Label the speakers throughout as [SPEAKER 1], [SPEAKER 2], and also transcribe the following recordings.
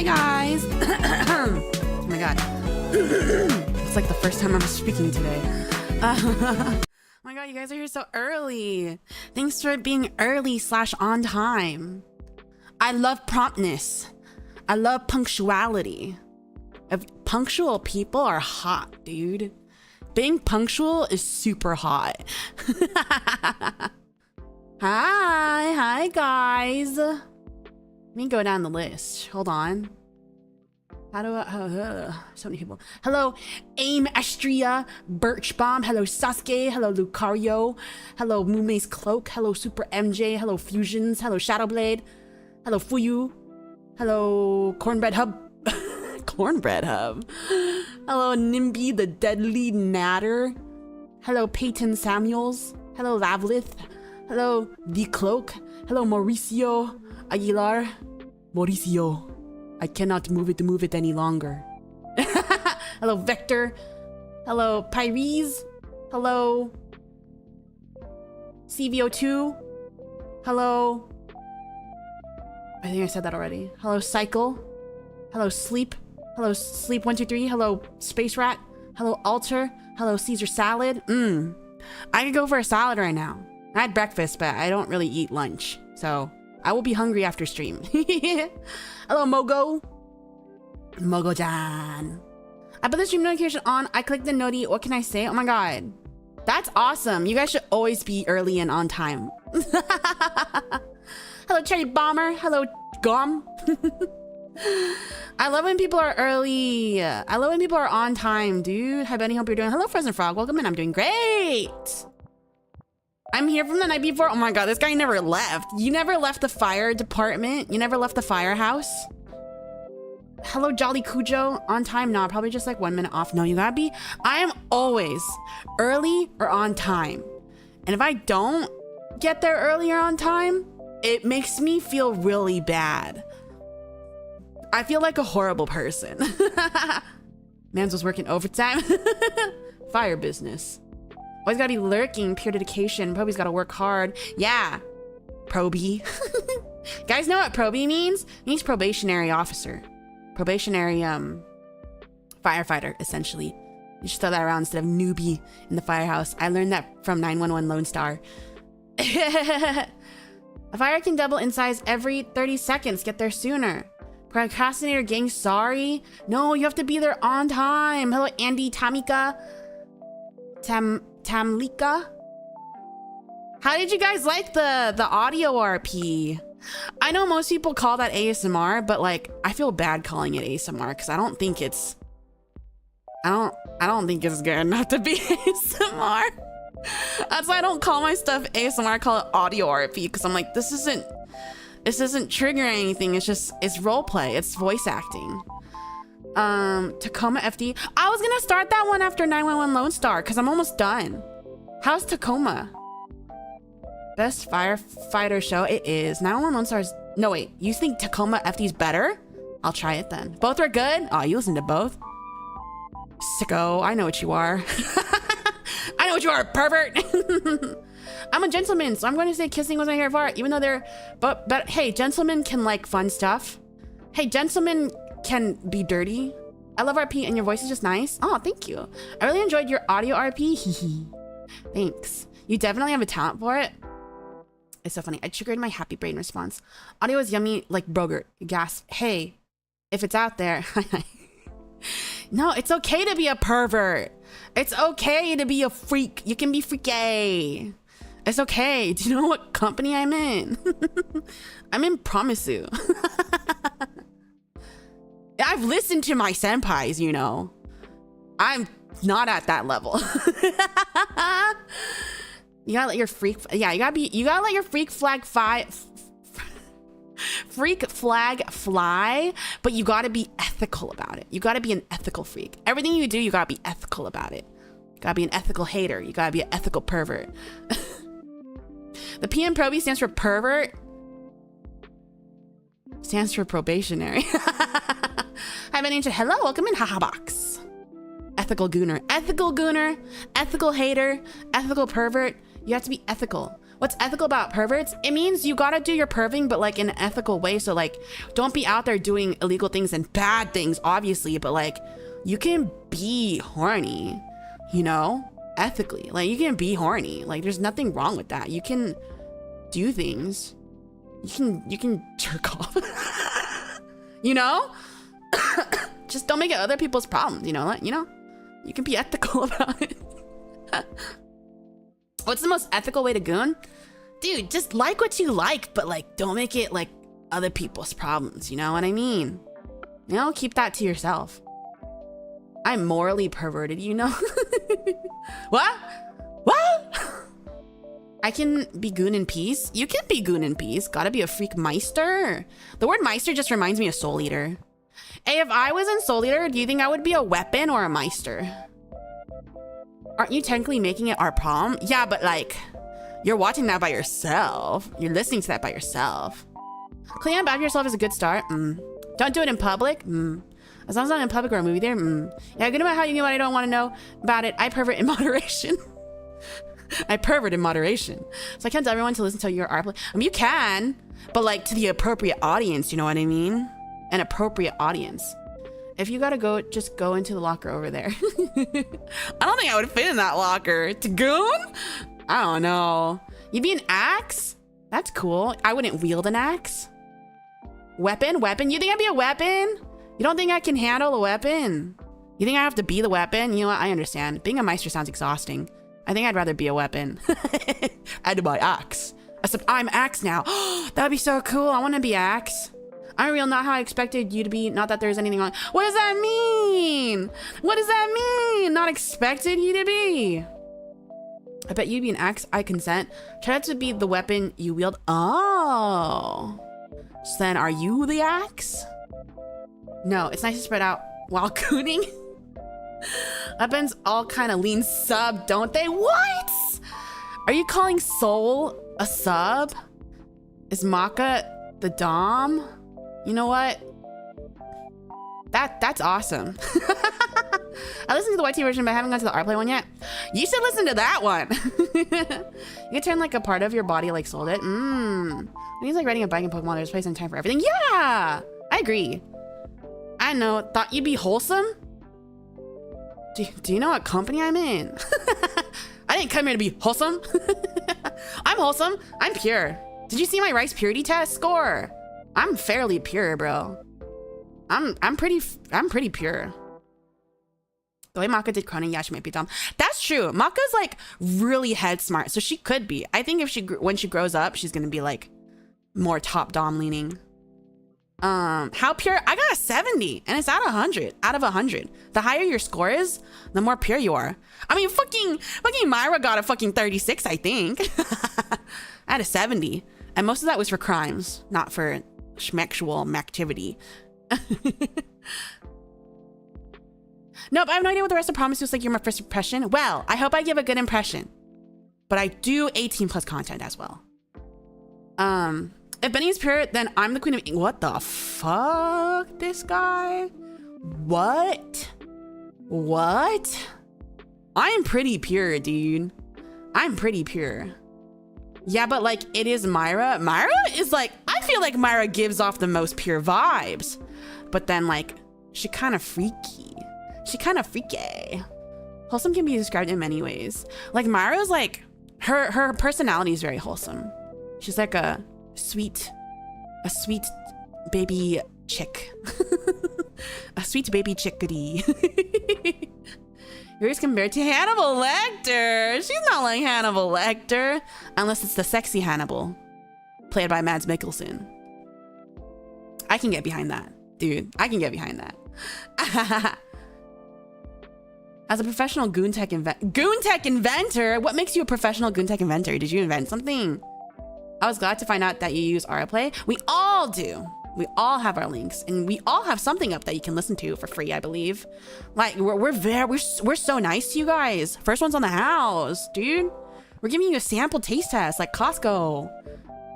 [SPEAKER 1] guys. Oh my god. It's like the first time I'm speaking today. Oh my god, you guys are here so early. Thanks for being early / on time. I love promptness. I love punctuality. Punctual people are hot, dude. Being punctual is super hot. Hi guys. Let me go down the list. Hold on. How do I, so many people. Hello, Aim Astria, Birchbomb. Hello, Sasuke. Hello, Lucario. Hello, Mume's Cloak. Hello, Super MJ. Hello, Fusions. Hello, Shadowblade. Hello, Fuyu. Hello, Cornbread Hub. Cornbread Hub. Hello, Nimby, the Deadly Natter. Hello, Peyton Samuels. Hello, Lavlith. Hello, The Cloak. Hello, Mauricio Aguilar. Mauricio. I cannot move it any longer. Hello, Vector. Hello, Pyres. Hello, CVO2. Hello. I think I said that already. Hello, Cycle. Hello, Sleep. Hello, Sleep123. Hello, Space Rat. Hello, Alter. Hello, Caesar Salad. I could go for a salad right now. I had breakfast, but I don't really eat lunch. So I will be hungry after stream. Hello, Mogo. Mogo-chan. I put the stream notification on. I clicked the noti. What can I say? Oh my god. That's awesome. You guys should always be early and on time. Hello, Cherry Bomber. Hello, Gom. I love when people are early. I love when people are on time, dude. Hi, Benny. Hope you're doing. Hello, Frozen Frog. Welcome in. I'm doing great. I'm here from the night before. Oh my god, this guy never left. You never left the fire department. You never left the firehouse. Hello, Jolly Cujo. On time? No, probably just like 1 minute off. No, you gotta be. I am always early or on time. And if I don't get there early or on time, it makes me feel really bad. I feel like a horrible person. Mans was working overtime. Fire business. Always gotta be lurking, pure dedication. Proby's gotta work hard. Yeah, Proby. Guys know what Proby means? It means probationary officer. Probationary, firefighter, essentially. You should throw that around instead of newbie in the firehouse. I learned that from 911 Lone Star. A fire can double in size every 30 seconds. Get there sooner. Procrastinator gang, sorry. No, you have to be there on time. Hello, Andy, Tamika. Tamlika? How did you guys like the audio RP? I know most people call that ASMR, but like I feel bad calling it ASMR because I don't think it's I don't think it's good enough to be ASMR. That's why I don't call my stuff ASMR. I call it audio RP because I'm like, this isn't triggering anything. It's roleplay. It's voice acting. Tacoma FD. I was gonna start that one after 911 Lone Star because I'm almost done. How's Tacoma? Best firefighter show? It is. 911 Lone Star's. No, wait. You think Tacoma FD's better? I'll try it then. Both are good? Oh, you listen to both? Sicko. I know what you are. I know what you are, pervert. I'm a gentleman, so I'm going to say kissing was my favorite part, even though they're. But hey, gentlemen can like fun stuff. Hey, gentlemen can be dirty. I love RP and your voice is just nice. Oh, thank you. I really enjoyed your audio RP. Thanks. You definitely have a talent for it. It's so funny. I triggered my happy brain response. Audio is yummy like Brogurt. Gasp. Hey, if it's out there. No, it's okay to be a pervert. It's okay to be a freak. You can be freaky. It's okay. Do you know what company I'm in? I'm in Promisu. I've listened to my senpais, you know. I'm not at that level. You gotta let your freak, yeah, you gotta let your freak flag fly, but you gotta be ethical about it. You gotta be an ethical freak. Everything you do, you gotta be ethical about it. You gotta be an ethical hater. You gotta be an ethical pervert. The PM Proby stands for pervert. Stands for probationary. Hi, Benny. Hello, welcome in, haha box. Ethical gooner, ethical hater, ethical pervert. You have to be ethical. What's ethical about perverts? It means you gotta do your perving, but like in an ethical way. So like, don't be out there doing illegal things and bad things, obviously, but like, you can be horny, you know, ethically. Like, you can be horny. Like, there's nothing wrong with that. You can do things. You can jerk off. You know? Just don't make it other people's problems, you know? Like, you know, you can be ethical about it. What's the most ethical way to goon? Dude, just like what you like, but like, don't make it like other people's problems. You know what I mean? You know, keep that to yourself. I'm morally perverted, you know? What? What? I can be goon in peace. You can be goon in peace. Gotta be a freak meister. The word meister just reminds me of Soul Eater. Hey, if I was in Soul Eater, do you think I would be a weapon or a meister? Aren't you technically making it our problem? Yeah, but like, you're watching that by yourself. You're listening to that by yourself. Clean up after yourself is a good start. Don't do it in public. As long as it's not in public or a movie theater. Yeah, good about how you know what I don't want to know about it. I pervert in moderation. I pervert in moderation. So I can't tell everyone to listen to your art play. I mean, you can, but like to the appropriate audience, you know what I mean? An appropriate audience. If you gotta go, just go into the locker over there. I don't think I would fit in that locker. To goon? I don't know. You'd be an axe? That's cool. I wouldn't wield an axe. Weapon? Weapon? You think I'd be a weapon? You don't think I can handle a weapon? You think I have to be the weapon? You know what? I understand. Being a meister sounds exhausting. I think I'd rather be a weapon. I'd buy axe. Except I'm axe now. That'd be so cool. I want to be axe. I'm real, not how I expected you to be. Not that there's anything wrong. What does that mean? What does that mean? Not expected you to be. I bet you'd be an axe. I consent. Try to be the weapon you wield. Oh. So then are you the axe? No, it's nice to spread out while gooning. Weapons all kind of lean sub, don't they? What? Are you calling Soul a sub? Is Maka the dom? You know what? That's awesome. I listened to the YT version, but I haven't gone to the Rplay one yet. You should listen to that one. You can turn like a part of your body like Soul did. It's like riding a bike in Pokemon. There's a place and time for everything. Yeah, I agree. I know. Thought you'd be wholesome. Do you know what company I'm in? I didn't come here to be wholesome. I'm wholesome. I'm pure. Did you see my rice purity test score? I'm fairly pure, bro. I'm pretty pure. The way Maka did Cronin, yeah, she might be dumb. That's true. Maka's like really head smart, so she could be. I think if when she grows up, she's gonna be like more top dom leaning. How pure? I got a 70, and it's out of 100. The higher your score is, the more pure you are. I mean, fucking Myra got a fucking 36, I think. I had a 70, and most of that was for crimes, not for schmexual activity. Nope, I have no idea what the rest of Promisu was like. You're my first impression. Well, I hope I give a good impression, but I do 18 plus content as well. If Benny's pure, then I'm the queen of Eng. What the fuck? This guy? What? I'm pretty pure, dude. I'm pretty pure. Yeah, but like, it is Myra. Myra is like, I feel like Myra gives off the most pure vibes. But then like, she kind of freaky. Wholesome can be described in many ways. Like Myra's like, her personality is very wholesome. She's like a sweet baby chick. A sweet baby chickadee. Yours compared to Hannibal Lecter. She's not like Hannibal Lecter. Unless it's the sexy Hannibal, played by Mads Mikkelsen. I can get behind that, dude. I can get behind that. As a professional goon tech inventor, what makes you a professional goon tech inventor? Did you invent something? I was glad to find out that you use Rplay. We all do. We all have our links, and we all have something up that you can listen to for free, I believe. Like we're so nice to you guys. First one's on the house, dude. We're giving you a sample taste test, like Costco.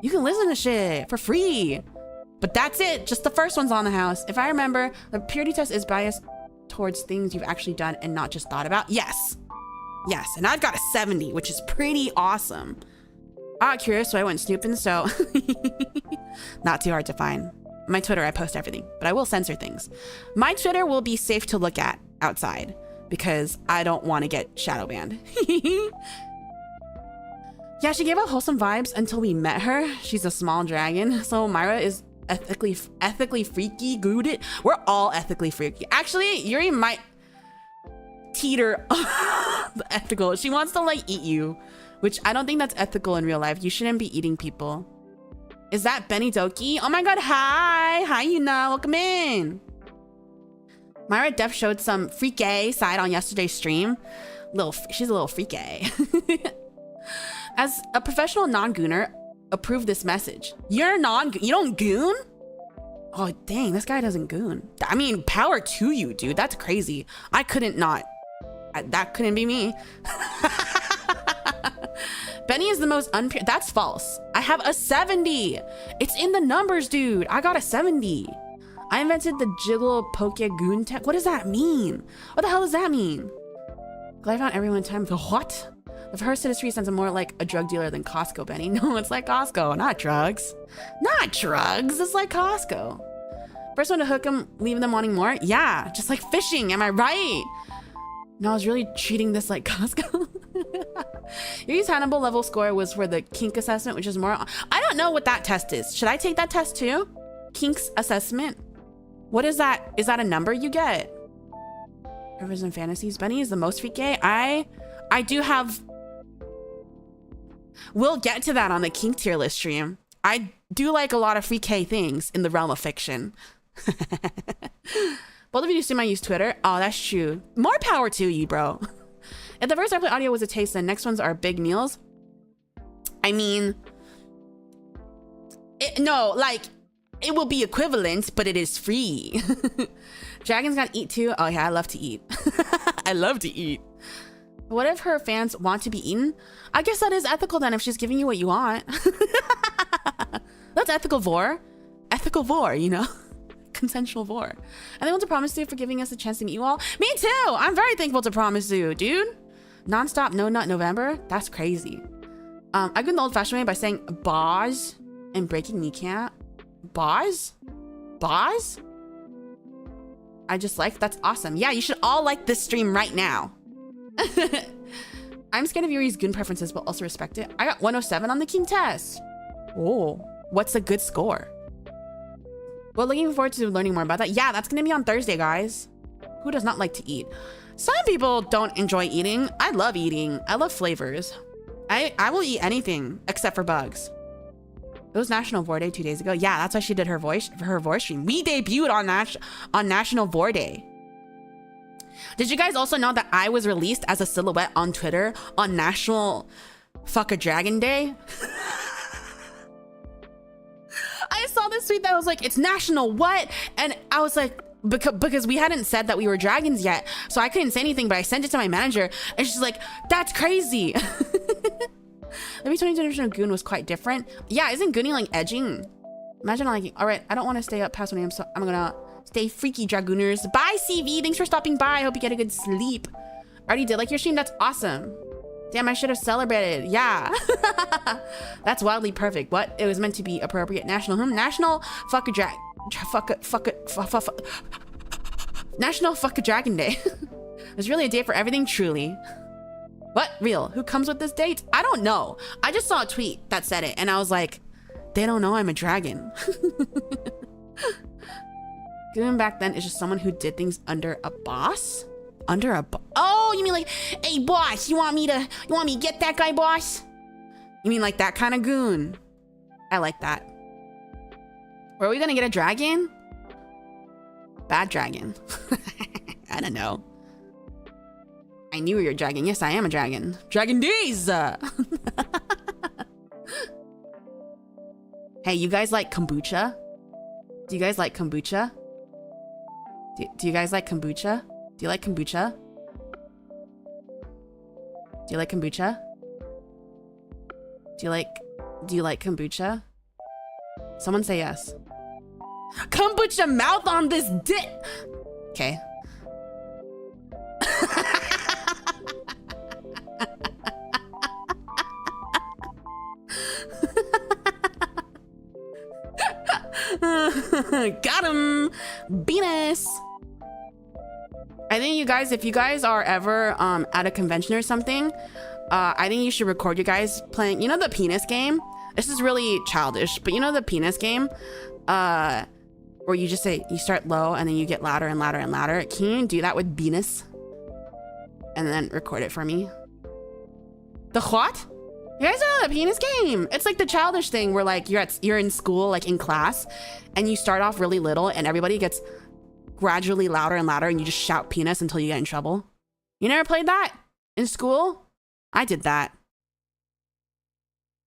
[SPEAKER 1] You can listen to shit for free. But that's it. Just the first one's on the house. If I remember, the purity test is biased towards things you've actually done and not just thought about. Yes. And I've got a 70, which is pretty awesome. I got curious, so I went snooping, so not too hard to find. My Twitter, I post everything, but I will censor things. My Twitter will be safe to look at outside because I don't want to get shadow banned. Yeah, she gave out wholesome vibes until we met her. She's a small dragon, so Myra is ethically freaky, gooded. We're all ethically freaky. Actually, Yuri might teeter the ethical. She wants to like eat you, which I don't think that's ethical in real life. You shouldn't be eating people. Is that Beni Doki? Oh my god, hi! Hi, Yuna, welcome in. Myra Def showed some freaky side on yesterday's stream. She's a little freaky. As a professional non-gooner, approve this message. You don't goon? Oh, dang, this guy doesn't goon. I mean, power to you, dude. That's crazy. I couldn't not. That couldn't be me. Benny is the most unpure. That's false. I have a 70. It's in the numbers, dude. I got a 70. I invented the jiggle poke goon tech. What does that mean? What the hell does that mean? Glad I found everyone in time. The what? The first citizenry sounds more like a drug dealer than Costco, Benny. No, it's like Costco, not drugs. Not drugs, it's like Costco. First one to hook them, leave them wanting more. Yeah, just like fishing, am I right? No, I was really treating this like Costco. Yuri's Hannibal level score was for the kink assessment, which is more. I don't know what that test is. Should I take that test too? Kinks assessment. What is that? Is that a number you get? Rivers and Fantasies. Benny is the most freaky. I do have. We'll get to that on the kink tier list stream. I do like a lot of freaky things in the realm of fiction. Both of you assume I use Twitter. Oh, that's true. More power to you, bro. If the first airplay audio was a taste, the next ones are big meals. I mean, no, like, it will be equivalent, but it is free. Dragons gotta eat too. Oh yeah, I love to eat. I love to eat. What if her fans want to be eaten? I guess that is ethical then if she's giving you what you want. That's ethical vore. Ethical vore, you know? Consensual vore. And they want to Promisu for giving us a chance to meet you all. Me too! I'm very thankful to Promisu, dude. Non-stop no nut November? That's crazy. I go the old-fashioned way by saying bars and breaking kneecap. Bars? Bars? I just like, that's awesome. Yeah, you should all like this stream right now. I'm scared of Yuri's goon preferences, but also respect it. I got 107 on the king test. Oh, what's a good score? Well, looking forward to learning more about that. Yeah, that's gonna be on Thursday, guys. Who does not like to eat? Some people don't enjoy eating. I love eating. I love flavors. I will eat anything except for bugs. It was National Vore Day 2 days ago. Yeah, that's why she did her voice stream. We debuted on National Vore Day. Did you guys also know that I was released as a silhouette on Twitter on National Fuck a Dragon Day? I saw this tweet that was like, it's National what? And I was like, because we hadn't said that we were dragons yet, so I couldn't say anything, but I sent it to my manager and she's like, that's crazy. Maybe 20 Goon was quite different. Yeah, isn't gooning like edging? Imagine like, all right, I don't want to stay up past 1 a.m., so I'm gonna stay freaky, Dragooners. Bye, CV. Thanks for stopping by. I hope you get a good sleep. Already did like your stream. That's awesome. Damn, I should have celebrated. Yeah. That's wildly perfect. What? It was meant to be appropriate. National National National Fuck a Dragon Day. There's really a day for everything, truly. What? Real? Who comes with this date? I don't know. I just saw a tweet that said it, and I was like, they don't know I'm a dragon. Given back then is just someone who did things under a boss? Under a oh, you mean like, hey boss, you want me to get that guy, boss? You mean like that kind of goon? I like that. Were we gonna get a dragon? Bad dragon. I don't know. I knew you were a dragon. Yes, I am a dragon. Dragon days! Hey, you guys like kombucha? Do you guys like kombucha? Do you guys like kombucha? Do you like kombucha? Do you like kombucha? Do you like kombucha? Someone say yes. Kombucha mouth on this dick! Okay. Got him. Venus. I think you guys, if you guys are ever at a convention or something, I think you should record you guys playing, you know, the penis game? This is really childish, but you know the penis game? Where you just say, you start low and then you get louder and louder and louder. Can you do that with Venus? And then record it for me. The what? You guys know the penis game. It's like the childish thing where like you're in school, like in class, and you start off really little and everybody gets gradually louder and louder and you just shout penis until you get in trouble. You never played that in school? I did that.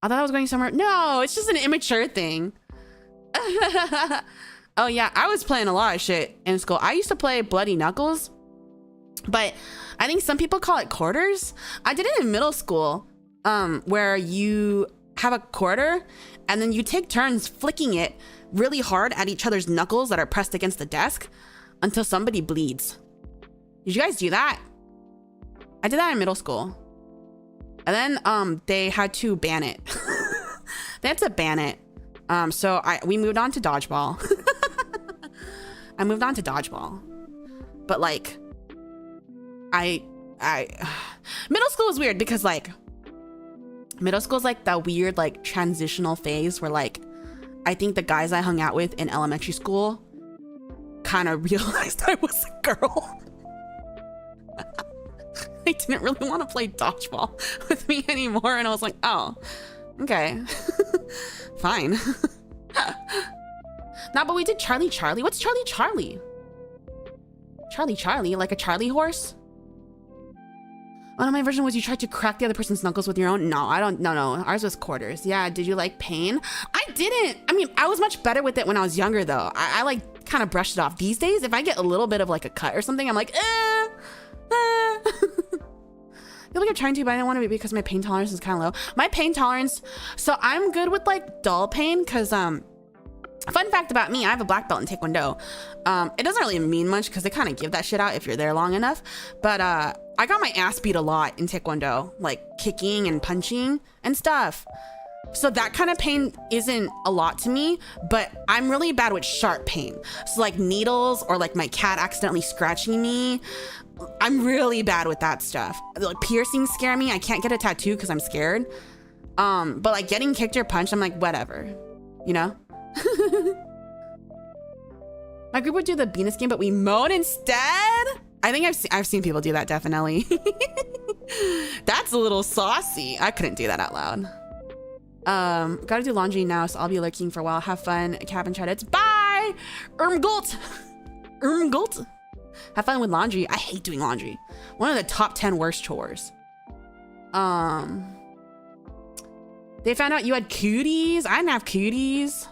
[SPEAKER 1] I thought I was going somewhere. No, it's just an immature thing. Oh yeah, I was playing a lot of shit in school. I used to play Bloody Knuckles, but I think some people call it quarters. I did it in middle school, where you have a quarter and then you take turns flicking it really hard at each other's knuckles that are pressed against the desk until somebody bleeds. Did you guys do that? I did that in middle school. And then they had to ban it. They had to ban it. So we moved on to dodgeball. I moved on to dodgeball. But like middle school was weird because like middle school is like that weird like transitional phase where like I think the guys I hung out with in elementary school kind of realized I was a girl. I didn't really want to play dodgeball with me anymore, and I was like, oh, okay. Fine. Nah, but we did Charlie Charlie. What's Charlie Charlie? Charlie Charlie, like a Charlie horse? One of my version was you tried to crack the other person's knuckles with your own. No, I don't. No. Ours was quarters. Yeah. Did you like pain? I didn't. I mean, I was much better with it when I was younger, though. I like kind of brushed it off. These days, if I get a little bit of like a cut or something, I'm like, I feel like I'm trying to, but I don't want to be because my pain tolerance is kind of low. My pain tolerance. So I'm good with like dull pain because fun fact about me, I have a black belt in Taekwondo. It doesn't really mean much because they kind of give that shit out if you're there long enough. But I got my ass beat a lot in Taekwondo, like kicking and punching and stuff. So that kind of pain isn't a lot to me, but I'm really bad with sharp pain. So like needles or like my cat accidentally scratching me. I'm really bad with that stuff. Like piercings scare me. I can't get a tattoo because I'm scared. But like getting kicked or punched, I'm like, whatever, you know? My group would do the Venus game, but we mowed instead. I think I've seen people do that, definitely. That's a little saucy. I couldn't do that out loud. Gotta do laundry now, so I'll be lurking for a while. Have fun, cabin CHARDETs. Bye! ENGuard! Have fun with laundry. I hate doing laundry. One of the top 10 worst chores. They found out you had cooties. I didn't have cooties.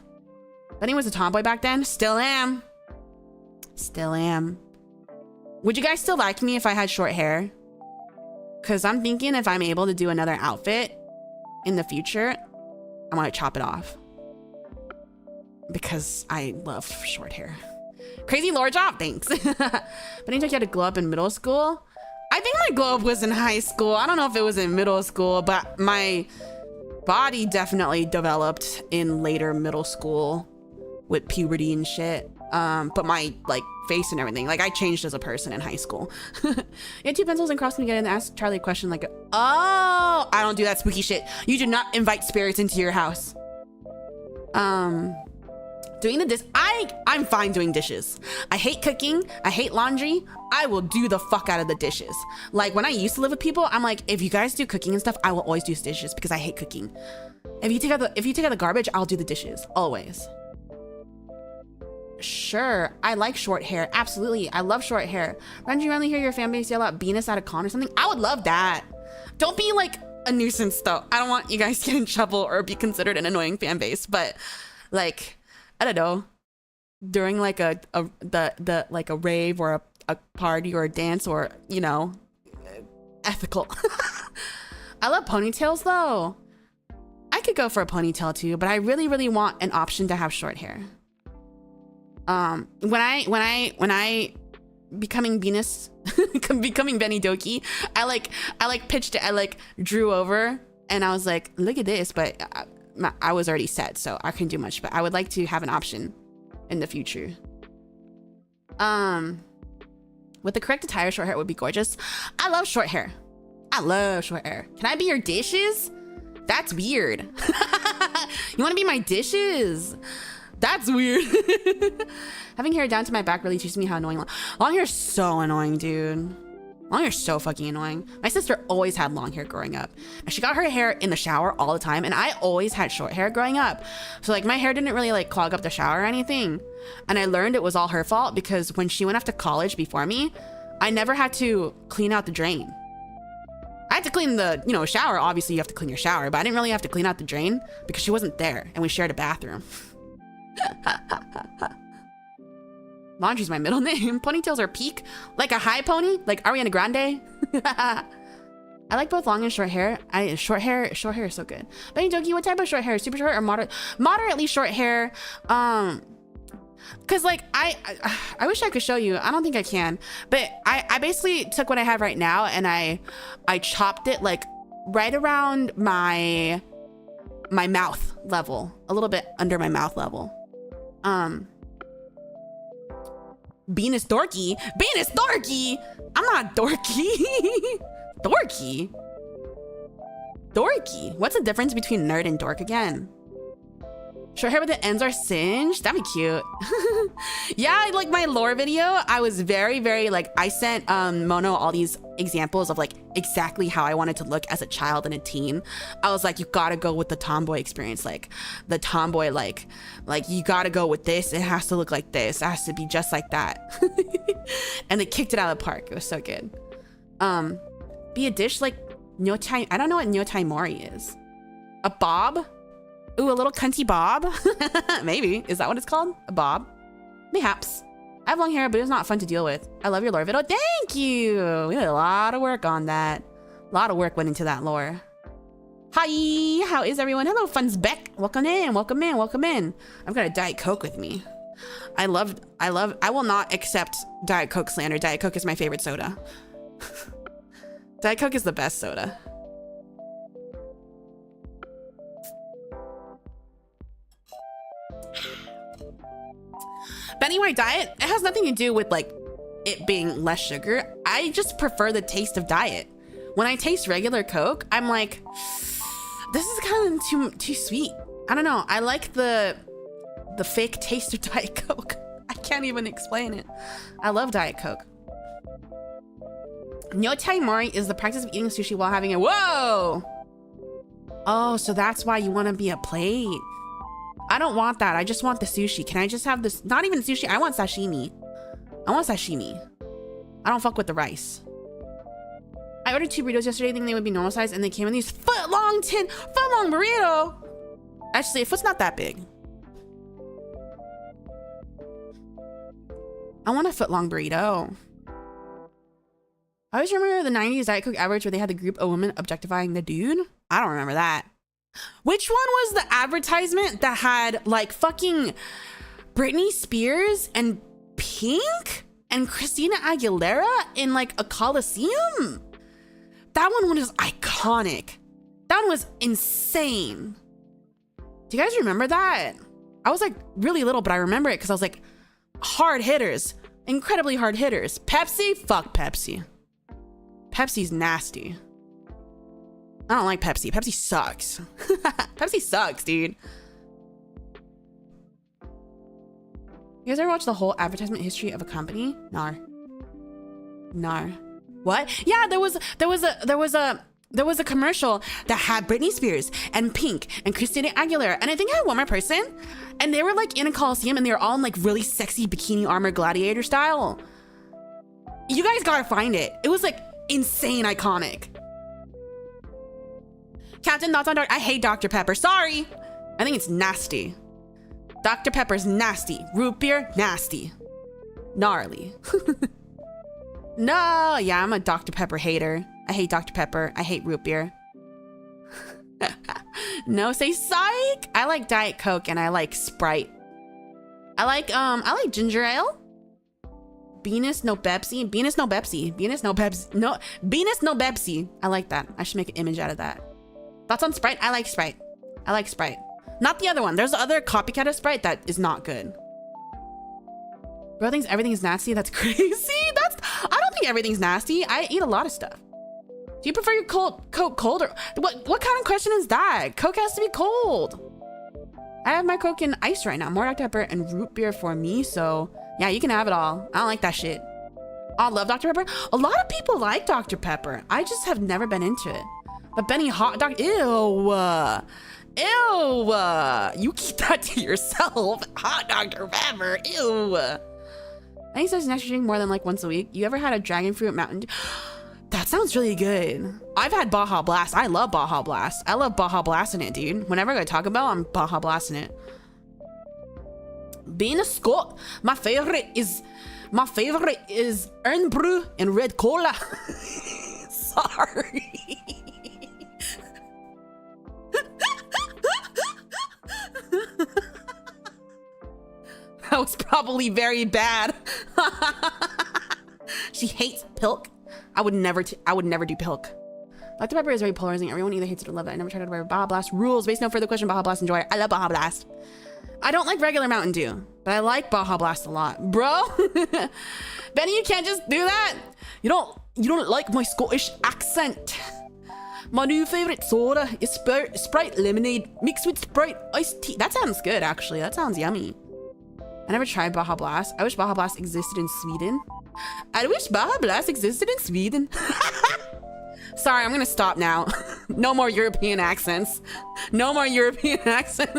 [SPEAKER 1] Benny was a tomboy back then. Still am. Would you guys still like me if I had short hair? Because I'm thinking if I'm able to do another outfit in the future, I want to chop it off. Because I love short hair. Crazy lore job, thanks. But anytime you had to glow up in middle school. I think my glow up was in high school. I don't know if it was in middle school, but my body definitely developed in later middle school with puberty and shit. But my like face and everything, like I changed as a person in high school. You had 2 pencils and crossed me again and asked Charlie a question like, oh, I don't do that spooky shit. You do not invite spirits into your house. Doing the dish, I'm fine doing dishes. I hate cooking, I hate laundry. I will do the fuck out of the dishes. Like when I used to live with people, I'm like, if you guys do cooking and stuff, I will always do dishes because I hate cooking. If you take out the garbage, I'll do the dishes, always. Sure, I like short hair. Absolutely, I love short hair. Don't you randomly hear your fan base yell out Venus at a con or something? I would love that. Don't be like a nuisance though. I don't want you guys to get in trouble or be considered an annoying fan base, but like, I don't know, during like a rave or a party or a dance or, you know, ethical. I love ponytails though. I could go for a ponytail too, but I really, really want an option to have short hair. When I becoming Venus, becoming Beni Doki, I pitched it, I drew over and I was like, look at this, but I was already set, so I couldn't do much, but I would like to have an option in the future. With the correct attire, short hair would be gorgeous. I love short hair. I love short hair. Can I be your dishes? That's weird. You want to be my dishes? That's weird. Having hair down to my back really teaches me how annoying long hair is. So annoying, dude. Long hair is so fucking annoying. My sister always had long hair growing up, and she got her hair in the shower all the time, and I always had short hair growing up. So like my hair didn't really like clog up the shower or anything. And I learned it was all her fault because when she went off to college before me, I never had to clean out the drain. I had to clean the, you know, shower. Obviously you have to clean your shower, but I didn't really have to clean out the drain because she wasn't there and we shared a bathroom. Laundry's my middle name. Ponytails are peak. Like a high pony? Like Ariana Grande? I like both long and short hair. Short hair is so good. Beni Doki, what type of short hair? Super short or moderately short hair? Cause like I wish I could show you. I don't think I can. But I basically took what I have right now and I chopped it like right around my mouth level, a little bit under my mouth level. Venus dorky. Venus dorky. I'm not dorky. Dorky. Dorky. What's the difference between nerd and dork again? Short hair with the ends are singed. That'd be cute. Yeah, like my lore video, I was very, very like, I sent Mono all these examples of like exactly how I wanted to look as a child and a teen. I was like, you gotta go with the tomboy experience. Like the tomboy, like you gotta go with this. It has to look like this. It has to be just like that. And they kicked it out of the park. It was so good. Be a dish like nyotai. I don't know what nyotai mori is. A bob? Ooh, a little cunty bob? Maybe. Is that what it's called? A bob? Mayhaps. I have long hair, but it's not fun to deal with. I love your lore video. Thank you! We did a lot of work on that. A lot of work went into that lore. Hi! How is everyone? Hello, Funsbeck. Welcome in, welcome in, welcome in. I've got a Diet Coke with me. I will not accept Diet Coke slander. Diet Coke is my favorite soda. Diet Coke is the best soda. Beni White diet, it has nothing to do with like it being less sugar. I just prefer the taste of diet. When I taste regular Coke, I'm like, this is kind of too sweet. I don't know. I like the fake taste of Diet Coke. I can't even explain it. I love Diet Coke. Nyotai mori is the practice of eating sushi while having it. Whoa! Oh, so that's why you want to be a plate. I don't want that. I just want the sushi. Can I just have this? Not even sushi. I want sashimi. I want sashimi. I don't fuck with the rice. I ordered 2 burritos yesterday thinking they would be normal size and they came in these foot-long burrito. Actually, a foot's not that big. I want a foot-long burrito. I always remember the 90s Diet Coke average where they had the group of women objectifying the dude. I don't remember that. Which one was the advertisement that had like fucking Britney Spears and Pink and Christina Aguilera in like a Coliseum? That one was iconic. That one was insane. Do you guys remember that? I was like really little, but I remember it because I was like, hard hitters, incredibly hard hitters. Pepsi? Fuck Pepsi. Pepsi's nasty. I don't like Pepsi. Pepsi sucks. Pepsi sucks, dude. You guys ever watch the whole advertisement history of a company? Nar. What? Yeah, there was a commercial that had Britney Spears and Pink and Christina Aguilera, and I think I had one more person, and they were like in a Coliseum and they were all in like really sexy bikini armor gladiator style. You guys gotta find it. It was like insane iconic. Captain, thoughts on Dark? I hate Dr. Pepper. Sorry. I think it's nasty. Dr. Pepper's nasty. Root beer, nasty. Gnarly. No, yeah, I'm a Dr. Pepper hater. I hate Dr. Pepper. I hate root beer. No, say psych. I like Diet Coke and I like Sprite. I like ginger ale. Venus no Pepsi. Venus no Pepsi. Venus no Pepsi. No, Venus no Pepsi. I like that. I should make an image out of that. Thoughts on Sprite? I like Sprite. I like Sprite. Not the other one. There's the other copycat of Sprite that is not good. Bro thinks everything's nasty. That's crazy. I don't think everything's nasty. I eat a lot of stuff. Do you prefer your Coke cold or what kind of question is that? Coke has to be cold. I have my Coke in ice right now. More Dr. Pepper and root beer for me. So yeah, you can have it all. I don't like that shit. I love Dr. Pepper. A lot of people like Dr. Pepper. I just have never been into it. But Benny hot dog, ew. Ew. You keep that to yourself. Hot Dr. Pepper, ew. I think it's next drink more than like once a week. You ever had a dragon fruit Mountain Dew? That sounds really good. I've had Baja Blast. I love Baja Blast. I love Baja Blasting it, dude. Whenever I go to Taco Bell, I'm Baja Blasting it. Being a Scot, my favorite is Earn Brew and Red Cola. Sorry. That was probably very bad. She hates Pilk. I would never do Pilk. Dr. Pepper is very polarizing. Everyone either hates it or loves it. I never tried to wear Baja Blast. Rules. Based no further question. Baja Blast enjoyer. I love Baja Blast. I don't like regular Mountain Dew, but I like Baja Blast a lot. Bro, Benny, you can't just do that. You don't like my Scottish accent. My new favorite soda is Sprite lemonade mixed with Sprite iced tea. That sounds good, actually. That sounds yummy. I never tried Baja Blast. I wish Baja Blast existed in Sweden. I wish Baja Blast existed in Sweden. Sorry, I'm gonna stop now. No more European accents. No more European accent.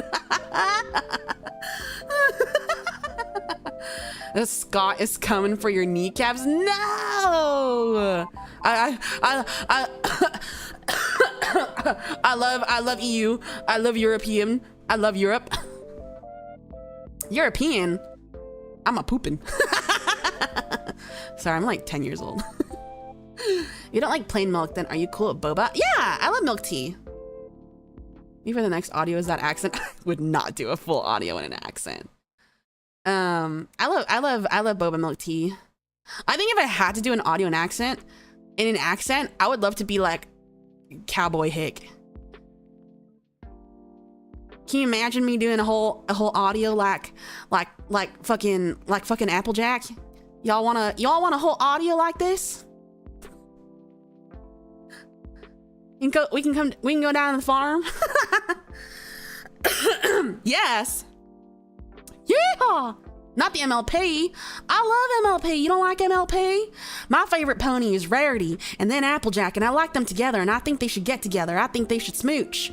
[SPEAKER 1] The Scot is coming for your kneecaps. No! I love EU. I love European. I love Europe. European? I'm a poopin'. Sorry, I'm like 10 years old. You don't like plain milk, then are you cool with boba? Yeah, I love milk tea. Maybe for the next audio is that accent. I would not do a full audio in an accent. I love boba milk tea. I think if I had to do an audio in an accent, I would love to be like Cowboy Hick. Can you imagine me doing a whole audio like fucking Applejack? Y'all want a whole audio like this? We can go down to the farm. Yes. Yeah. Not the MLP. I love MLP. You don't like MLP? My favorite pony is Rarity and then Applejack, and I like them together, and I think they should get together. I think they should smooch.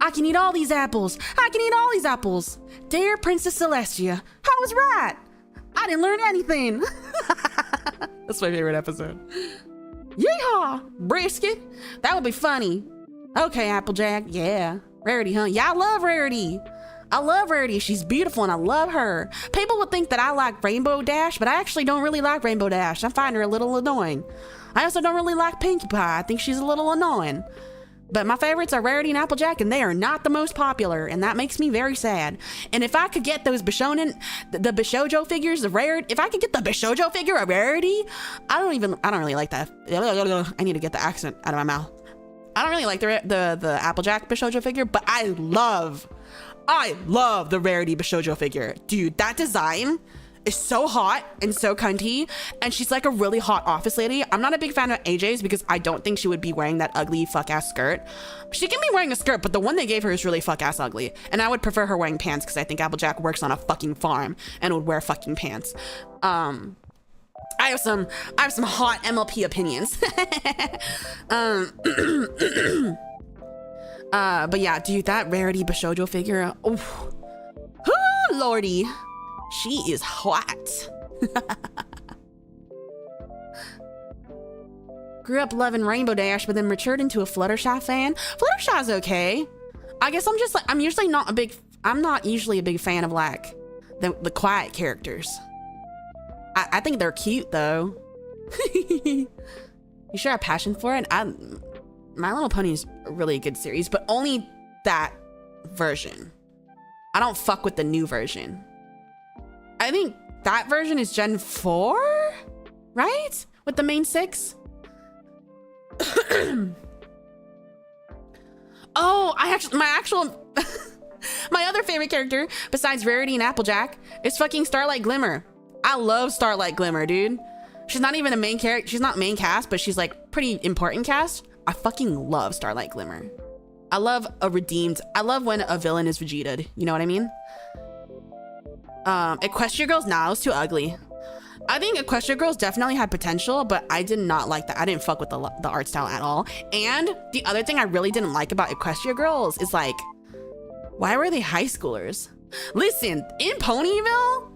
[SPEAKER 1] I can eat all these apples. I can eat all these apples. Dear Princess Celestia, I was right. I didn't learn anything. That's my favorite episode. Yeehaw! Brisket? That would be funny. Okay, Applejack. Yeah. Rarity, huh? Yeah, I love Rarity. I love Rarity. She's beautiful and I love her. People would think that I like Rainbow Dash, but I actually don't really like Rainbow Dash. I find her a little annoying. I also don't really like Pinkie Pie. I think she's a little annoying. But my favorites are Rarity and Applejack, and they are not the most popular, and that makes me very sad. And if I could get those Bishonen, the Bishojo figures, if I could get the Bishojo figure of Rarity, I don't really like that. I need to get the accent out of my mouth. I don't really like the Applejack Bishojo figure, but I love the Rarity Bishojo figure. Dude, that design is so hot and so cunty, and she's like a really hot office lady. I'm not a big fan of AJ's because I don't think she would be wearing that ugly fuck-ass skirt. She can be wearing a skirt, but the one they gave her is really fuck-ass ugly, and I would prefer her wearing pants because I think Applejack works on a fucking farm and would wear fucking pants. I have some hot MLP opinions. But yeah, dude, that Rarity Bishojo figure, oh lordy. She is hot. Grew up loving Rainbow Dash, but then matured into a Fluttershy fan. Fluttershy's okay. I guess I'm not usually a big fan of like the quiet characters. I think they're cute though. You sure have passion for it? My Little Pony is a really good series, but only that version. I don't fuck with the new version. I think that version is Gen 4, right? With the main 6. Oh, my other favorite character besides Rarity and Applejack is fucking Starlight Glimmer. I love Starlight Glimmer, dude. She's not even a main character. She's not main cast, but she's like pretty important cast. I fucking love Starlight Glimmer. I love a redeemed. I love when a villain is Vegeta'd. You know what I mean? Equestria Girls, nah, it was too ugly. I think Equestria Girls definitely had potential, but I did not like that. I didn't fuck with the art style at all. And the other thing I really didn't like about Equestria Girls is like, why were they high schoolers? Listen, in Ponyville,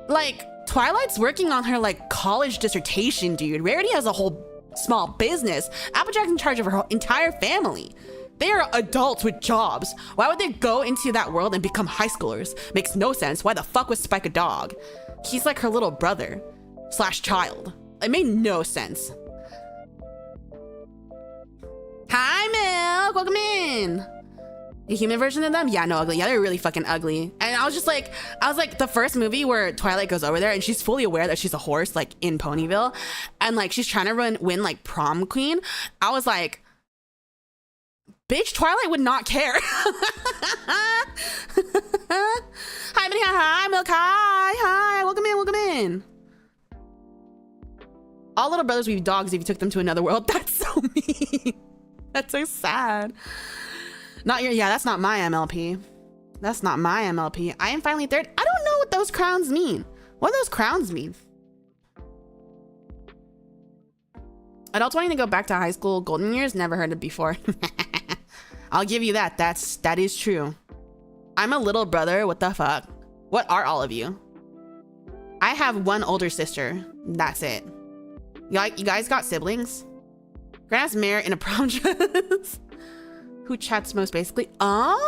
[SPEAKER 1] like Twilight's working on her like college dissertation, dude. Rarity has a whole small business. Applejack's in charge of her whole entire family. They are adults with jobs. Why would they go into that world and become high schoolers? Makes no sense. Why the fuck was Spike a dog? He's like her little brother / child. It made no sense. Hi, Milk. Welcome in. The human version of them? Yeah, no, ugly. Yeah, they're really fucking ugly. And I was like, the first movie where Twilight goes over there and she's fully aware that she's a horse, like in Ponyville, and like she's trying to win like prom queen. I was like, bitch, Twilight would not care. Hi, Benny. Hi, Milk. Hi. Welcome in. All little brothers would be dogs if you took them to another world. That's so mean. That's so sad. Yeah, that's not my MLP. That's not my MLP. I am finally third. I don't know what those crowns mean. What do those crowns mean? Adults wanting to go back to high school golden years? Never heard it before. I'll give you that. That is true. I'm a little brother. What the fuck? What are all of you? I have one older sister. That's it. You guys got siblings? Grandma's mayor in a prom dress. Who chats most basically? Oh,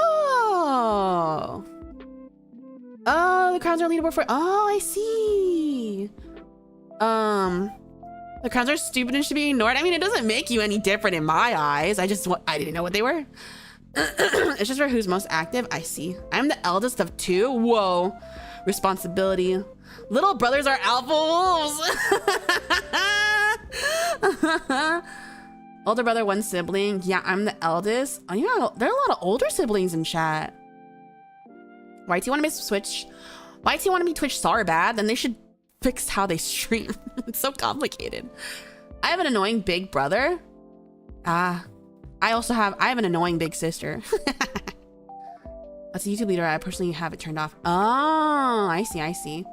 [SPEAKER 1] the crowns are leaderboard for. Oh, I see. The crowns are stupid and should be ignored. I mean, it doesn't make you any different in my eyes. I didn't know what they were. It's just for who's most active. I see. I'm the eldest of two. Whoa. Responsibility. Little brothers are alpha wolves. Older brother, one sibling. Yeah, I'm the eldest. Oh, yeah, there are a lot of older siblings in chat. YT want to be Twitch? YT want to be Twitch so bad? Then they should fix how they stream. It's so complicated. I have an annoying big brother. I have an annoying big sister. That's a YouTube leader. I personally have it turned off. Oh, I see.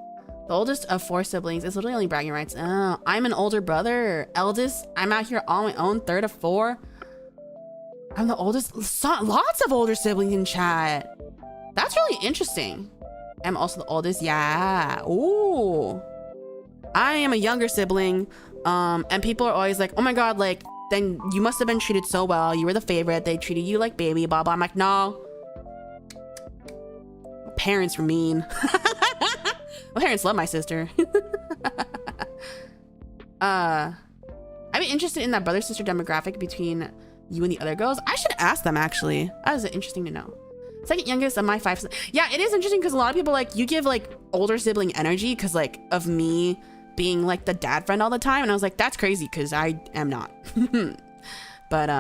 [SPEAKER 1] The oldest of four siblings. It's literally only bragging rights. Oh, I'm an older brother. Eldest. I'm out here on my own. Third of four. I'm the oldest. Lots of older siblings in chat. That's really interesting. I'm also the oldest. Yeah. Ooh. I am a younger sibling. And people are always like, oh my God, like, then you must have been treated so well. You were the favorite. They treated you like baby, blah, blah. I'm like, no. My parents were mean. My parents love my sister. I'd be interested in that brother-sister demographic between you and the other girls. I should ask them, actually. That is interesting to know. Second youngest of my five. Yeah, it is interesting because a lot of people, like, you give, like, older sibling energy because, like, of me being, like, the dad friend all the time. And I was like, that's crazy because I am not. But,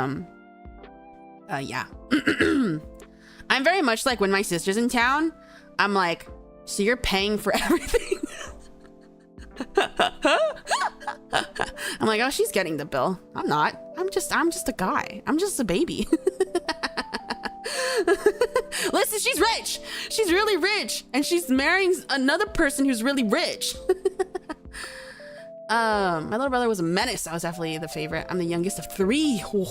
[SPEAKER 1] yeah. I'm very much like when my sister's in town, I'm like, so you're paying for everything? I'm like, oh, she's getting the bill. I'm not. I'm just a guy. I'm just a baby. Listen, she's rich. She's really rich. And she's marrying another person who's really rich. My little brother was a menace. I was definitely the favorite. I'm the youngest of three. Ooh.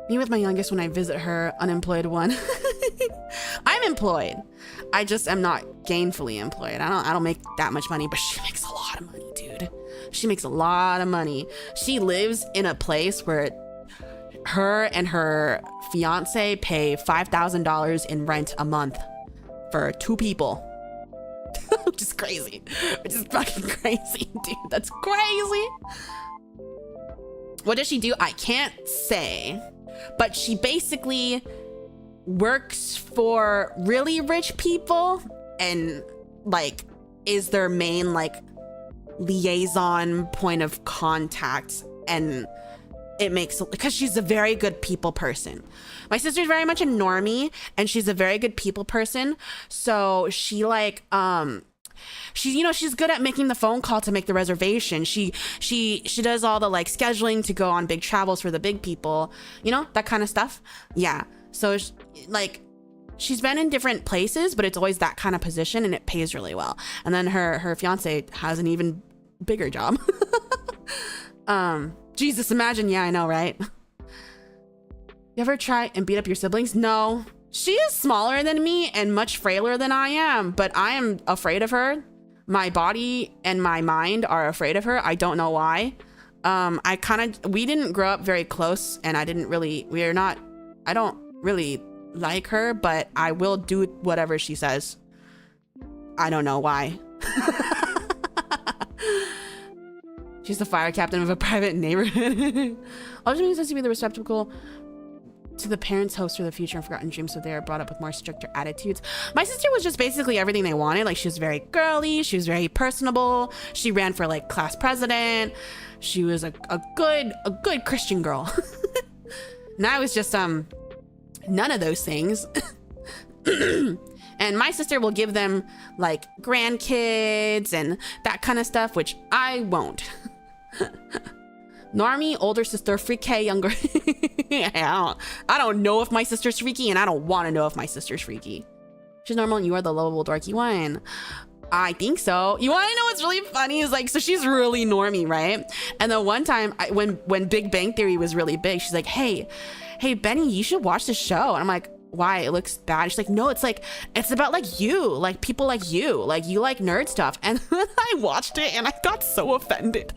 [SPEAKER 1] Me with my youngest when I visit her, unemployed one. I'm employed. I just am not gainfully employed. I don't make that much money, but she makes a lot of money, dude. She makes a lot of money. She lives in a place where her and her fiance pay $5,000 in rent a month for 2 people. Which is crazy. Which is fucking crazy, dude. That's crazy. What does she do? I can't say. But she basically works for really rich people and like is their main like liaison point of contact, and it makes, because she's a very good people person. My sister's very much a normie and she's a very good people person, so she like she's good at making the phone call to make the reservation. She does all the like scheduling to go on big travels for the big people, you know, that kind of stuff. Yeah. So like she's been in different places, but it's always that kind of position and it pays really well. And then her fiance has an even bigger job. Jesus, imagine. Yeah, I know, right? You ever try and beat up your siblings? No. She is smaller than me and much frailer than I am, but I am afraid of her. My body and my mind are afraid of her. I don't know why. We didn't grow up very close, and I don't really like her, but I will do whatever she says. I don't know why. She's the fire captain of a private neighborhood. Ultimately, supposed to be the receptacle to the parents' hopes for the future and forgotten dreams, so they are brought up with more stricter attitudes. My sister was just basically everything they wanted. Like, she was very girly, she was very personable, she ran for like class president, she was a good Christian girl. And I was just none of those things. And my sister will give them like grandkids and that kind of stuff, which I won't. Normie, older sister, freaky, younger. I don't know if my sister's freaky, and I don't want to know if my sister's freaky. She's normal and you are the lovable dorky one. I think so. You want to know what's really funny is like, so she's really normie, right? And the one time when Big Bang Theory was really big, she's like, hey Benny, you should watch this show. And I'm like, why? It looks bad. She's like, no, it's about like you, like people like you like nerd stuff. And then I watched it and I got so offended.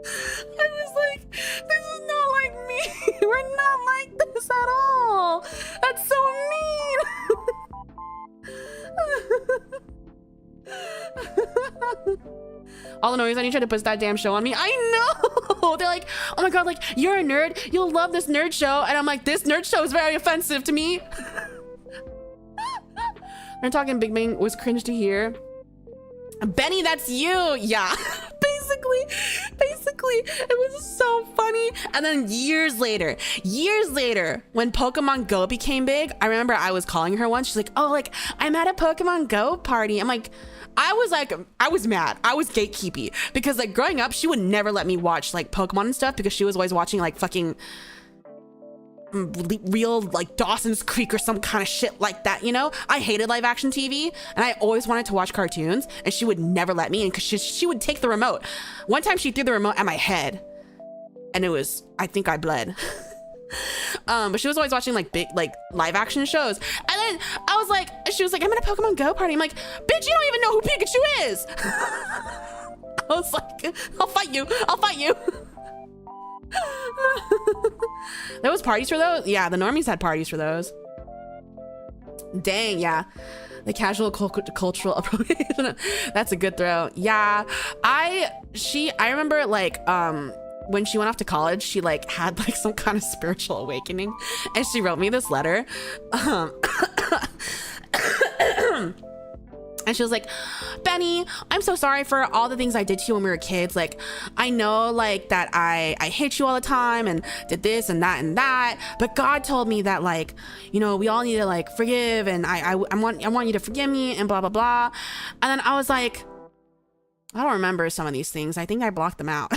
[SPEAKER 1] I was like, this is not like me. We're not like this at all. That's so mean. All the noise, I need you to put that damn show on me. I know. They're like, oh my god, like, you're a nerd, you'll love this nerd show. And I'm like, this nerd show is very offensive to me. They're talking Big Bang was cringe to hear. Benny, that's you. Yeah. Basically, it was so funny. And then years later, when Pokemon Go became big, I remember I was calling her once. She's like, oh, like, I'm at a Pokemon Go party. I'm like, I was mad. I was gatekeepy because like growing up, she would never let me watch like Pokemon and stuff because she was always watching like fucking real like Dawson's Creek or some kind of shit like that, you know? I hated live action TV and I always wanted to watch cartoons and she would never let me in because she would take the remote. One time she threw the remote at my head and I think I bled. But she was always watching like big like live action shows. And then she was like, I'm at a Pokemon Go party. I'm like, bitch, you don't even know who Pikachu is. I was like, I'll fight you. There was parties for those? Yeah, the normies had parties for those. Dang, yeah. The casual cultural appropriation. That's a good throw. Yeah, I remember like when she went off to college, she like had like some kind of spiritual awakening and she wrote me this letter. And she was like, Benny, I'm so sorry for all the things I did to you when we were kids. Like, I know like that I hate you all the time and did this and that, but God told me that like, you know, we all need to like forgive and I want you to forgive me and blah, blah, blah. And then I was like, I don't remember some of these things. I think I blocked them out.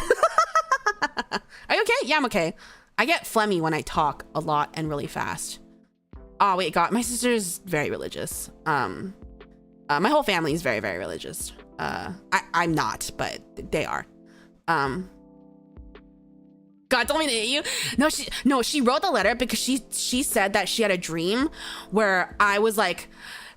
[SPEAKER 1] Are you okay? Yeah, I'm okay. I get phlegmy when I talk a lot and really fast. Oh, wait, God, my sister's very religious. My whole family is very, very religious. I'm not, but they are. God told me to hit you. No, she wrote the letter because she said that she had a dream where I was like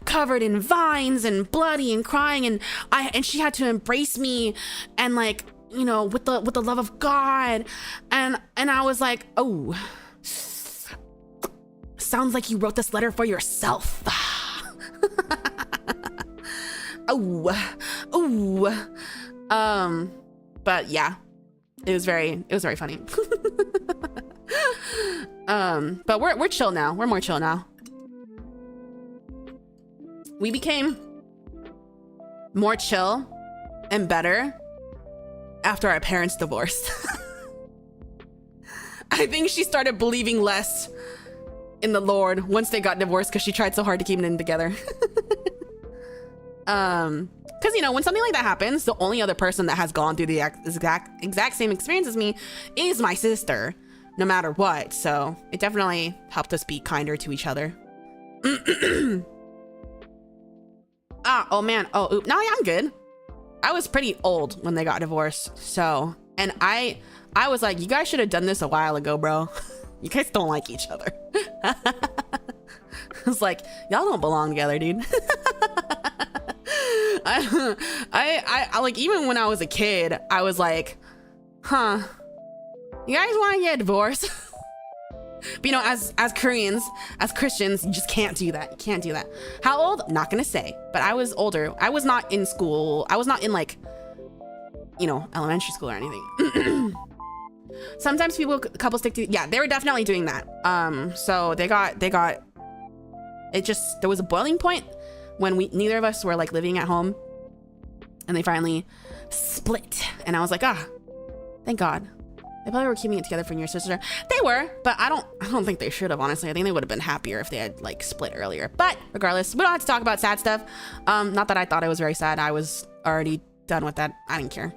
[SPEAKER 1] covered in vines and bloody and crying and she had to embrace me and like, you know, with the love of God. And I was like, oh, sounds like you wrote this letter for yourself. But yeah, it was very funny. But we're chill now. We're more chill now. We became more chill and better after our parents divorced. I think she started believing less in the Lord once they got divorced because she tried so hard to keep them together. Because, you know, when something like that happens, the only other person that has gone through the exact same experience as me is my sister, no matter what. So it definitely helped us be kinder to each other. Oh man. Oh, no, yeah, I'm good. I was pretty old when they got divorced. So, and I was like, you guys should have done this a while ago, bro. You guys don't like each other. I was like, y'all don't belong together, dude. I like, even when I was a kid, I was like, huh, you guys want to get divorced? But, you know, as Koreans, as Christians, you just can't do that. You can't do that. How old? Not gonna say, but I was older. I was not in school. I was not in, like, you know, elementary school or anything. Sometimes couples stick to, yeah, they were definitely doing that. So they got, it just, there was a boiling point when neither of us were like living at home, and they finally split. And I was like, thank God. They probably were keeping it together for your sister. They were, but I don't think they should have, honestly. I think they would have been happier if they had like split earlier. But regardless, we don't have to talk about sad stuff. Not that I thought it was very sad. I was already done with that. I didn't care.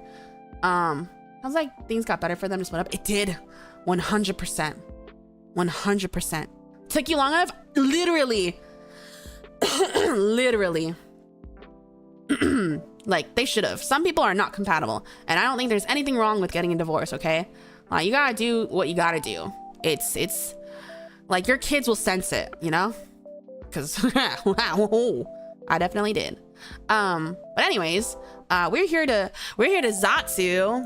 [SPEAKER 1] I was like, things got better for them to split up. It did. 100%. 100%. Took you long enough? Literally. Literally. Like, they should have. Some people are not compatible, and I don't think there's anything wrong with getting a divorce, okay? You gotta do what you gotta do. It's like, your kids will sense it, you know? Because I definitely did. But anyways, we're here to Zatsu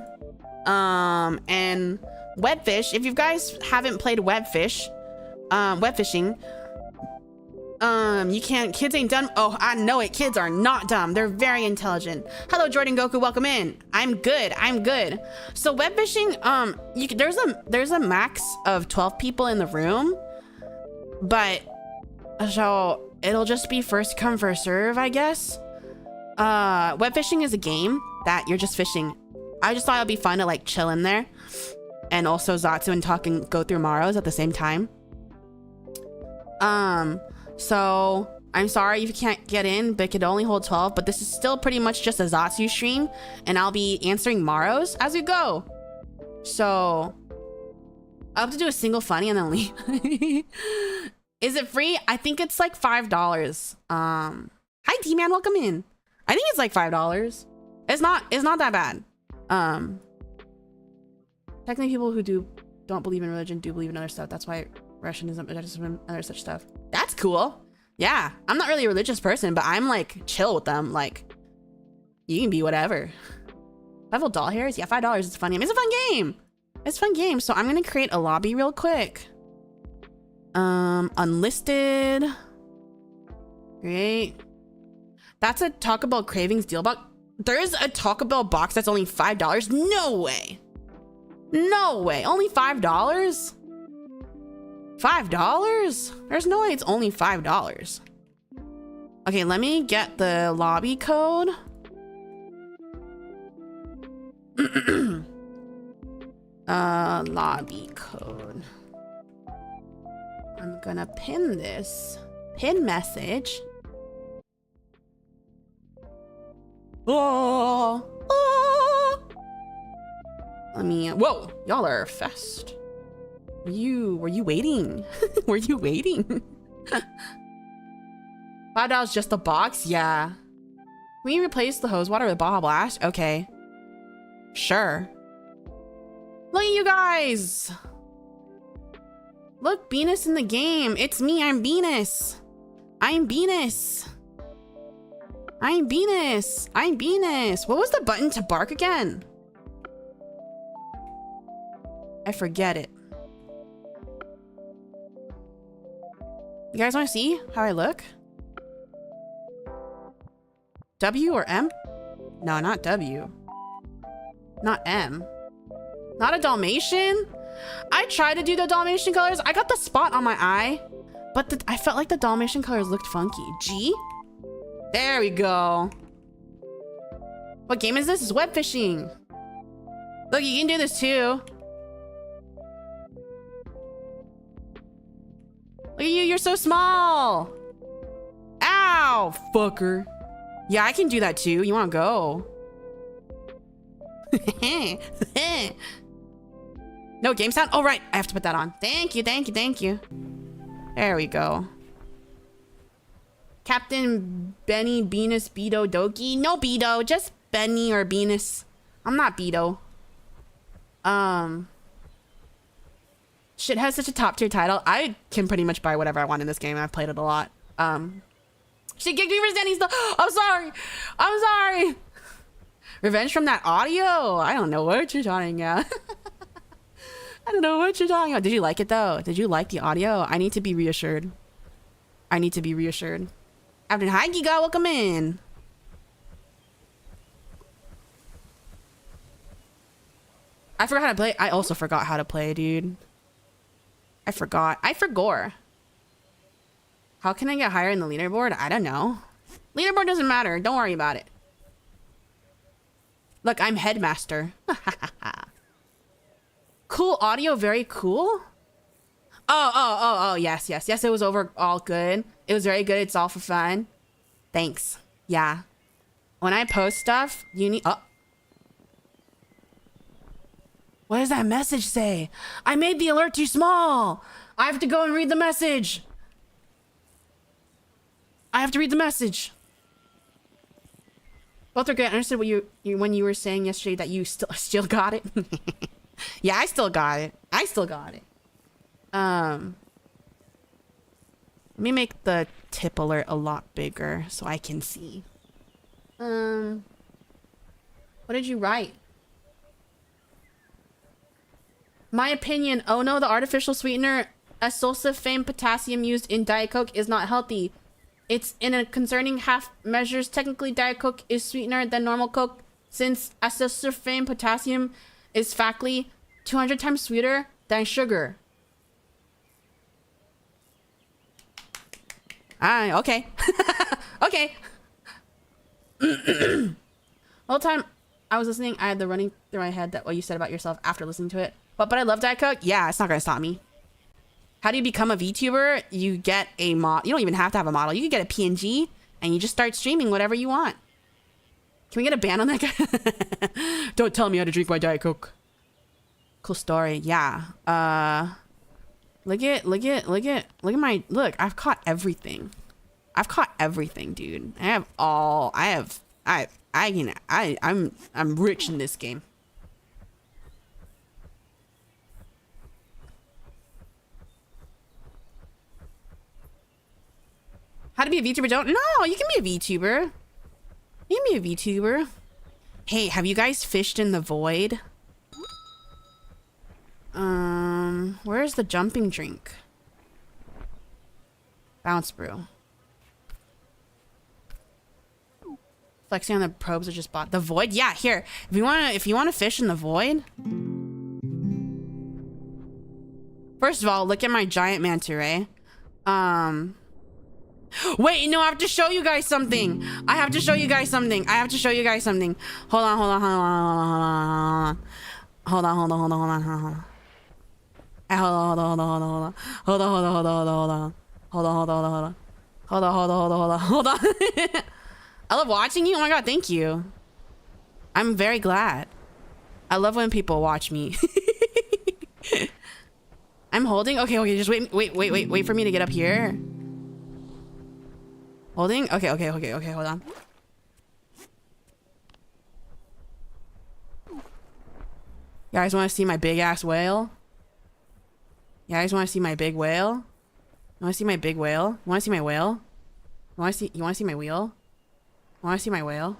[SPEAKER 1] and Webfish. If you guys haven't played Webfishing, you can't, kids ain't dumb. Oh, I know it. Kids are not dumb. They're very intelligent. Hello, Jordan Goku. Welcome in. I'm good. So Webfishing, there's a max of 12 people in the room, but so it'll just be first come, first serve, I guess. Webfishing is a game that you're just fishing. I just thought it'd be fun to like chill in there and also Zatsu and talk and go through Maros at the same time. So I'm sorry if you can't get in, but it could only hold 12, but this is still pretty much just a Zatsu stream, and I'll be answering Maros as we go. So I'll have to do a single funny and then leave. Is it free? I think it's like $5. Hi D-Man, welcome in. I think it's like $5. It's not that bad. Technically people who don't believe in religion do believe in other stuff. That's why Russianism, and other such stuff. That's cool. Yeah, I'm not really a religious person, but I'm like chill with them. Like, you can be whatever. Level doll hairs? Yeah, $5 is a fun game. It's a fun game. It's a fun game. So I'm gonna create a lobby real quick. Unlisted. Great. That's a Taco Bell Cravings deal box. There's a Taco Bell box that's only $5. No way. No way. Only $5? $5? There's no way it's only $5. Okay, let me get the lobby code. Lobby code. I'm gonna pin this. Pin message. Oh. Let me, whoa, y'all are fast. Were you waiting? Were you waiting? $5 just a box? Yeah. Can we replace the hose water with Baja Blast? Okay. Sure. Look at you guys. Look, Venus in the game. It's me, I'm Venus. I'm Venus. I'm Venus. I'm Venus. What was the button to bark again? I forget it. You guys want to see how I look? W or M? No, not W. Not M. Not a Dalmatian? I tried to do the Dalmatian colors. I got the spot on my eye, but I felt like the Dalmatian colors looked funky. G? There we go. What game is this? It's Webfishing. Look, you can do this too. Look at you, you're so small. Ow, fucker. Yeah, I can do that too. You want to go? No game sound? Oh, right. I have to put that on. Thank you, thank you, thank you. There we go. Captain Beni Doki. No Beto, just Benny or Venus. I'm not Beto. Shit has such a top tier title. I can pretty much buy whatever I want in this game. I've played it a lot. She kicked me for standing still. I'm sorry. I'm sorry. Revenge from that audio? I don't know what you're talking about. I don't know what you're talking about. Did you like it though? Did you like the audio? I need to be reassured. I need to be reassured. After hi Giga, welcome in. I forgot how to play. I also forgot how to play, dude. I forgot. I forgot. How can I get higher in the leaderboard? I don't know. Leaderboard doesn't matter. Don't worry about it. Look, I'm headmaster. Cool audio, very cool. Oh, yes. It was overall good. It was very good. It's all for fun. Thanks. Yeah. When I post stuff, you need... Oh. What does that message say? I made the alert too small. I have to go and read the message. I have to read the message. Both are good. I understood what when you were saying yesterday that you still got it. Yeah, I still got it. Let me make the tip alert a lot bigger so I can see. What did you write? My opinion, oh no, the artificial sweetener asulfame potassium used in Diet Coke is not healthy. It's in a concerning half measures. Technically, Diet Coke is sweetener than normal Coke since asulfame potassium is factly 200 times sweeter than sugar. Okay. Okay. The whole time I was listening, I had the running through my head that what you said about yourself after listening to it. But I love Diet Coke. Yeah, it's not gonna stop me. How do you become a VTuber? You get a mod. You don't even have to have a model. You can get a PNG and you just start streaming whatever you want. Can we get a ban on that guy? Don't tell me how to drink my Diet Coke. Cool story. Yeah. Look at my, look, I've caught everything. I've caught everything, dude. I'm rich in this game. How to be a VTuber? Don't. No, you can be a VTuber. You can be a VTuber. Hey, have you guys fished in the void? Where's the jumping drink? Bounce brew. Flexing on the probes I just bought. The void? Yeah, here. If you wanna fish in the void. First of all, look at my giant manta ray. Wait, no, I have to show you guys something. I have to show you guys something. Hold on. I love watching you. Oh my god, thank you. I'm very glad. I love when people watch me. I'm holding. Okay, just wait for me to get up here. Holding? Okay, hold on. You guys want to see my big ass whale? You guys want to see my big whale? You want to see my big whale? You want to see my whale? You want to see my wheel? You want to see my whale?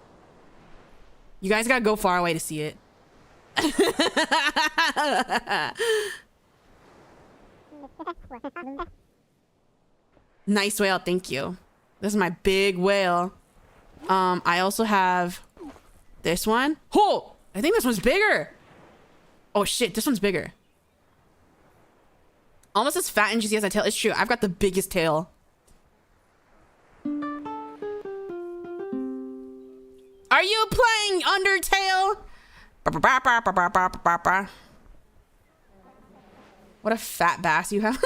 [SPEAKER 1] You guys gotta go far away to see it. Nice whale, thank you. This is my big whale. I also have this one. Oh, I think this one's bigger. Oh shit, this one's bigger. Almost as fat and juicy as my tail. It's true, I've got the biggest tail. Are you playing Undertale? What a fat bass you have.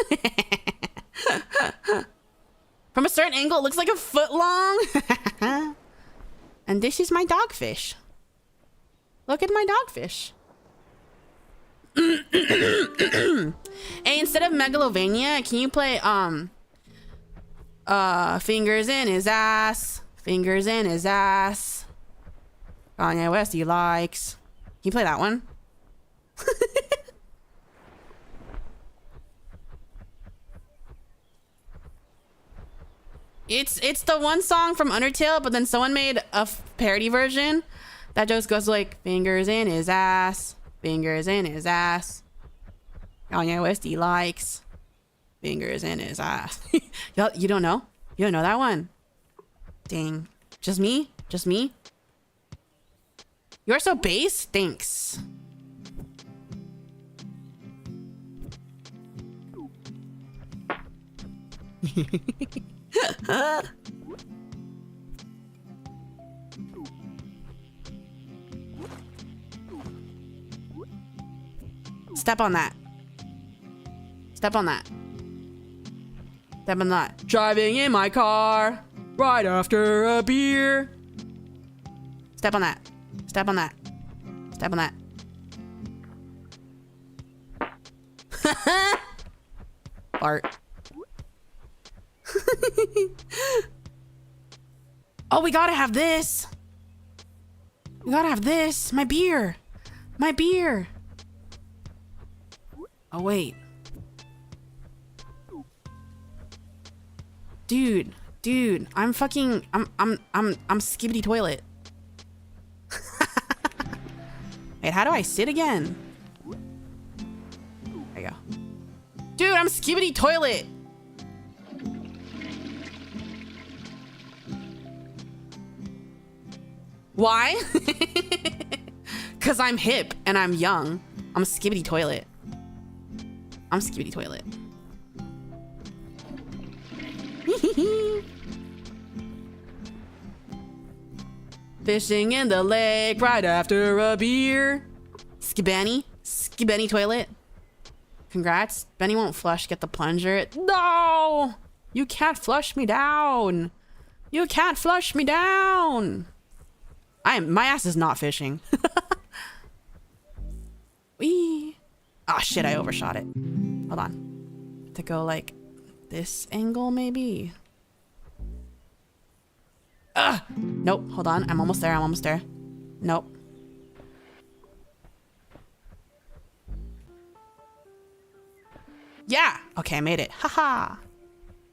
[SPEAKER 1] From a certain angle, it looks like a foot long. And this is my dogfish. Look at my dogfish. Hey, instead of Megalovania, can you play Fingers in his ass? Fingers in his ass. Kanye West he likes. Can you play that one? It's the one song from Undertale, but then someone made a parody version that just goes like fingers in his ass, fingers in his ass. Kanye West he likes fingers in his ass. You don't know? You don't know that one? Dang. Just me? Just me? You're so base? Thanks. Step on that. Step on that. Step on that. Driving in my car right after a beer. Step on that. Step on that. Step on that. Fart. Oh, we gotta have this. We gotta have this. My beer. My beer. Oh, wait. Dude, I'm fucking, I'm skibbity toilet. Wait, how do I sit again? There you go. Dude, I'm skibbity toilet. Why? Cause I'm hip and I'm young. I'm skibbity toilet. I'm skibbity toilet. Fishing in the lake right after a beer. Skibbenny toilet. Congrats. Benny won't flush. Get the plunger. No! You can't flush me down. You can't flush me down. My ass is not fishing. Wee. Oh shit, I overshot it. Hold on. To go like this angle maybe. Nope, hold on. I'm almost there. I'm almost there. Nope. Yeah. Okay, I made it. Haha.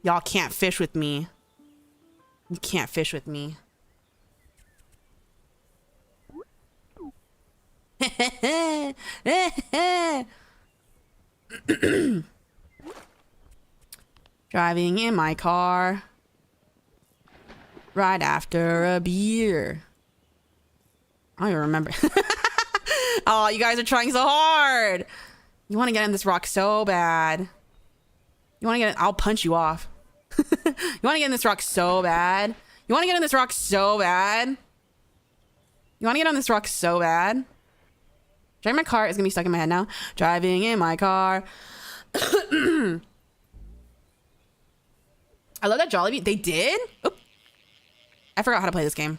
[SPEAKER 1] Y'all can't fish with me. You can't fish with me. Driving in my car right after a beer. I don't even remember. Oh, you guys are trying so hard. You want to get in this rock so bad. You want to get in, I'll punch you off. You want to get in this rock so bad. You want to get in this rock so bad. You want to get on this rock so bad. Driving my car is gonna be stuck in my head now. Driving in my car. I love that Jollibee. They did? Oop. I forgot how to play this game.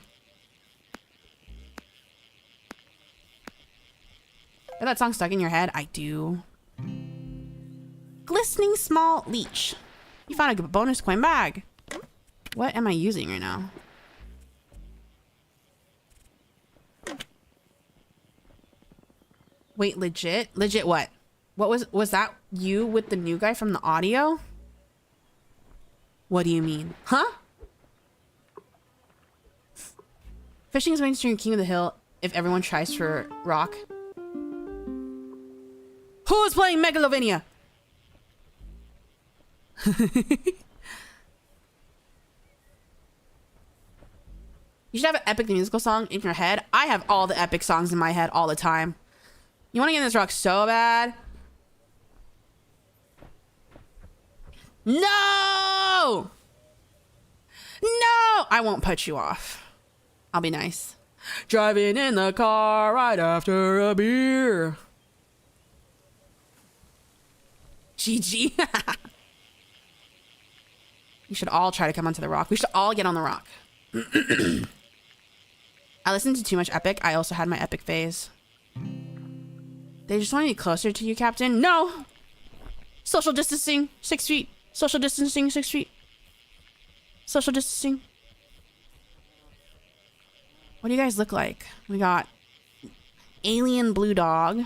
[SPEAKER 1] Is that song stuck in your head? I do. Glistening small leech. You found a good bonus coin bag. What am I using right now? Wait, legit? Legit what? What was that you with the new guy from the audio? What do you mean? Huh? Fishing is mainstream king of the hill if everyone tries for rock. Who's playing Megalovania? You should have an epic musical song in your head. I have all the epic songs in my head all the time. You want to get in this rock so bad? No! No! I won't put you off. I'll be nice. Driving in the car right after a beer. GG. You should all try to come onto the rock. We should all get on the rock. I listened to too much Epic. I also had my Epic phase. They just want to be closer to you, Captain. No! Social distancing, 6 feet. Social distancing, 6 feet. Social distancing. What do you guys look like? We got alien blue dog.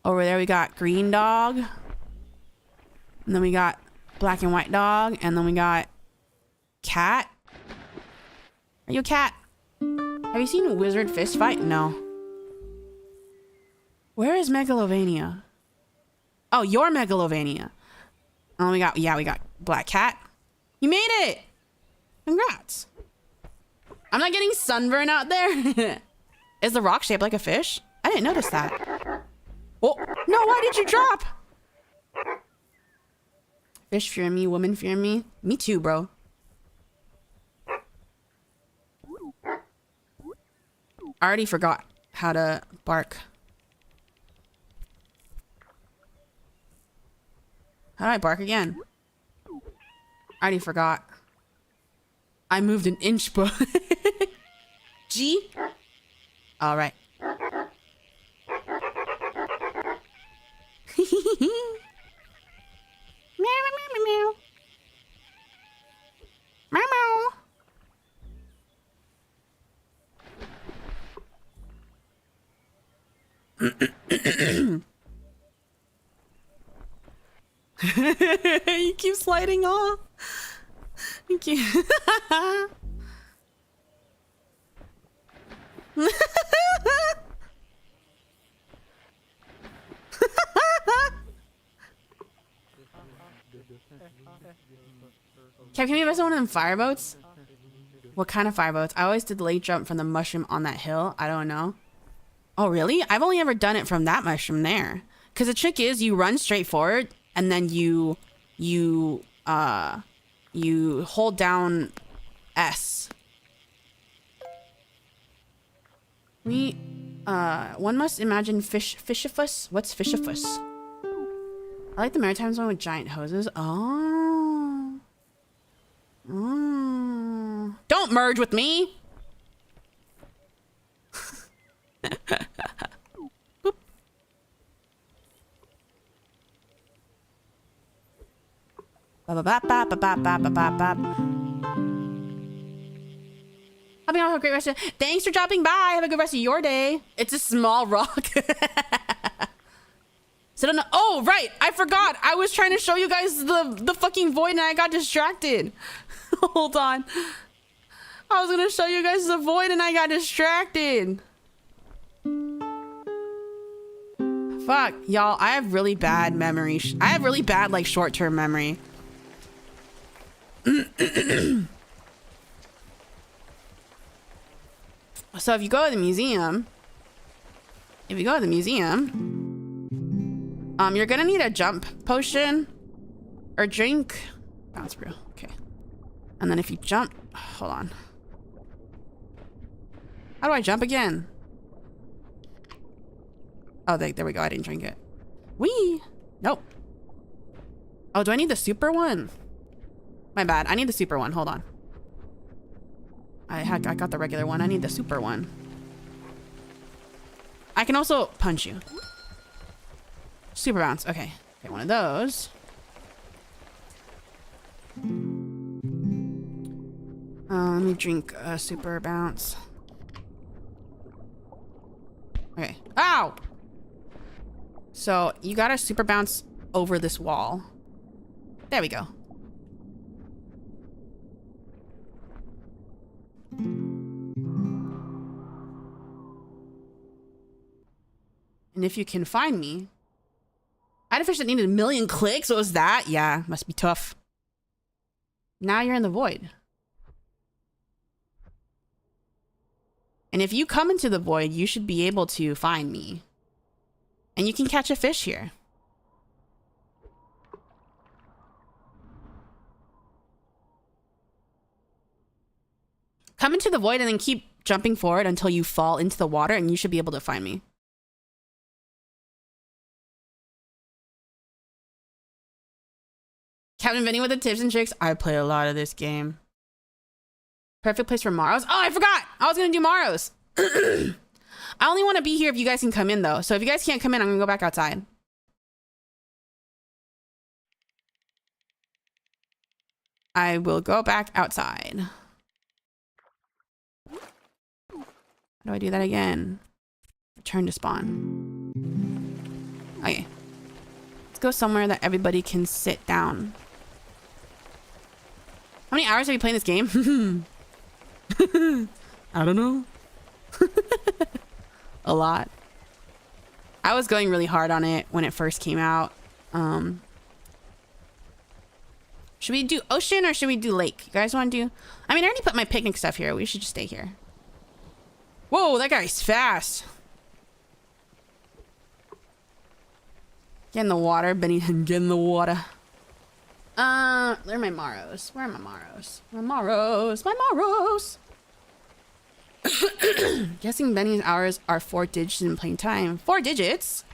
[SPEAKER 1] Over there we got green dog. And then we got black and white dog. And then we got cat. Are you a cat? Have you seen a wizard fist fight? No. Where is Megalovania? Oh, you're Megalovania. Oh, we got black cat. You made it! Congrats. I'm not getting sunburn out there. Is the rock shaped like a fish? I didn't notice that. Oh, no, why did you drop? Fish fear me, woman fear me. Me too, bro. I already forgot how to bark. How do I bark again? I already forgot. I moved an inch, bro. G? All right. Meow, meow, meow, meow. Meow, meow. You keep sliding off. Thank you. Can you give us one of them fireboats? What kind of fireboats? I always did the late jump from the mushroom on that hill. I don't know. Oh, really? I've only ever done it from that mushroom there. Because the trick is you run straight forward and then you hold down S. One must imagine fishifus. What's fishifus? I like the Maritimes one with giant hoses. Oh. Mm. Don't merge with me. Boop. Bop, bop, bop, bop, bop, bop, bop, bop. Hopping off, have a great rest of. Thanks for dropping by. Have a good rest of your day. It's a small rock. So don't know. Oh, right. I forgot. I was trying to show you guys the fucking void and I got distracted. Hold on. I was gonna show you guys the void and I got distracted. Fuck, y'all. I have really bad memory. I have really bad, like, short-term memory. So if you go to the museum, you're gonna need a jump potion or drink. Bounce brew. Okay. And then if you jump, hold on. How do I jump again? Oh, there we go. I didn't drink it. Whee! Nope. Oh, do I need the super one? My bad. I need the super one. Hold on. I got the regular one. I need the super one. I can also punch you. Super bounce. Okay. Okay, one of those. Let me drink a super bounce. Okay. Ow! So you gotta super bounce over this wall. There we go. And if you can find me, I had a fish that needed 1 million clicks. What was that? Yeah, must be tough. Now you're in the void. And if you come into the void, you should be able to find me. And you can catch a fish here. Come into the void and then keep jumping forward until you fall into the water and you should be able to find me. Captain Beni with the tips and tricks. I play a lot of this game. Perfect place for Morrows. Oh, I forgot. I was gonna do Morrows. I only want to be here if you guys can come in though. So if you guys can't come in, I'm gonna go back outside. I will go back outside. How do I do that again? Return to spawn. Okay. Let's go somewhere that everybody can sit down. How many hours have you played this game? I don't know. A lot. I was going really hard on it when it first came out. Should we do ocean or should we do lake? You guys want to do? I mean, I already put my picnic stuff here. We should just stay here. Whoa, that guy's fast. Get in the water, Benny. Get in the water. Where are my Morrows? Where are my Morrows? My Morrows. My Morrows. Guessing Benny's hours are 4 digits in plain time. 4 digits?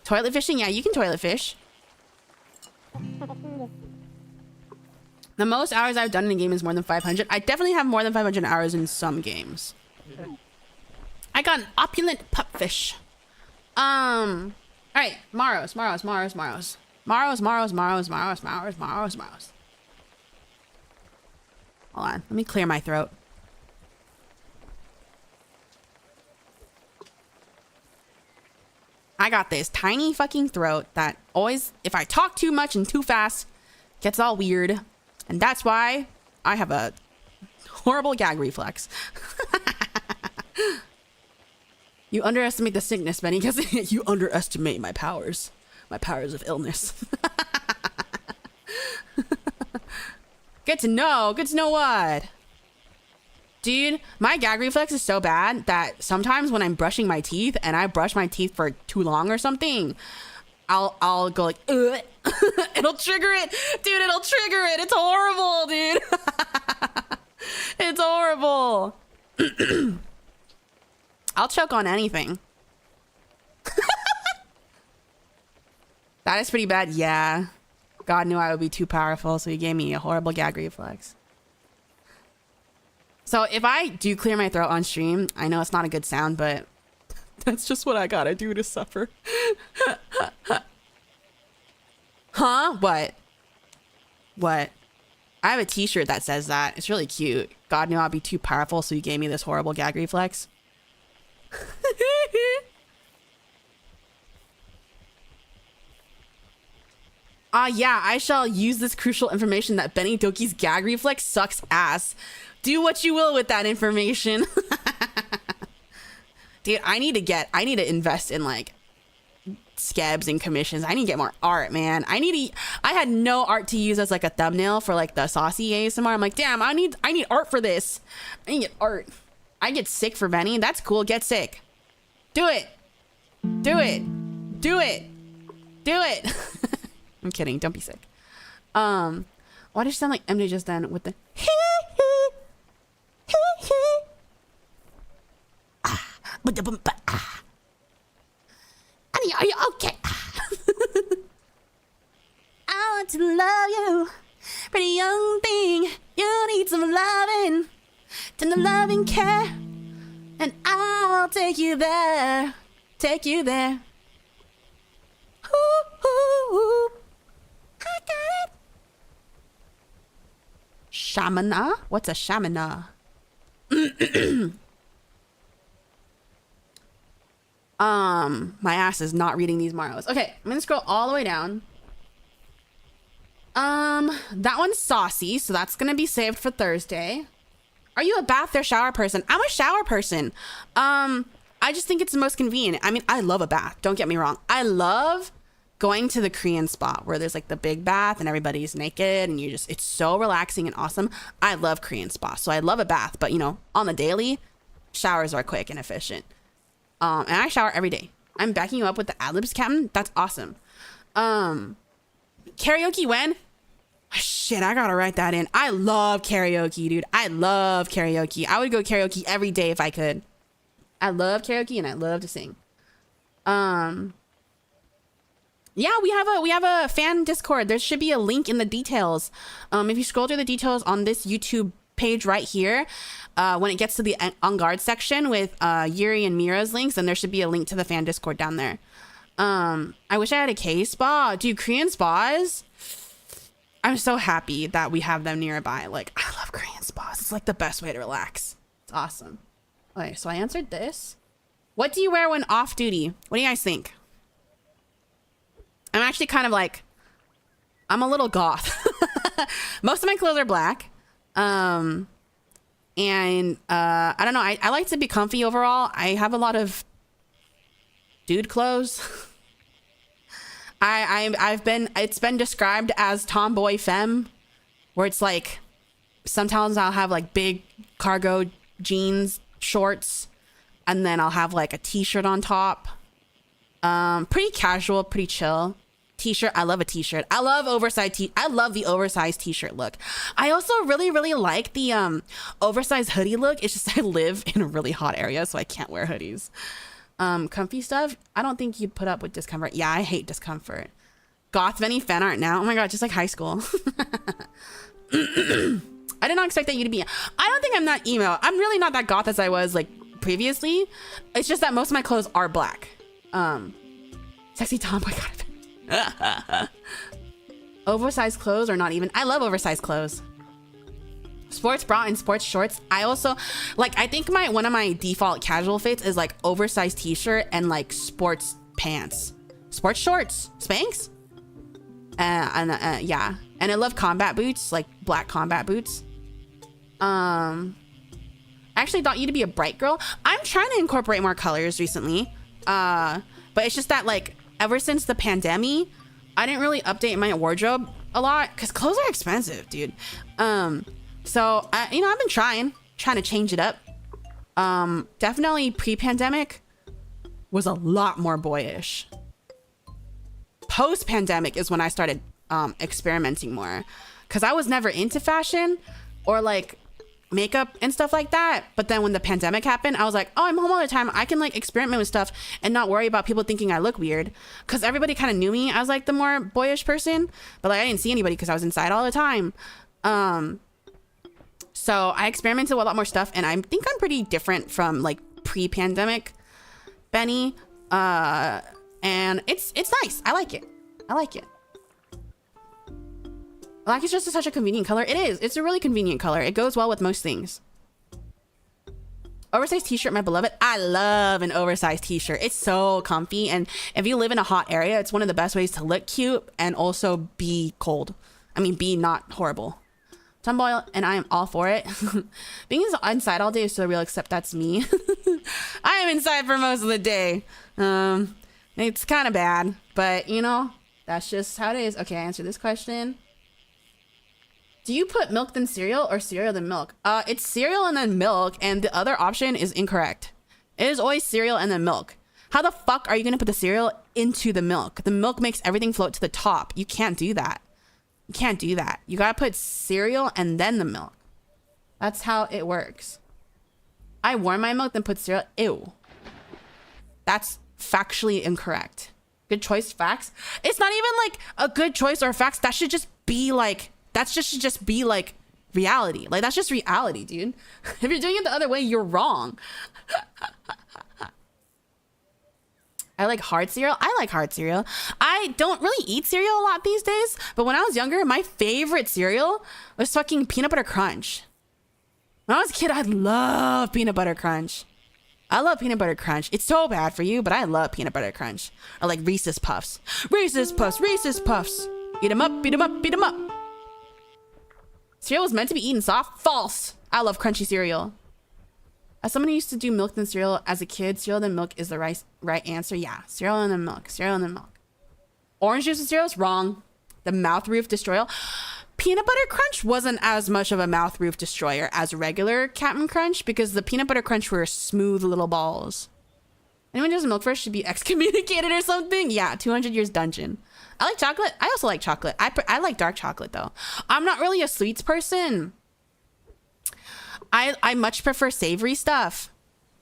[SPEAKER 1] Toilet fishing? Yeah, you can toilet fish. The most hours I've done in a game is more than 500. I definitely have more than 500 hours in some games. I got an opulent pupfish. All right, Morrows, Morrows, Morrows, Morrows. Morrows, Morrows, Morrows, Morrows, Morrows, Morrows, Morrows. Hold on, let me clear my throat. I got this tiny fucking throat that always, if I talk too much and too fast, gets all weird. And that's why I have a horrible gag reflex. You underestimate the sickness, Benny, because you underestimate my powers. My powers of illness. Good to know. Good to know what? Dude, my gag reflex is so bad that sometimes when I'm brushing my teeth and I brush my teeth for too long or something, I'll go like, ugh. It'll trigger it. Dude, it'll trigger it. It's horrible, dude. It's horrible. I'll choke on anything. That is pretty bad. Yeah. God knew I would be too powerful, so he gave me a horrible gag reflex. So if I do clear my throat on stream, I know it's not a good sound, but that's just what I gotta do to suffer. Huh? What? What? I have a t-shirt that says that. It's really cute. God knew I'd be too powerful, so he gave me this horrible gag reflex. Yeah, I shall use this crucial information that Beni Doki's gag reflex sucks ass. Do what you will with that information. Dude, I need to invest in like scabs and commissions. I need to get more art, man. I had no art to use as like a thumbnail for like the saucy ASMR. I'm like, damn, I need art for this. I need to get art. I get sick for Benny. That's cool. Get sick. Do it. Do it. Do it. Do it. I'm kidding. Don't be sick. Why did you sound like MJ just then with the Honey, are you okay? I want to love you, pretty young thing. You need some loving, tender loving care, and I'll take you there, take you there. Ooh, ooh, ooh. I got it. Shamana? What's a shamana? My ass is not reading these Morrows. Okay, I'm gonna scroll all the way down. That one's saucy, so that's gonna be saved for Thursday. Are you a bath or shower person? I'm a shower person. I just think it's the most convenient. I mean, I love a bath. Don't get me wrong. I love going to the Korean spot where there's like the big bath and everybody's naked and it's so relaxing and awesome. I love Korean spas, so I love a bath. But you know, on the daily, showers are quick and efficient. And I shower every day. I'm backing you up with the ad-libs, Captain. That's awesome. Karaoke when? Shit, I gotta write that in. I love karaoke, dude. I love karaoke. I would go karaoke every day if I could. I love karaoke and I love to sing. Yeah, we have a fan Discord. There should be a link in the details. If you scroll through the details on this YouTube page right here, when it gets to the ENGuard section with Yuri and Mira's links, then there should be a link to the fan Discord down there. I wish I had a K-spa. Dude, Korean spas, I'm so happy that we have them nearby. Like, I love Korean spas. It's like the best way to relax. It's awesome. Okay, so I answered this. What do you wear when off duty? What do you guys think? I'm actually kind of like, I'm a little goth. Most of my clothes are black. I don't know. I like to be comfy overall. I have a lot of dude clothes. It's been described as tomboy femme, where it's like, sometimes I'll have like big cargo jeans, shorts, and then I'll have like a t-shirt on top. Pretty casual, pretty chill. T-shirt, I love a t-shirt. I love I love the oversized t-shirt look. I also really like the oversized hoodie look. It's just I live in a really hot area, so I can't wear hoodies. Comfy stuff, I don't think you'd put up with discomfort. Yeah, I hate discomfort. Goth Beni fan art now. Oh my god, just like high school. I did not expect that you to be. I don't think I'm that emo. I'm really not that goth as I was like previously. It's just that most of my clothes are black. Sexy tomboy. Oversized clothes or not even. I love oversized clothes. Sports bra and sports shorts. I also like, I think one of my default casual fits is like oversized t-shirt and like sports pants, sports shorts, Spanx, yeah. And I love combat boots, like black combat boots. I actually thought you to be a bright girl. I'm trying to incorporate more colors recently, but it's just that like ever since the pandemic, I didn't really update my wardrobe a lot because clothes are expensive, dude. So I've been trying to change it up. Definitely pre-pandemic was a lot more boyish. Post-pandemic is when I started experimenting more, because I was never into fashion or like makeup and stuff like that. But then when the pandemic happened, I was like, oh, I'm home all the time. I can like experiment with stuff and not worry about people thinking I look weird, because everybody kind of knew me as like the more boyish person, but like I didn't see anybody because I was inside all the time. So I experimented with a lot more stuff, and I think I'm pretty different from like pre-pandemic Beni. And it's nice. I like it. Black is just such a convenient color. It is. It's a really convenient color. It goes well with most things. Oversized t-shirt, my beloved. I love an oversized t-shirt. It's so comfy. And if you live in a hot area, it's one of the best ways to look cute and also be cold. I mean, be not horrible. Tomboy, and I am all for it. Being inside all day is so real, except that's me. I am inside for most of the day. It's kind of bad, but you know, that's just how it is. Okay, I answered this question. Do you put milk then cereal or cereal then milk? It's cereal and then milk, and the other option is incorrect. It is always cereal and then milk. How the fuck are you gonna put the cereal into the milk? The milk makes everything float to the top. You can't do that. You can't do that. You gotta put cereal and then the milk. That's how it works. I warm my milk then put cereal. Ew. That's factually incorrect. Good choice facts. It's not even like a good choice or facts. That should just be like, should just be like reality. Like that's just reality, dude. If you're doing it the other way, you're wrong. I like hard cereal. I like hard cereal. I don't really eat cereal a lot these days, but when I was younger, my favorite cereal was fucking peanut butter crunch. When I was a kid, I loved peanut butter crunch. I love peanut butter crunch. It's so bad for you, but I love peanut butter crunch. Or like Reese's Puffs. Reese's Puffs, Reese's Puffs. Eat 'em up, beat 'em up, beat 'em up. Cereal was meant to be eaten soft. False. I love crunchy cereal. As someone who used to do milk then cereal as a kid, cereal then milk is the right answer. Yeah, cereal and then milk. Cereal and then milk. Orange juice and cereal is wrong. The mouth roof destroyer. Peanut butter crunch wasn't as much of a mouth roof destroyer as regular Captain Crunch, because the peanut butter crunch were smooth little balls. Anyone who does milk first should be excommunicated or something. Yeah, 200 years dungeon. I like chocolate. I also like chocolate. I like dark chocolate though. I'm not really a sweets person. I much prefer savory stuff,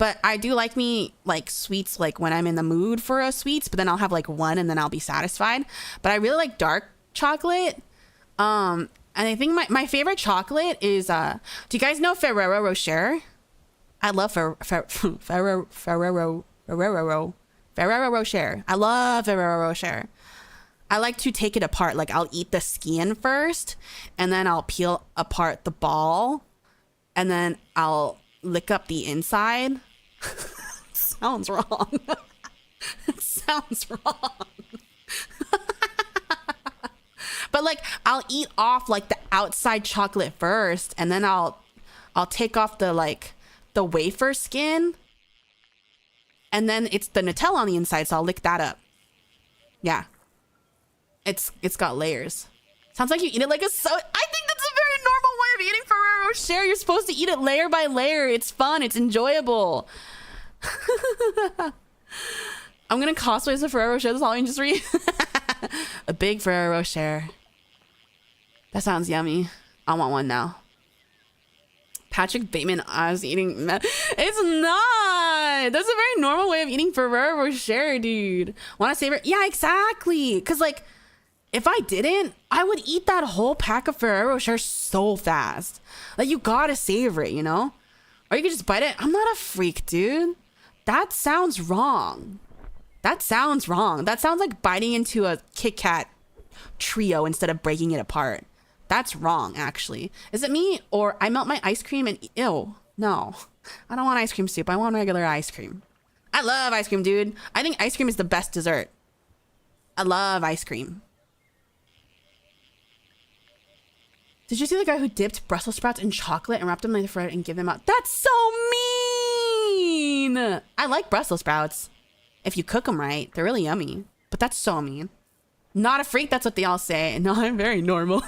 [SPEAKER 1] But I do like me like sweets, like when I'm in the mood for a sweets, but then I'll have like one and then I'll be satisfied. But I really like dark chocolate. And I think my favorite chocolate is, do you guys know Ferrero Rocher? I love Ferrero Rocher. I love Ferrero Rocher. I like to take it apart. Like I'll eat the skin first and then I'll peel apart the ball and then I'll lick up the inside. Sounds wrong. It sounds wrong. But like I'll eat off like the outside chocolate first and then I'll take off the like the wafer skin and then it's the Nutella on the inside, so I'll lick that up. Yeah. It's got layers. Sounds like you eat it like a I think that's a very normal way of eating Ferrero Rocher. You're supposed to eat it layer by layer. It's fun. It's enjoyable. I'm gonna cosplay as a Ferrero Rocher this Halloween. Just read a big Ferrero Rocher. That sounds yummy. I want one now. Patrick Bateman, I was eating. It's not. That's a very normal way of eating Ferrero Rocher, dude. Want to savor? Yeah, exactly. Cause like, if I didn't, I would eat that whole pack of Ferrero Rocher so fast. Like you gotta savor it, you know? Or you could just bite it. I'm not a freak, dude. That sounds wrong. That sounds wrong. That sounds like biting into a Kit Kat trio instead of breaking it apart. That's wrong, actually. Is it me or I melt my ice cream and ew? No, I don't want ice cream soup. I want regular ice cream. I love ice cream, dude. I think ice cream is the best dessert. I love ice cream. Did you see the guy who dipped Brussels sprouts in chocolate and wrapped them in the bread and give them out? That's so mean. I like Brussels sprouts. If you cook them right, they're really yummy. But that's so mean. Not a freak, that's what they all say. No, I'm very normal.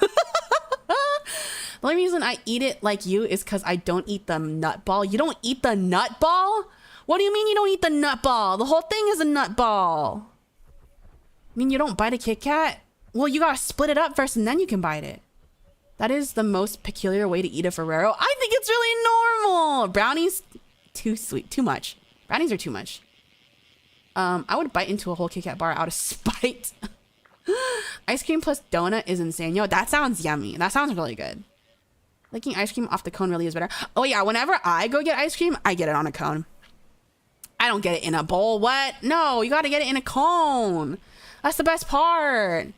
[SPEAKER 1] The only reason I eat it like you is because I don't eat the nut ball. You don't eat the nut ball? What do you mean you don't eat the nut ball? The whole thing is a nut ball. I mean, you don't bite a Kit Kat? Well, you gotta split it up first and then you can bite it. That is the most peculiar way to eat a Ferrero. I think it's really normal. Brownies, too sweet, too much. Brownies are too much. I would bite into a whole Kit Kat bar out of spite. Ice cream plus donut is insane. Yo, that sounds yummy. That sounds really good. Licking ice cream off the cone really is better. Oh yeah, whenever I go get ice cream, I get it on a cone. I don't get it in a bowl. What? No, you gotta get it in a cone. That's the best part.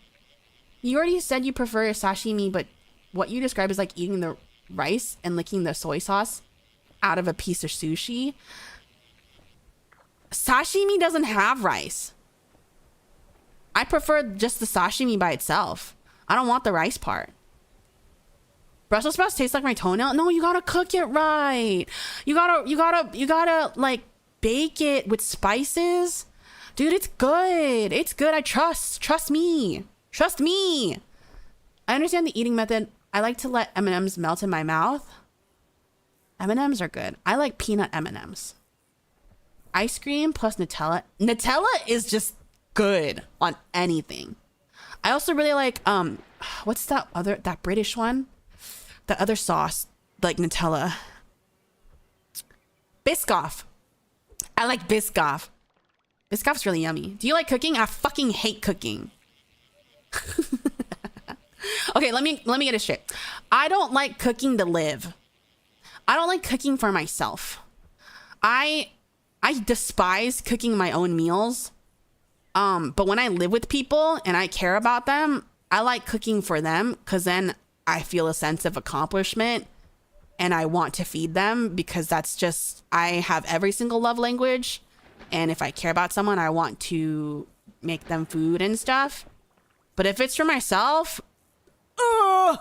[SPEAKER 1] You already said you prefer sashimi, but what you describe is like eating the rice and licking the soy sauce out of a piece of sushi. Sashimi doesn't have rice. I prefer just the sashimi by itself. I don't want the rice part. Brussels sprouts taste like my toenail. No, you gotta cook it right. You gotta like bake it with spices. Dude, it's good. It's good. I trust me. Trust me. I understand the eating method. I like to let M&Ms melt in my mouth. M&Ms are good. I like peanut M&Ms. Ice cream plus Nutella. Nutella is just good on anything. I also really like what's that British one? The other sauce, like Nutella. Biscoff. I like Biscoff. Biscoff's really yummy. Do you like cooking? I fucking hate cooking. Okay, let me get it straight. I don't like cooking to live. I don't like cooking for myself. I despise cooking my own meals. But when I live with people and I care about them, I like cooking for them because then I feel a sense of accomplishment and I want to feed them because that's just, I have every single love language. And if I care about someone, I want to make them food and stuff. But if it's for myself, I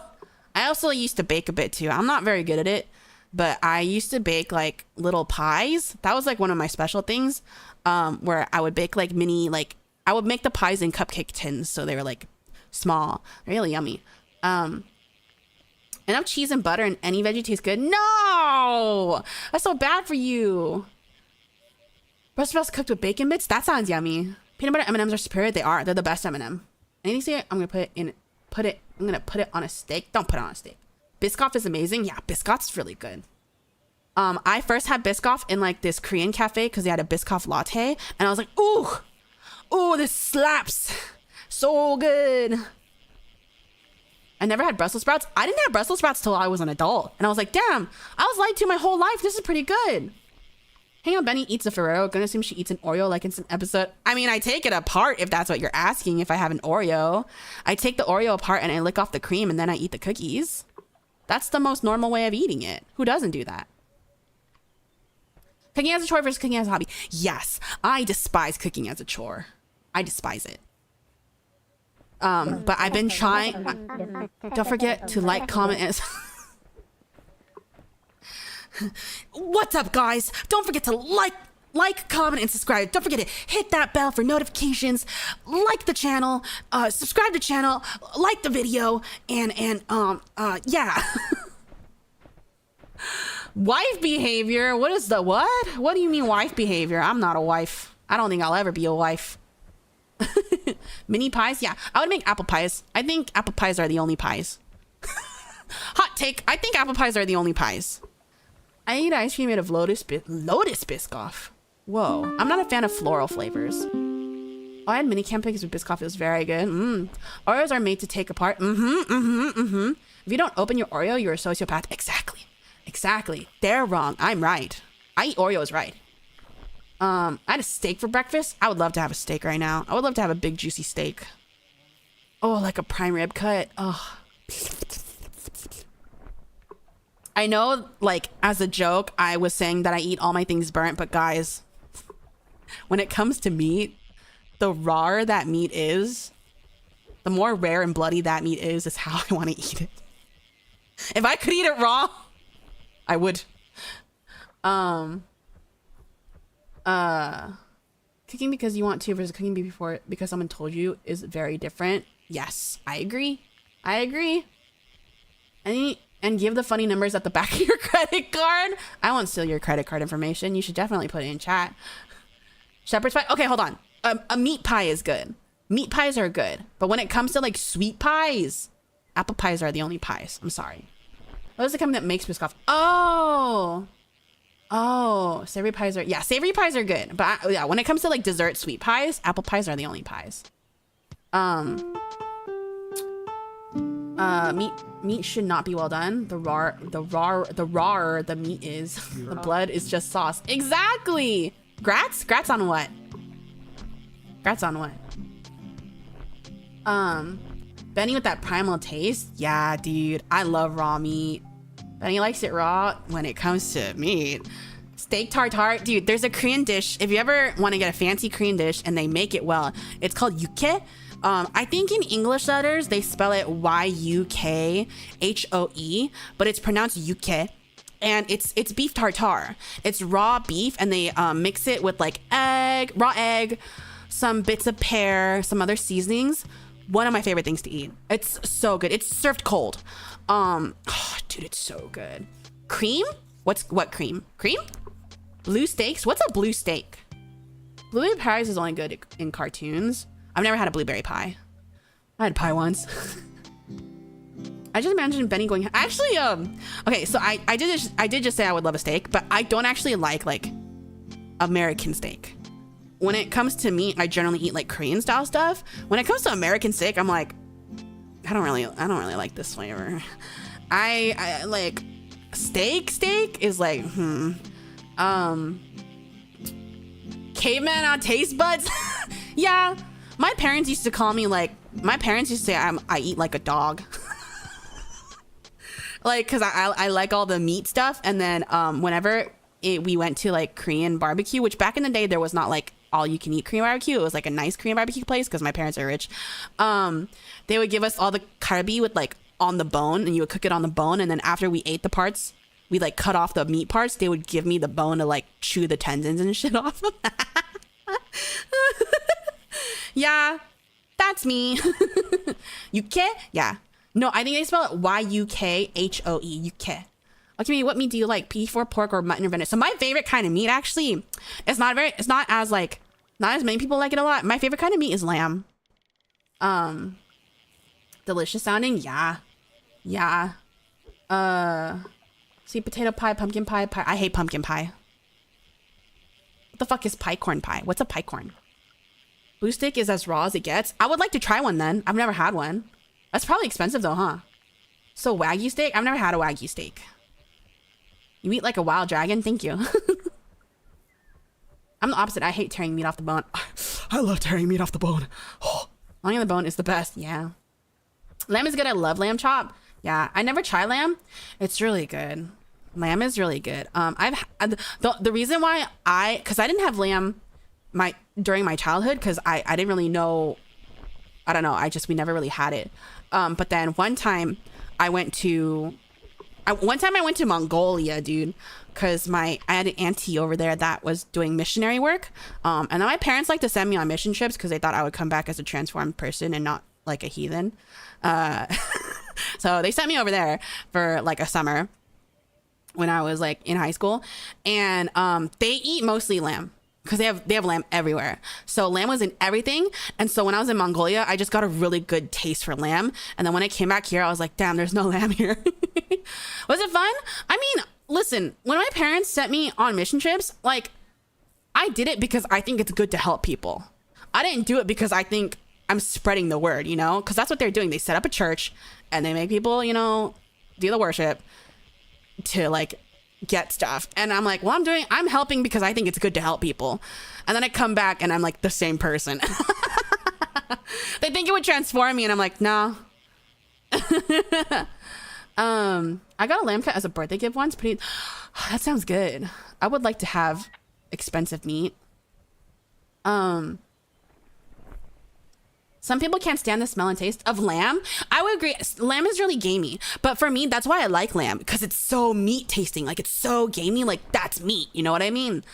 [SPEAKER 1] also used to bake a bit too. I'm not very good at it, but I used to bake like little pies. That was like one of my special things, where I would bake like mini, like I would make the pies in cupcake tins. So they were like small, really yummy. Enough cheese and butter and any veggie tastes good. No, that's so bad for you. Brussels sprouts cooked with bacon bits. That sounds yummy. Peanut butter M&Ms are superior. They are. They're the best M&M. Anything say I'm gonna put it on a steak. Don't put it on a steak. Biscoff is amazing. Yeah, Biscoff's really good. I first had Biscoff in like this Korean cafe because they had a Biscoff latte, and I was like, ooh, this slaps. So good. I never had Brussels sprouts. I didn't have Brussels sprouts till I was an adult. And I was like, damn, I was lied to my whole life. This is pretty good. Hang on, Benny eats a Ferrero. Gonna assume she eats an Oreo like it's an episode. I mean, I take it apart if that's what you're asking, if I have an Oreo. I take the Oreo apart and I lick off the cream and then I eat the cookies. That's the most normal way of eating it. Who doesn't do that? Cooking as a chore versus cooking as a hobby. Yes, I despise cooking as a chore. I despise it. But I've been trying. Don't forget to like, comment, and what's up, guys? Don't forget to like, comment, and subscribe. Don't forget to hit that bell for notifications. Like the channel, subscribe to the channel, like the video, and yeah. Wife behavior. What is the what? What do you mean wife behavior? I'm not a wife. I don't think I'll ever be a wife. Mini pies? Yeah, I would make apple pies. I think apple pies are the only pies. Hot take. I think apple pies are the only pies. I eat ice cream made of lotus Biscoff. Whoa. I'm not a fan of floral flavors. Oh, I had mini campings with Biscoff. It was very good. Oreos are made to take apart. If you don't open your Oreo, you're a sociopath. Exactly. They're wrong. I'm right. I eat Oreos right. I had a steak for breakfast. I would love to have a steak right now. I would love to have a big juicy steak. Oh, like a prime rib cut. Oh. I know, like, as a joke, I was saying that I eat all my things burnt, but guys, when it comes to meat, the rawer that meat is, the more rare and bloody that meat is how I want to eat it. If I could eat it raw, I would. Cooking because you want to versus cooking before because someone told you is very different. Yes, I agree. And give the funny numbers at the back of your credit card. I won't steal your credit card information. You should definitely put it in chat. Shepherd's pie. Okay, hold on. A meat pie is good. Meat pies are good. But when it comes to like sweet pies, apple pies are the only pies. I'm sorry. What is the company that makes Biscoff? Oh, savory pies are, yeah, savory pies are good. But yeah, when it comes to like dessert sweet pies, apple pies are the only pies. Meat should not be well done. The rawer the meat is, the blood is just sauce. Exactly. Grats on what? Benny with that primal taste. Yeah, dude, I love raw meat. Benny likes it raw. When it comes to meat, steak tartare, dude, there's a Korean dish. If you ever want to get a fancy Korean dish and they make it well, it's called yuke. I think in English letters they spell it Yukhoe, but it's pronounced yuke, and it's beef tartare. It's raw beef, and they mix it with like raw egg, some bits of pear, some other seasonings. One of my favorite things to eat. It's so good. It's served cold. Oh, dude, it's so good. Cream? What cream? Cream? Blue steaks? What's a blue steak? Blueberry pies is only good in cartoons. I've never had a blueberry pie. I had pie once. I just imagined Benny going, actually, okay, so I did just say I would love a steak, but I don't actually like American steak. When it comes to meat, I generally eat like Korean style stuff. When it comes to American steak, I'm like, I don't really like this flavor. I like steak is like, caveman on taste buds. Yeah, my parents used to call me like, I eat like a dog. Like, cause I like all the meat stuff. And then whenever we went to like Korean barbecue, which back in the day there was not like all you can eat Korean barbecue. It was like a nice Korean barbecue place because my parents are rich. They would give us all the kalbi with like on the bone, and you would cook it on the bone. And then after we ate the parts, we like cut off the meat parts. They would give me the bone to like chew the tendons and shit off. Yeah, that's me. Yuke? Yeah. No, I think they spell it Yukhoe. Yuke. Okay, what meat do you like? Beef or pork or mutton or venison? So my favorite kind of meat, actually, it's not as many people like it a lot. My favorite kind of meat is lamb. Delicious sounding, yeah. Sweet potato pie, pumpkin pie, pie. I hate pumpkin pie. What the fuck is pie corn pie? What's a pie corn? Blue steak is as raw as it gets. I would like to try one then. I've never had one. That's probably expensive though, huh? So Wagyu steak? I've never had a Wagyu steak. You eat like a wild dragon? Thank you. I'm the opposite. I hate tearing meat off the bone. I love tearing meat off the bone. Lying on the bone is the best. Yeah. Lamb is good. I love lamb chop. Yeah. I never try lamb. It's really good. Lamb is really good. The reason why cause I didn't have lamb during my childhood, cause I didn't really know, I don't know. We never really had it. But then one time I went to Mongolia, dude, because I had an auntie over there that was doing missionary work. And then my parents like to send me on mission trips because they thought I would come back as a transformed person and not like a heathen. So they sent me over there for like a summer when I was like in high school. And they eat mostly lamb because they have lamb everywhere. So lamb was in everything. And so when I was in Mongolia, I just got a really good taste for lamb. And then when I came back here, I was like, damn, there's no lamb here. Was it fun? I mean, listen, when my parents sent me on mission trips, like I did it because I think it's good to help people. I didn't do it because I think I'm spreading the word, you know, because that's what they're doing. They set up a church and they make people, you know, do the worship to like get stuff. And I'm like, well, I'm helping because I think it's good to help people. And then I come back and I'm like the same person. They think it would transform me and I'm like, no. I got a lamb cut as a birthday gift once. That sounds good. I would like to have expensive meat. Some people can't stand the smell and taste of lamb. I would agree. Lamb is really gamey. But for me, that's why I like lamb, because it's so meat tasting. Like it's so gamey. Like that's meat. You know what I mean?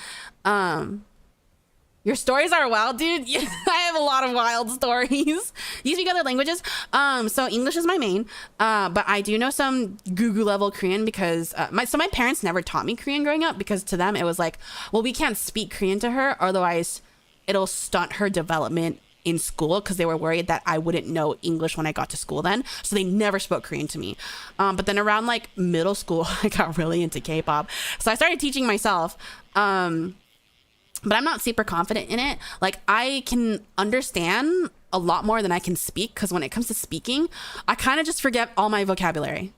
[SPEAKER 1] Your stories are wild, dude. Yeah, I have a lot of wild stories. You speak other languages? So English is my main, but I do know some Gugu level Korean because my parents never taught me Korean growing up because to them it was like, well, we can't speak Korean to her, otherwise it'll stunt her development in school because they were worried that I wouldn't know English when I got to school then. So they never spoke Korean to me. But then around like middle school, I got really into K-pop. So I started teaching myself. But I'm not super confident in it. Like I can understand a lot more than I can speak because when it comes to speaking, I kind of just forget all my vocabulary.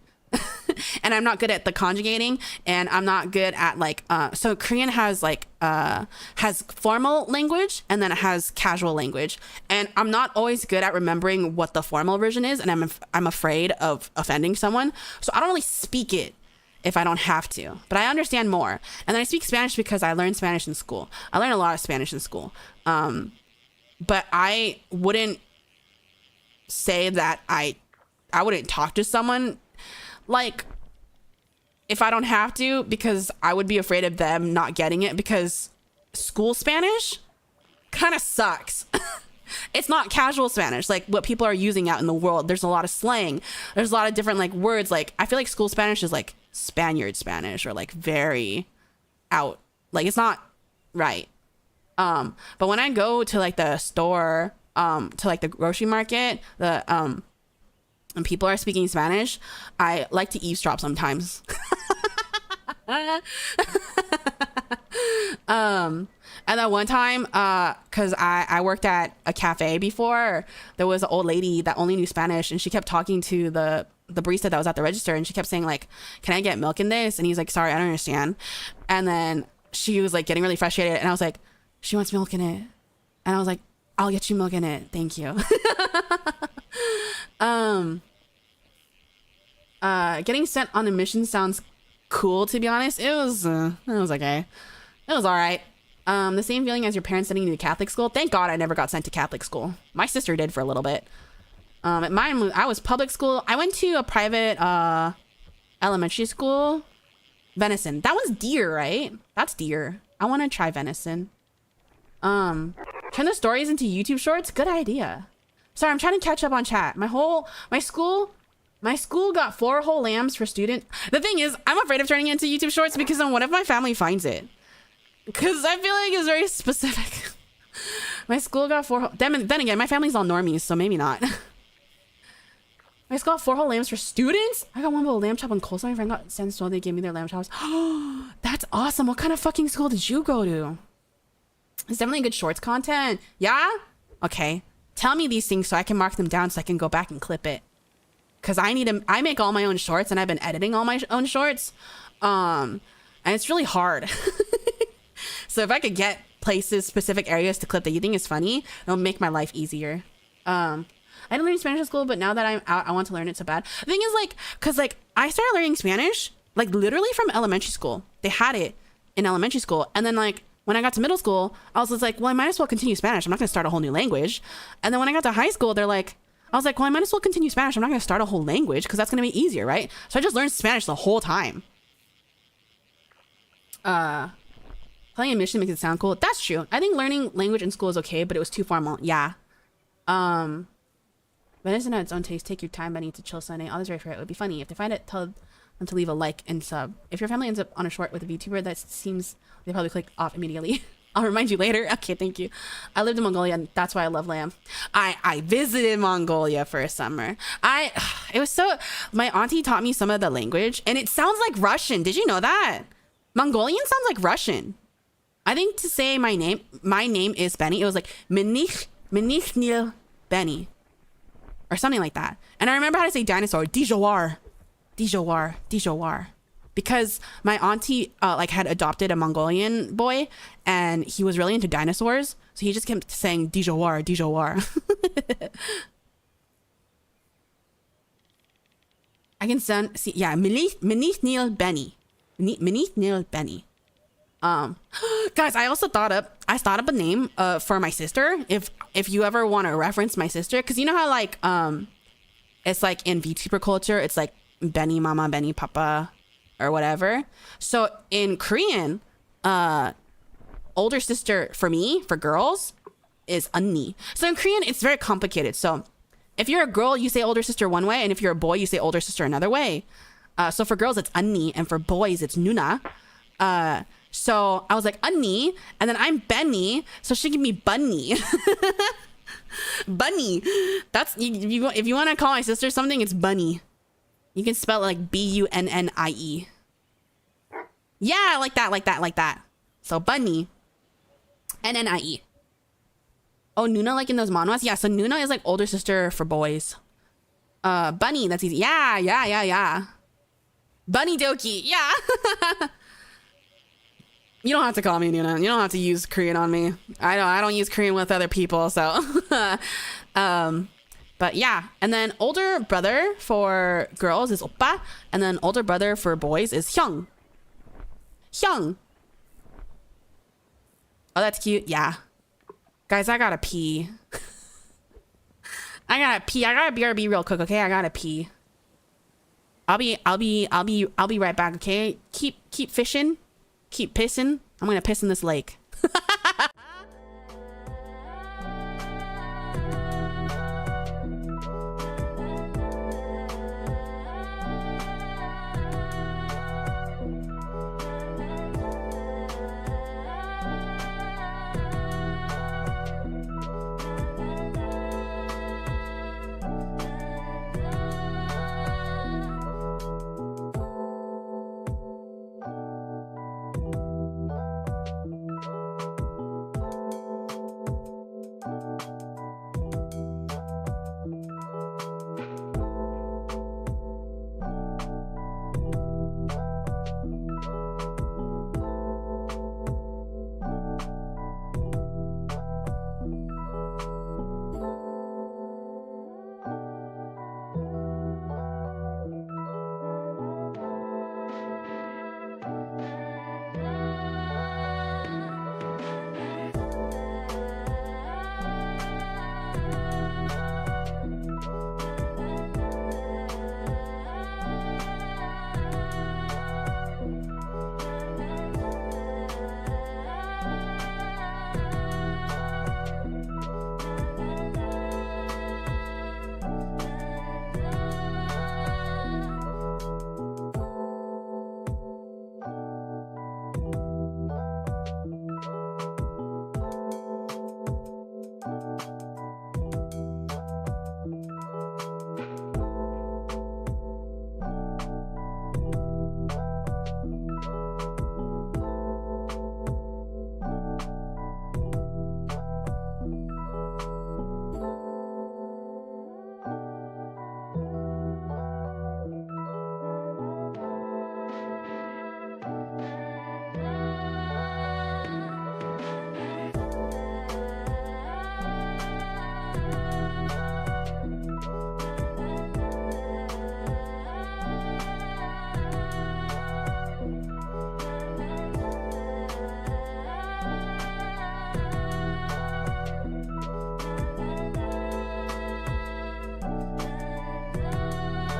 [SPEAKER 1] And I'm not good at the conjugating and I'm not good at like, so Korean has like, has formal language and then it has casual language. And I'm not always good at remembering what the formal version is. And I'm afraid of offending someone. So I don't really speak it if I don't have to, but I understand more. And then I speak Spanish because I learned Spanish in school. I learned a lot of Spanish in school. But I wouldn't say that I wouldn't talk to someone like if I don't have to, because I would be afraid of them not getting it because school Spanish kind of sucks. It's not casual Spanish, like what people are using out in the world. There's a lot of slang. There's a lot of different like words. Like I feel like school Spanish is like Spaniard Spanish or like very out. Like it's not right. But when I go to like the store, to like the grocery market, and people are speaking Spanish, I like to eavesdrop sometimes. And then one time, cause I worked at a cafe before, there was an old lady that only knew Spanish and she kept talking to the barista that was at the register and she kept saying like, can I get milk in this? And he's like, sorry, I don't understand. And then she was like getting really frustrated and I was like, she wants milk in it. And I was like, I'll get you milk in it. Thank you. Getting sent on a mission sounds cool, to be honest. It was okay. It was all right. The same feeling as your parents sending you to Catholic school. Thank God I never got sent to Catholic school. My sister did for a little bit. At mine, I was public school. I went to a private elementary school. Venison. That one's deer, right? That's deer. I want to try venison. Turn the stories into YouTube shorts. Good idea. Sorry, I'm trying to catch up on chat. My school got 4 whole lambs for student. The thing is, I'm afraid of turning it into YouTube shorts because then what if my family finds it? Because I feel like it's very specific. My school got 4. Then again, my family's all normies, so maybe not. I just got 4 whole lambs for students. I got 1 whole lamb chop and coleslaw. My friend got sent so they gave me their lamb chops. That's awesome. What kind of fucking school did you go to? It's definitely good shorts content. Yeah? Okay. Tell me these things so I can mark them down so I can go back and clip it. Cause I make all my own shorts and I've been editing all my own shorts. And it's really hard. So if I could get places, specific areas to clip that you think is funny, it'll make my life easier. I didn't learn Spanish in school, but now that I'm out, I want to learn it so bad. The thing is, like, cause like I started learning Spanish, like literally from elementary school. They had it in elementary school. And then like when I got to middle school, I was just like, well, I might as well continue Spanish. I'm not gonna start a whole new language. And then when I got to high school, they're like, I was like, well, I might as well continue Spanish. I'm not gonna start a whole language because that's gonna be easier, right? So I just learned Spanish the whole time. Playing a mission makes it sound cool. That's true. I think learning language in school is okay, but it was too formal. Yeah. Venison had its own taste. Take your time, Benny, to chill Sunday. All this right for it. It would be funny. If they find it, tell them to leave a like and sub. If your family ends up on a short with a VTuber, that seems they probably click off immediately. I'll remind you later. Okay, thank you. I lived in Mongolia and that's why I love lamb. I visited Mongolia for a summer. It was so, my auntie taught me some of the language and it sounds like Russian. Did you know that? Mongolian sounds like Russian. I think to say my name is Benny. It was like Menichnil Benny or something like that. And I remember how to say dinosaur, Dijawar, because my auntie like had adopted a Mongolian boy and he was really into dinosaurs. So he just kept saying Dijawar. I can see, yeah, Menichnil Benny. Menichnil Benny. Guys, I thought up a name for my sister if you ever want to reference my sister, because you know how like it's like in VTuber culture it's like Benny mama, Benny papa or whatever. So in Korean, older sister for me, for girls, is 언니. So in Korean it's very complicated. So if you're a girl you say older sister one way, and if you're a boy you say older sister another way. So for girls it's 언니 and for boys it's 누나. So I was like, 언니, and then I'm Benny, so she give me Bunny. Bunny. That's, if you want to call my sister something, it's Bunny. You can spell it like Bunnie. Yeah, like that. So Bunny. Nnie. Oh, Nuna, like in those manhwas? Yeah, so Nuna is like older sister for boys. Bunny, that's easy. Yeah. Beni Doki, yeah. You don't have to call me Nuna. You don't have to use Korean on me. I don't use Korean with other people, so. But yeah, and then older brother for girls is oppa, and then older brother for boys is hyung. Oh, that's cute. Yeah. Guys, I gotta pee. I gotta BRB real quick, okay? I gotta pee. I'll be right back, okay? Keep fishing. Keep pissing. I'm gonna piss in this lake.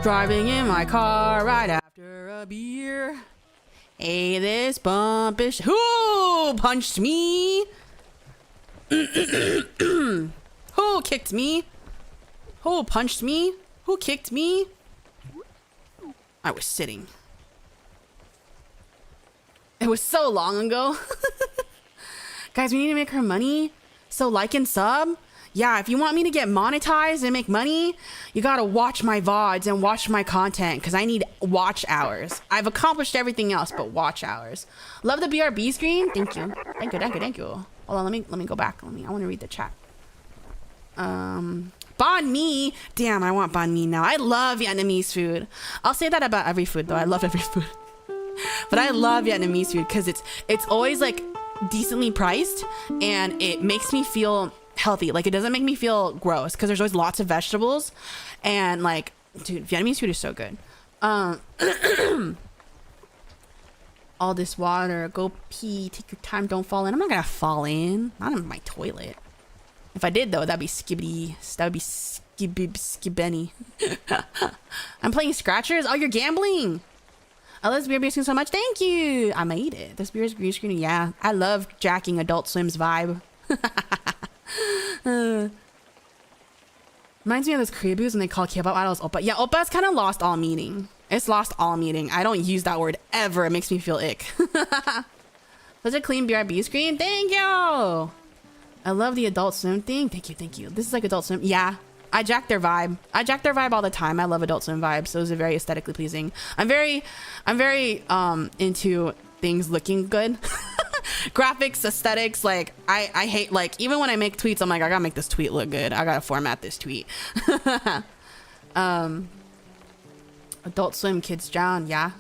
[SPEAKER 1] Driving in my car right after a beer. Hey, this bump is... Who punched me? Who kicked me? Who punched me? Who kicked me? I was sitting. It was so long ago. Guys, we need to make her money. So like and sub. Yeah, if you want me to get monetized and make money, you gotta watch my VODs and watch my content because I need watch hours. I've accomplished everything else but watch hours. Love the BRB screen. Thank you. Thank you, thank you, thank you. Hold on, let me go back. I want to read the chat. Banh mi. Damn, I want banh mi now. I love Vietnamese food. I'll say that about every food though. I love every food. But I love Vietnamese food because it's always like decently priced and it makes me feel healthy. Like it doesn't make me feel gross because there's always lots of vegetables and like, dude, Vietnamese food is so good. All this water, go pee, take your time, don't fall in. I'm not gonna fall in, not in my toilet. If I did though, that'd be skibbity, that would be skibbenny. I'm playing Scratchers. Oh, you're gambling. I love this beer screen so much. Thank you. I made it. This beer's green screen. Yeah, I love jacking Adult Swim's vibe. Reminds me of those Koreabus when they call K-pop idols oppa. Yeah, oppa's kind of lost all meaning. It's lost all meaning. I don't use that word ever. It makes me feel ick. Such a clean BRB screen. Thank you. I love the Adult Swim thing. Thank you, thank you. This is like Adult Swim. Yeah, I jack their vibe. I jack their vibe all the time. I love Adult Swim vibes. Those are very aesthetically pleasing. I'm very into things looking good. Graphics, aesthetics, like I hate, like even when I make tweets, I'm like, I gotta make this tweet look good. I gotta format this tweet. Adult Swim, Kids Drown, yeah.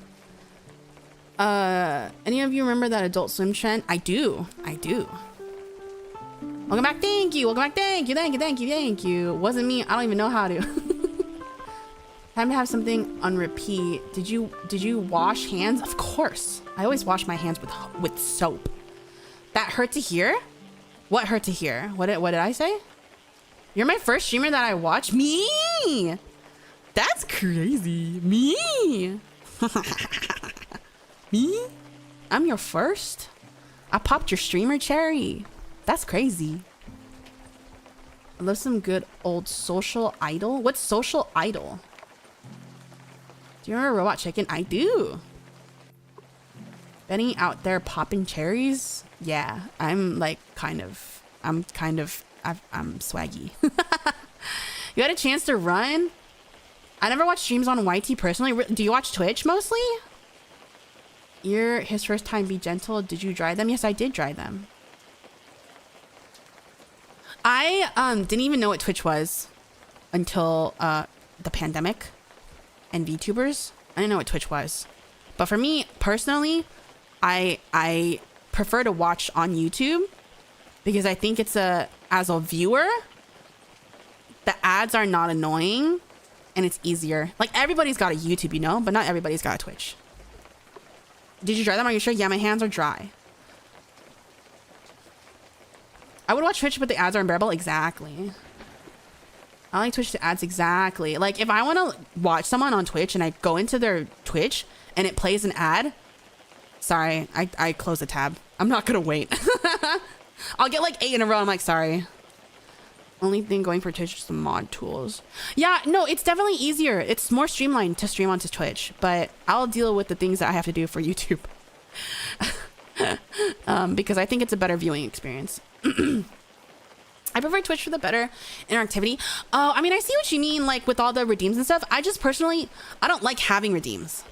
[SPEAKER 1] Any of you remember that Adult Swim trend? I do. Welcome back, thank you. Welcome back, thank you, thank you, thank you, thank you. Wasn't me, I don't even know how to. Time to have something on repeat. Did you wash hands? Of course. I always wash my hands with soap. That hurt to hear? What hurt to hear? What did I say? You're my first streamer that I watch? Me! That's crazy. Me! Me? I'm your first? I popped your streamer cherry. That's crazy. I love some good old Social Idol. What's Social Idol? Do you remember Robot Chicken? I do. Benny out there popping cherries? Yeah, I'm swaggy. You had a chance to run? I never watched streams on YT personally. Do you watch Twitch mostly? His first time, be gentle. Did you dry them? Yes, I did dry them. I didn't even know what Twitch was until the pandemic and VTubers. I didn't know what Twitch was. But for me personally, I prefer to watch on YouTube because I think as a viewer, the ads are not annoying and it's easier. Like everybody's got a YouTube, you know, but not everybody's got a Twitch. Did you dry them? Are you sure? Yeah, my hands are dry. I would watch Twitch, but the ads are unbearable. Exactly. I like Twitch to ads. Exactly. Like if I want to watch someone on Twitch and I go into their Twitch and it plays an ad. Sorry, I close the tab. I'm not going to wait. I'll get like 8 in a row. I'm like, sorry. Only thing going for Twitch is the mod tools. Yeah, no, it's definitely easier. It's more streamlined to stream onto Twitch, but I'll deal with the things that I have to do for YouTube. Because I think it's a better viewing experience. I prefer Twitch for the better interactivity. Oh, I mean, I see what you mean, like with all the redeems and stuff. I just personally, I don't like having redeems.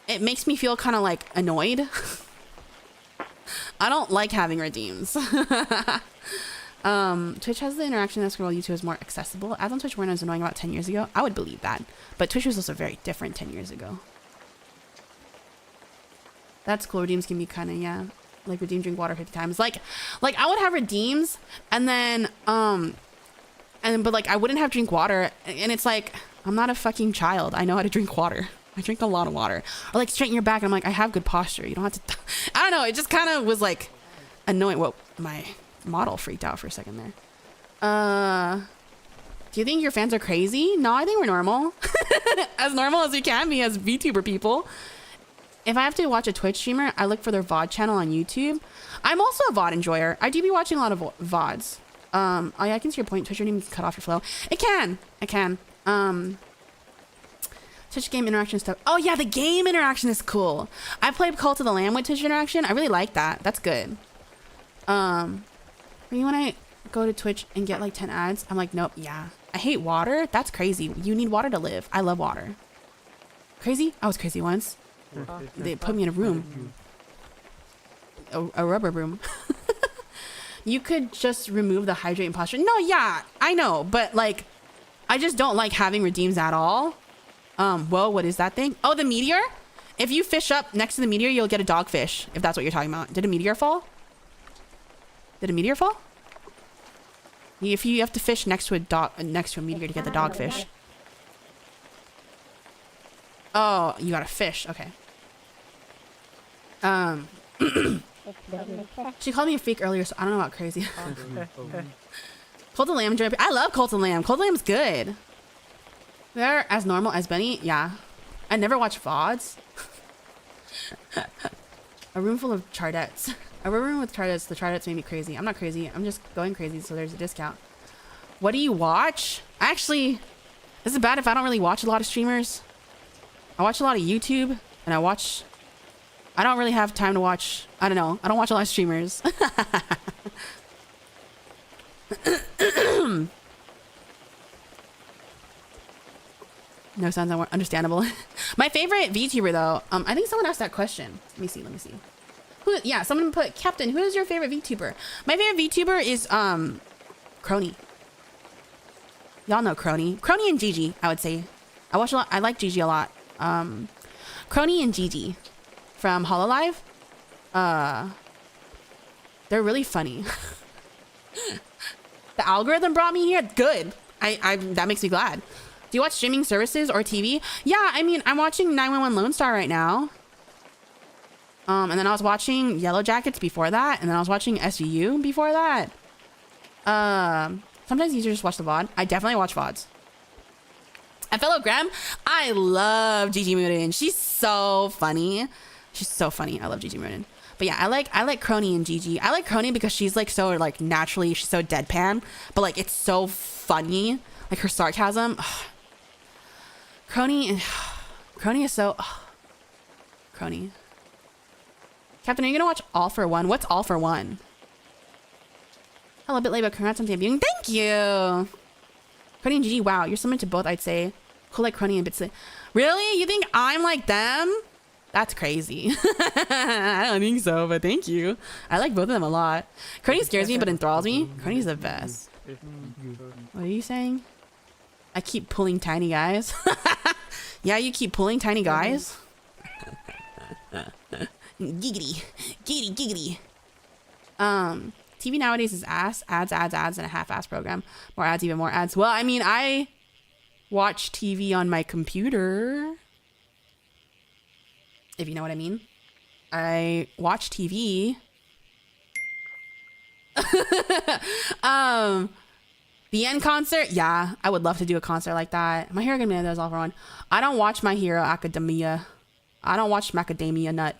[SPEAKER 1] It makes me feel kind of like annoyed. I don't like having redeems. Twitch has the interaction that's while YouTube is more accessible. Ads on Twitch weren't as annoying about 10 years ago. I would believe that. But Twitch was also very different 10 years ago. That's cool. Redeems can be kind of, yeah. Like redeem, drink water 50 times. Like I would have redeems and then, but like I wouldn't have drink water. And it's like, I'm not a fucking child. I know how to drink water. I drink a lot of water. Or like straighten your back. And I'm like, I have good posture. You don't have to, I don't know. It just kind of was like annoying. Whoa, my model freaked out for a second there. Do you think your fans are crazy? No, I think we're normal. As normal as we can be as VTuber people. If I have to watch a Twitch streamer, I look for their VOD channel on YouTube. I'm also a VOD enjoyer. I do be watching a lot of VODs. Oh yeah, I can see your point. Twitch didn't cut off your flow. It can. Twitch game interaction stuff. Oh yeah, the game interaction is cool. I played Cult of the Lamb with Twitch interaction. I really like that. That's good. When I go to Twitch and get like 10 ads, I'm like, nope, yeah. I hate water. That's crazy. You need water to live. I love water. Crazy? I was crazy once. They put me in a room. A rubber room. You could just remove the hydrate imposture. No, yeah, I know. But like, I just don't like having redeems at all. Whoa, what is that thing? Oh, the meteor? If you fish up next to the meteor, you'll get a dogfish. If that's what you're talking about. Did a meteor fall? Did a meteor fall? If you have to fish next to a meteor to get the dogfish. Oh, you got a fish. Okay. She called me a freak earlier, so I don't know about crazy. Cult of Lamb. I love Cult of Lamb. Cult of Lamb's good. They're as normal as Benny. Yeah. I never watch VODs. A room full of chardets. A room with chardets. The chardets made me crazy. I'm not crazy. I'm just going crazy, so there's a discount. What do you watch? Actually, this is bad if I don't really watch a lot of streamers. I watch a lot of YouTube, and I don't really have time to watch. I don't know. I don't watch a lot of streamers. No sounds understandable. My favorite VTuber though, I think someone asked that question. Let me see. Yeah, someone put, Captain, who is your favorite VTuber? My favorite VTuber is Crony. Y'all know Crony. Crony and Gigi, I would say. I watch a lot. I like Gigi a lot. Crony and Gigi from Hololive. They're really funny. The algorithm brought me here. Good. That makes me glad. Do you watch streaming services or TV? Yeah, I mean, I'm watching 911 Lone Star right now. And then I was watching Yellow Jackets before that. And then I was watching SVU before that. Sometimes you just watch the VOD. I definitely watch VODs. A fellow Graham, I love Gigi Moonin. She's so funny. She's so funny. I love Gigi Moonin. But yeah, I like Crony and Gigi. I like Crony because she's like so like naturally, she's so deadpan. But like it's so funny. Like her sarcasm. Crony is so... Crony. Captain, are you gonna watch All for One? What's All for One? Hello, a bit late, but congrats on debuting. Thank you! Crony and Gigi, wow, you're similar to both, I'd say. Cool like Crony and Bitsy. Really? You think I'm like them? That's crazy. I don't think so, but thank you. I like both of them a lot. Crony scares me, but enthralls me. Crony's the best. What are you saying? I keep pulling tiny guys. Yeah, you keep pulling tiny guys. Giggity. Giggity. TV nowadays is ads, and a half-ass program. More ads, even more ads. Well, I mean, I watch TV on my computer. If you know what I mean. I watch TV. The End concert? Yeah, I would love to do a concert like that. My Hero Academia is all for one. I don't watch My Hero Academia. I don't watch Macadamia Nut.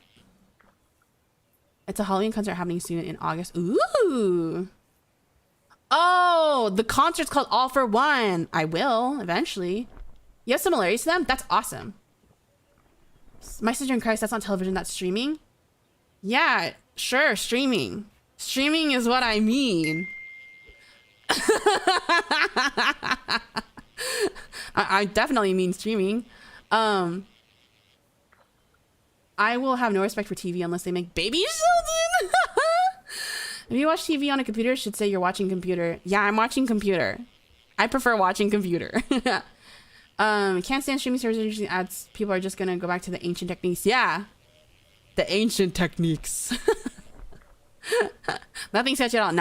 [SPEAKER 1] It's a Halloween concert happening soon in August. Ooh. Oh, the concert's called All for One. I will, eventually. You have similarities to them? That's awesome. My Sister in Christ, that's not television, that's streaming? Yeah, sure, streaming. Streaming is what I mean. I definitely mean streaming. I will have no respect for TV unless they make Baby Sheldon. If you watch TV on a computer, it should say you're watching computer. Yeah, I'm watching computer. I prefer watching computer. Can't stand streaming services using ads. People are just gonna go back to the ancient techniques. Yeah, the ancient techniques. Nothing sketchy at all.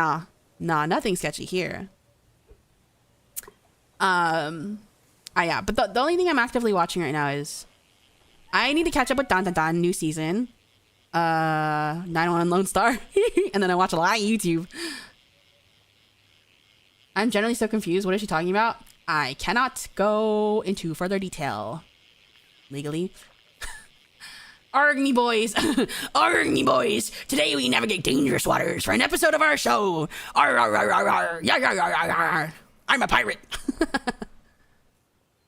[SPEAKER 1] Nah, nothing sketchy here. Yeah, but the only thing I'm actively watching right now is I need to catch up with Dan Dan Dan new season. 911 Lone Star. And then I watch a lot of YouTube. I'm generally so confused. What is she talking about? I cannot go into further detail legally. Arg me boys, arg me boys. Today we navigate dangerous waters for an episode of our show. Arr, arr, arr, arr, arr. Yar, yar, yar, yar, yar. I'm a pirate.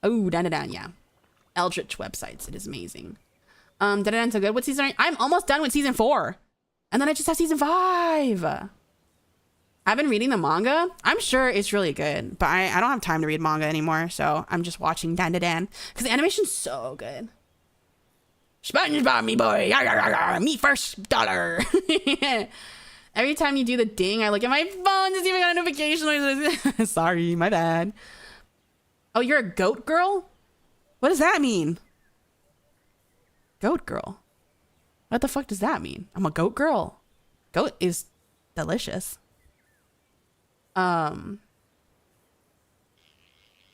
[SPEAKER 1] Oh, down, yeah. Eldritch websites, it is amazing. Did it end so good? What season are you? I'm almost done with season 4. And then I just have season 5. I've been reading the manga. I'm sure it's really good, but I don't have time to read manga anymore, so I'm just watching Dan because the animation's so good. SpongeBob, me boy, yar, yar, yar, yar. Me first dollar. Every time you do the ding, I look at my phone to see if I got a notification. Sorry, my bad. Oh, you're a goat girl? What does that mean? Goat girl. What the fuck does that mean? I'm a goat girl. Goat is delicious.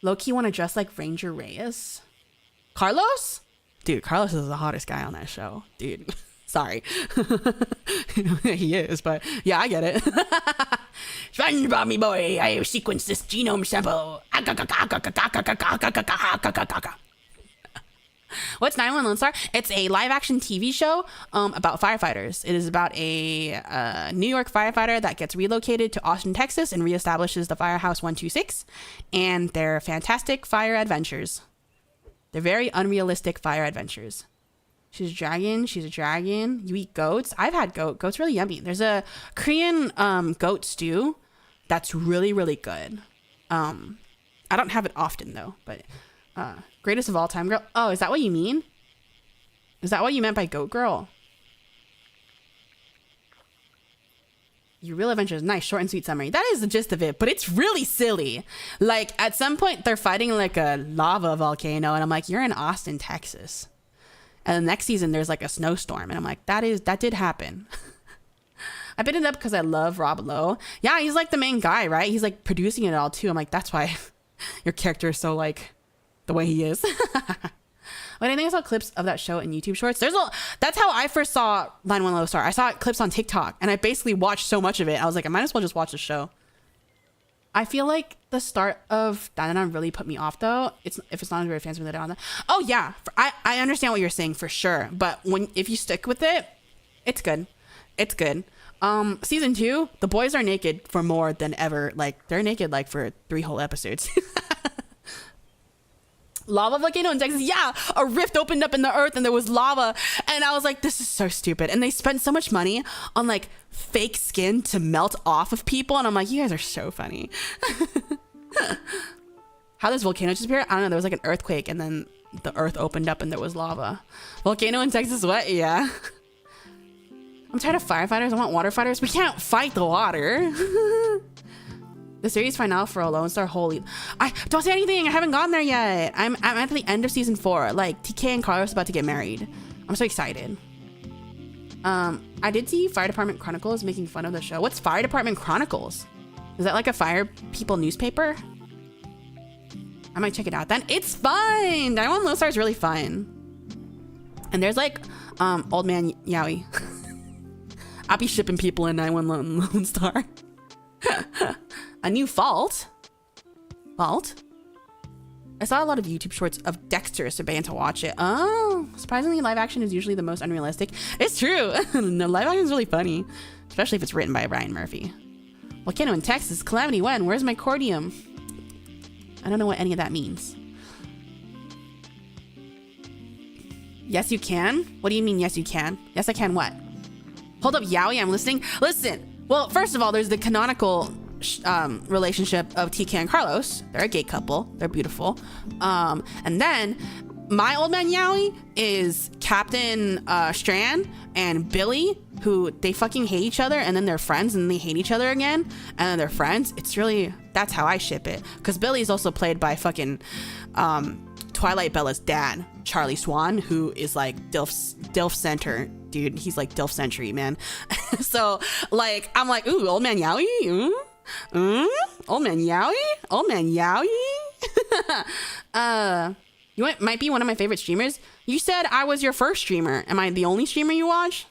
[SPEAKER 1] Low-key want to dress like Ranger Reyes. Carlos? Dude, Carlos is the hottest guy on that show. Dude, sorry. He is, but yeah, I get it. SpongeBob, me boy, I have sequenced this genome sample. What's 911 Lone Star? It's a live-action TV show about firefighters. It is about a New York firefighter that gets relocated to Austin, Texas, and reestablishes the Firehouse 126, and their fantastic fire adventures. They're very unrealistic fire adventures. She's a dragon. She's a dragon. You eat goats. I've had goat. Goat's really yummy. There's a Korean goat stew that's really, really good. I don't have it often, though, but... greatest of all time girl. Oh, is that what you mean? Is that what you meant by goat girl? Your real adventure is nice, short and sweet summary. That is the gist of it, but it's really silly. Like, at some point, they're fighting like a lava volcano, and I'm like, you're in Austin, Texas. And the next season, there's like a snowstorm, and I'm like, that did happen. I picked it up because I love Rob Lowe. Yeah, he's like the main guy, right? He's like producing it all too. I'm like, that's why your character is so like the way he is. But I think I saw clips of that show in YouTube Shorts. That's how I first saw 911 Lone Star. I saw clips on TikTok, and I basically watched so much of it. I was like, I might as well just watch the show. I feel like the start of Dan really put me off, though. If it's not very fancy related on that. Oh yeah, I understand what you're saying for sure. But if you stick with it, it's good. It's good. Season 2, the boys are naked for more than ever. Like, they're naked like for 3 whole episodes. Lava volcano in Texas. Yeah, a rift opened up in the earth and there was lava, and I was like, this is so stupid. And they spent so much money on like fake skin to melt off of people, and I'm like, you guys are so funny. How does volcano just appear? I don't know. There was like an earthquake, and then the earth opened up and there was lava. Volcano in Texas. What? Yeah. I'm tired of firefighters. I want water fighters. We can't fight the water. The series finale for a Lone Star. Holy, I don't say anything. I haven't gotten there yet. I'm at the end of season 4. Like, TK and Carlos about to get married. I'm so excited. I did see Fire Department Chronicles making fun of the show. What's Fire Department Chronicles? Is that like a fire people newspaper? I might check it out then. It's fun. 911 Lone Star is really fun. And there's like Old Man Yowie. I'll be shipping people in 911 Lone Star. A new fault. I saw a lot of YouTube shorts of Dexter, so began to watch it. Oh, surprisingly, live action is usually the most unrealistic. It's true. No, live action is really funny, especially if it's written by Brian Murphy. Volcano in Texas. Calamity when? Where's my cordium? I don't know what any of that means. Yes, you can? What do you mean, yes, you can? Yes, I can what? Hold up, Yowie, I'm listening. Listen. Well, first of all, there's the canonical relationship of TK and Carlos. They're a gay couple. They're beautiful. And then my Old Man Yowie is Captain Strand and Billy, who they fucking hate each other, and then they're friends, and they hate each other again, and then they're friends. It's really, that's how I ship it. Because Billy is also played by fucking Twilight Bella's dad, Charlie Swan, who is like DILF Center. Dude, he's like DILF Century, man. So like, I'm like, ooh, Old Man Yowie? Old Man Yowie? Old Man Yowie? You might be one of my favorite streamers. You said I was your first streamer. Am I the only streamer you watch?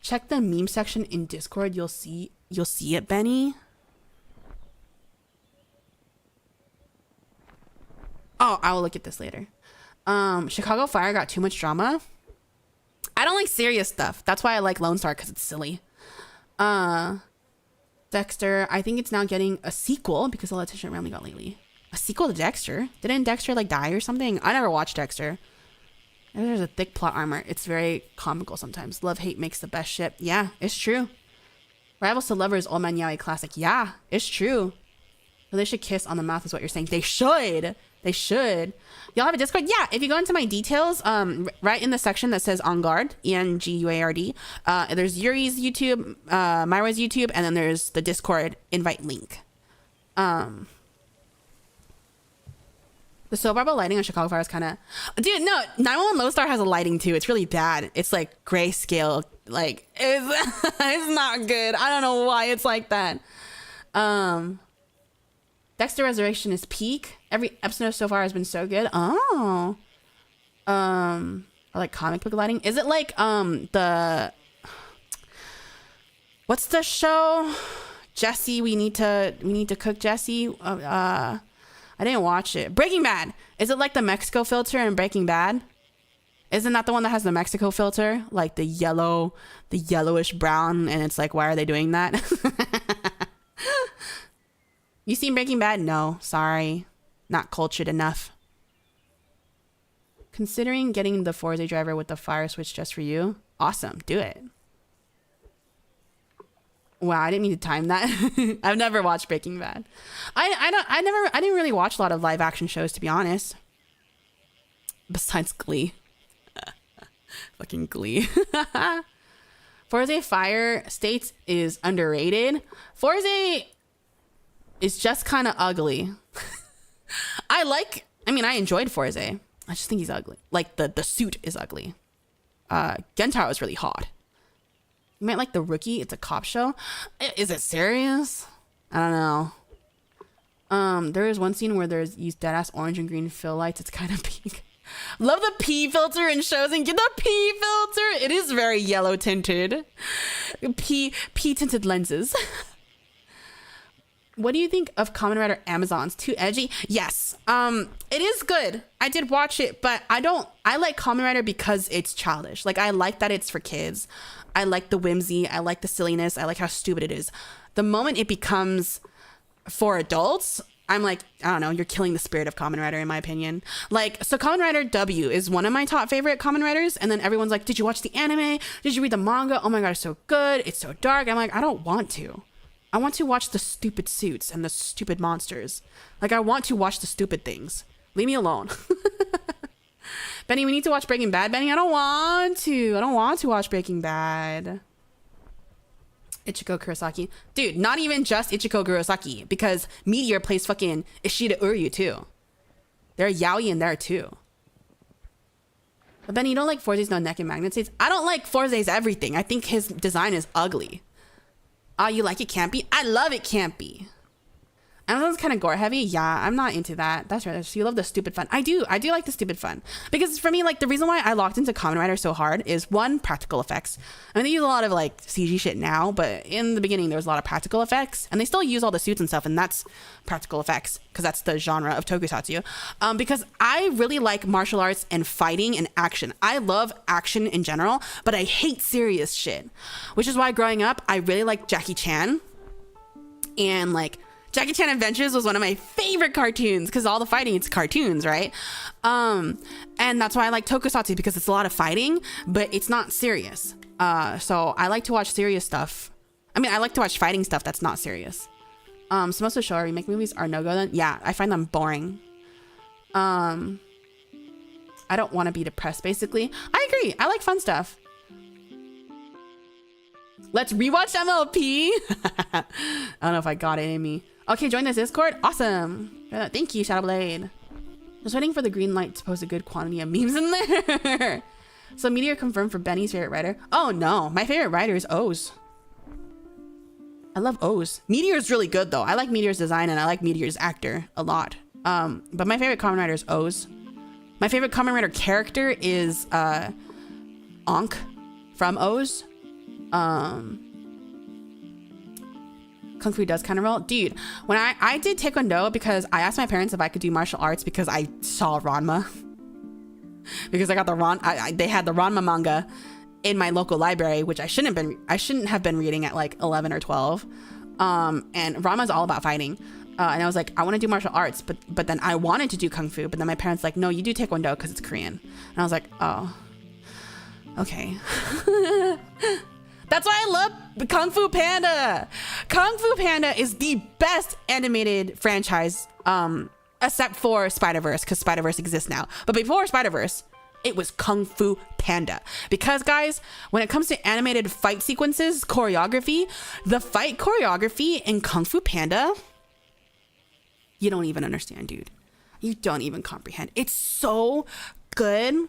[SPEAKER 1] Check the meme section in Discord. You'll see You'll see it, Benny. Oh, I will look at this later. Chicago Fire got too much drama. I don't like serious stuff. That's why I like Lone Star, because it's silly. Dexter, I think it's now getting a sequel because all the attention around me got lately. A sequel to Dexter? Didn't Dexter like die or something? I never watched Dexter. There's a thick plot armor. It's very comical sometimes. Love hate makes the best ship. Yeah, it's true. Rivals to Lovers, Old Man Yaoi classic. Yeah, it's true. So they should kiss on the mouth is what you're saying. They should. They should. Y'all have a Discord? Yeah, if you go into my details, right in the section that says ENGuard, ENGuard, there's Yuri's YouTube, Myra's YouTube, and then there's the Discord invite link. The soap opera lighting on Chicago Fire is kind of... Dude, no, 911 Lone Star has a lighting too. It's really bad. It's like grayscale. Like, it's not good. I don't know why it's like that. Dexter Resurrection is peak. Every episode so far has been so good. Oh. I like comic book lighting. Is it like the... What's the show? Jesse, we need to cook Jesse. I didn't watch it. Breaking Bad. Is it like the Mexico filter in Breaking Bad? Isn't that the one that has the Mexico filter? Like the yellowish brown, and it's like, why are they doing that? You seen Breaking Bad? No, sorry. Not cultured enough. Considering getting the Forza driver with the fire switch just for you. Awesome, do it. Wow, I didn't mean to time that. I've never watched Breaking Bad. I didn't really watch a lot of live action shows, to be honest. Besides Glee. Fucking Glee. Forza Fire States is underrated. Forza is just kind of ugly. I enjoyed Forza. I just think he's ugly. Like the suit is ugly. Gentaro is really hot. You might like The Rookie. It's a cop show. Is it serious? I don't know. There is one scene where there's used deadass orange and green fill lights. It's kind of pink. Love the P filter in shows and get the P filter. It is very yellow tinted. P tinted lenses. What do you think of Kamen Rider Amazons? Too edgy? Yes. It is good. I did watch it, but I like Kamen Rider because it's childish. Like, I like that it's for kids. I like the whimsy. I like the silliness. I like how stupid it is. The moment it becomes for adults, I'm like, I don't know, you're killing the spirit of Kamen Rider, in my opinion. Like, so Kamen Rider W is one of my top favorite Kamen Riders. And then everyone's like, did you watch the anime? Did you read the manga? Oh my God, it's so good. It's so dark. I'm like, I don't want to. I want to watch the stupid suits and the stupid monsters. Like, I want to watch the stupid things. Leave me alone. Benny, we need to watch Breaking Bad. Benny, I don't want to watch Breaking Bad. Ichiko Kurosaki. Dude, not even just Ichiko Kurosaki, because Meteor plays fucking Ishida Uryu too. There's yaoi in there too. But Benny, you don't like Forza's no neck and magnet states? I don't like Forza's everything. I think his design is ugly. You like it campy? I love it campy. Amazon's kind of gore heavy. Yeah, I'm not into that. That's right. So you love the stupid fun. I do like the stupid fun. Because for me, like, the reason why I locked into Kamen Rider so hard is, one, practical effects. I mean, they use a lot of like CG shit now, but in the beginning there was a lot of practical effects, and they still use all the suits and stuff, and that's practical effects because that's the genre of Tokusatsu. Because I really like martial arts and fighting and action. I love action in general, but I hate serious shit. Which is why growing up, I really liked Jackie Chan, and like Jackie Chan Adventures was one of my favorite cartoons because all the fighting, it's cartoons, right? And that's why I like Tokusatsu, because it's a lot of fighting, but it's not serious. So I like to watch serious stuff. I mean, I like to watch fighting stuff that's not serious. So most of the Showa remake movies are no-go then? Yeah, I find them boring. I don't want to be depressed, basically. I agree. I like fun stuff. Let's rewatch MLP. I don't know if I got it in me. Okay, join this Discord. Awesome. Thank you, Shadowblade. Just waiting for the green light to post a good quantity of memes in there. So Meteor confirmed for Benny's favorite writer. Oh no, my favorite writer is O's. I love O's. Meteor's really good though. I like Meteor's design and I like Meteor's actor a lot. But my favorite Kamen Rider is O's. My favorite Kamen Rider character is Ankh from O's. Kung Fu does kind of roll. Dude, when I did Taekwondo because I asked my parents if I could do martial arts because I saw Ranma. Because I got the they had the Ranma manga in my local library, which I shouldn't have been reading at like 11 or 12. And Ranma's all about fighting. And I was like, I want to do martial arts, but then I wanted to do Kung Fu, but then my parents like, no, you do Taekwondo because it's Korean. And I was like, oh, okay. That's why I love Kung Fu Panda. Kung Fu Panda is the best animated franchise, except for Spider-Verse, because Spider-Verse exists now. But before Spider-Verse, it was Kung Fu Panda. Because guys, when it comes to animated fight sequences, choreography, the fight choreography in Kung Fu Panda, you don't even understand, dude. You don't even comprehend. It's so good.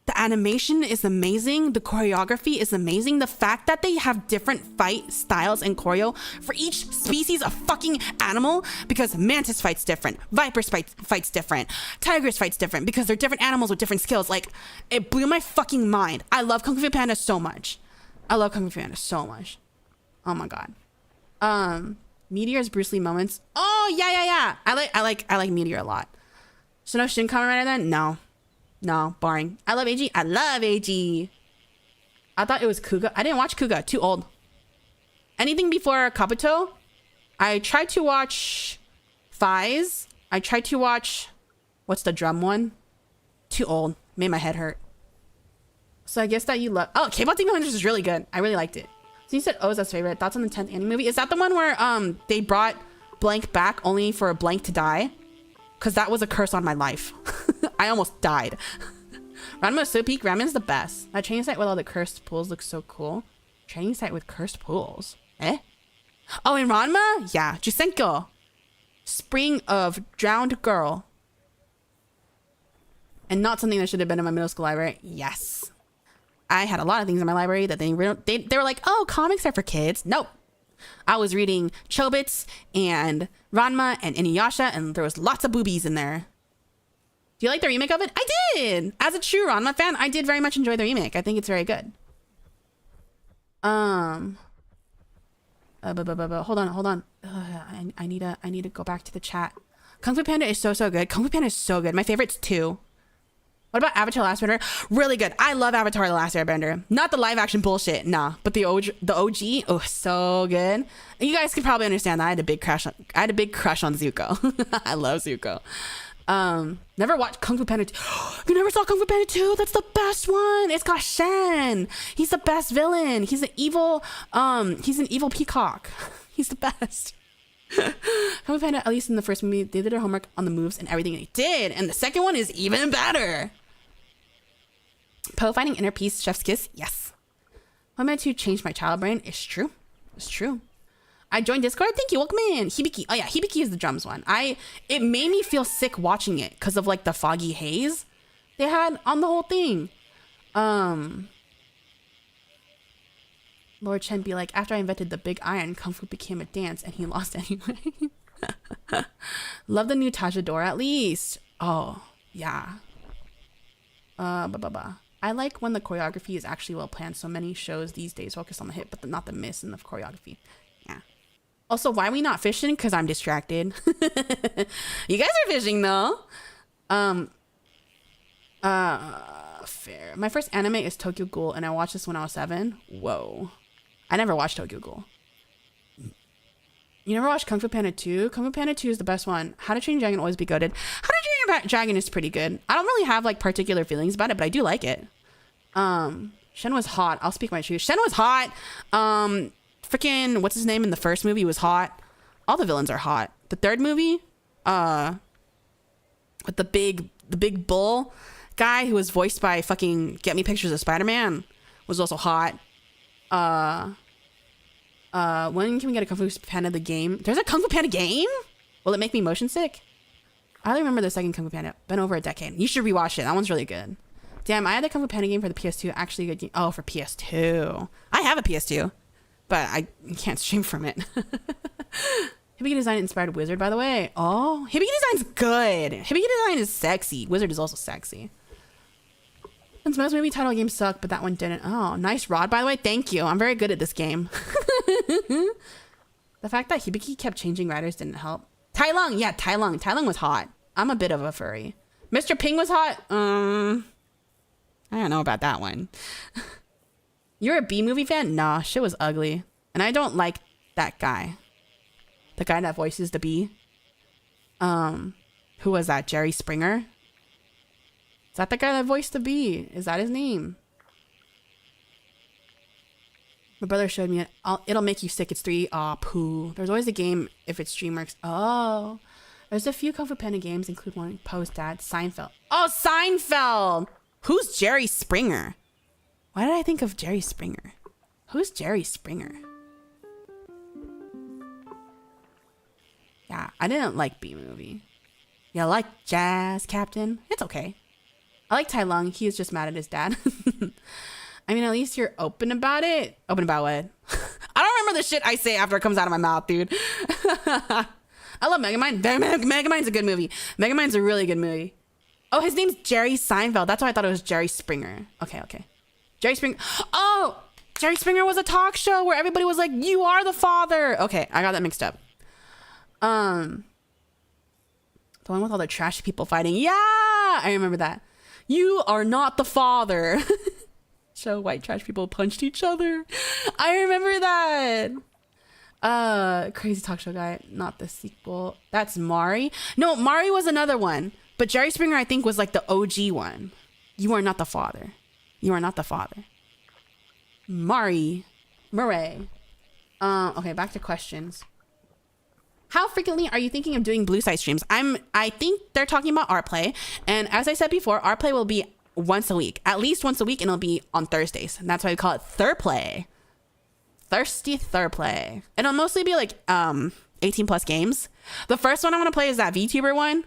[SPEAKER 1] The animation is amazing. The choreography is amazing. The fact that they have different fight styles and choreo for each species of fucking animal, because mantis fights different, vipers fights different, tigers fights different, because they're different animals with different skills. Like, it blew my fucking mind. I love Kung Fu Panda so much. I love Kung Fu Panda so much. Oh my god. Meteor's Bruce Lee moments. Oh yeah. I like Meteor a lot. So no Shin Kamen Rider then? No, boring. I love AG. I love AG. I thought it was Kuga. I didn't watch Kuga. Too old. Anything before Kabuto? I tried to watch Fies. I tried to watch... What's the drum one? Too old. Made my head hurt. So I guess that you love... Oh, K-pop Demon Hunters is really good. I really liked it. So you said Oza's favorite. Thoughts on the 10th anime movie? Is that the one where they brought Blank back only for Blank to die? Because that was a curse on my life. I almost died. Ranma is so peak. Ramen's the best. That training site with all the cursed pools looks so cool. Training site with cursed pools? Eh? Oh, in Ranma? Yeah. Jusenko. Spring of Drowned Girl. And not something that should have been in my middle school library. Yes. I had a lot of things in my library that they were like, oh, comics are for kids. Nope. I was reading Chobits and Ranma and Inuyasha, and there was lots of boobies in there. Do you like the remake of it? I did! As a true Ranma fan, I did very much enjoy the remake. I think it's very good. Hold on. I need to go back to the chat. Kung Fu Panda is so good. Kung Fu Panda is so good. My favorite's 2. What about Avatar: The Last Airbender? Really good. I love Avatar: The Last Airbender. Not the live action bullshit, nah. But the OG, oh, so good. You guys can probably understand that. I had a big crush on Zuko. I love Zuko. Never watched Kung Fu Panda 2. You never saw Kung Fu Panda 2? That's the best one. It's got Shen. He's the best villain. He's an evil peacock. He's the best. Kung Fu Panda, at least in the first movie, they did their homework on the moves and everything they did. And the second one is even better. Poe finding inner peace, chef's kiss. Yes. What meant to change my child brain? It's true. It's true. I joined Discord. Thank you. Welcome in. Hibiki. Oh yeah, Hibiki is the drums one. It made me feel sick watching it because of like the foggy haze they had on the whole thing. Lord Chen be like, after I invented the big iron, Kung Fu became a dance and he lost anyway. Love the new Tajadora at least. Oh, yeah. I like when the choreography is actually well planned. So many shows these days focus on the hit, but not the miss in the choreography. Yeah. Also, why are we not fishing? Because I'm distracted. You guys are fishing though. Fair. My first anime is Tokyo Ghoul, and I watched this when I was 7. Whoa. I never watched Tokyo Ghoul. You never watched Kung Fu Panda 2? Kung Fu Panda 2 is the best one. How to Train Your Dragon always be goated. How to Train Your Dragon is pretty good. I don't really have like particular feelings about it, but I do like it. Shen was hot. I'll speak my truth. Shen was hot. Freaking what's his name in the first movie was hot. All the villains are hot. The third movie, with the big bull guy who was voiced by fucking Get Me Pictures of Spider-Man was also hot. When can we get a Kung Fu Panda the game? There's a Kung Fu Panda game? Will it make me motion sick? I only remember the second Kung Fu Panda. Been over a decade. You should rewatch it. That one's really good. Damn, I had the Kung Fu Panda game for the PS2. Actually a good game. Oh, for PS2. I have a PS2, but I can't stream from it. Hibiki design inspired Wizard, by the way. Oh, Hibiki design's good. Hibiki design is sexy. Wizard is also sexy. Since most movie title games suck, but that one didn't. Oh, nice rod, by the way. Thank you. I'm very good at this game. The fact that Hibiki kept changing writers didn't help. Tai Lung, yeah, Tai Lung. Tai Lung was hot. I'm a bit of a furry. Mr. Ping was hot. I don't know about that one. You're a B-movie fan? Nah, shit was ugly. And I don't like that guy. The guy that voices the bee. Who was that? Jerry Springer? Is that the guy that voiced the bee? Is that his name? My brother showed me it. It'll make you sick. It's 3. Aw, poo. There's always a game if it's DreamWorks. Oh. There's a few Kung Fu Panda games, include one post-dad. Seinfeld. Oh, Seinfeld! Who's Jerry Springer? Why did I think of Jerry Springer? Who's Jerry Springer? Yeah, I didn't like B-movie. Yeah, I like Jazz Captain. It's okay. I like Tai Lung. He was just mad at his dad. I mean, at least you're open about it. Open about what? I don't remember the shit I say after it comes out of my mouth, dude. I love Megamind. Megamind's a good movie. Megamind's a really good movie. Oh, his name's Jerry Seinfeld. That's why I thought it was Jerry Springer. Okay. Jerry Springer. Oh, Jerry Springer was a talk show where everybody was like, "You are the father." Okay, I got that mixed up. The one with all the trash people fighting. Yeah, I remember that. You are not the father. Show white trash people punched each other. I remember that. Crazy talk show guy. Not the sequel. That's Mari. No, Mari was another one. But Jerry Springer, I think, was like the OG one. You are not the father. You are not the father. Murray. Okay, back to questions. How frequently are you thinking of doing blue side streams? I think they're talking about art play. And as I said before, art play will be once a week. At least once a week, and it'll be on Thursdays. And that's why we call it Third Play. Thirsty Third Play. It'll mostly be like 18 plus games. The first one I want to play is that VTuber one.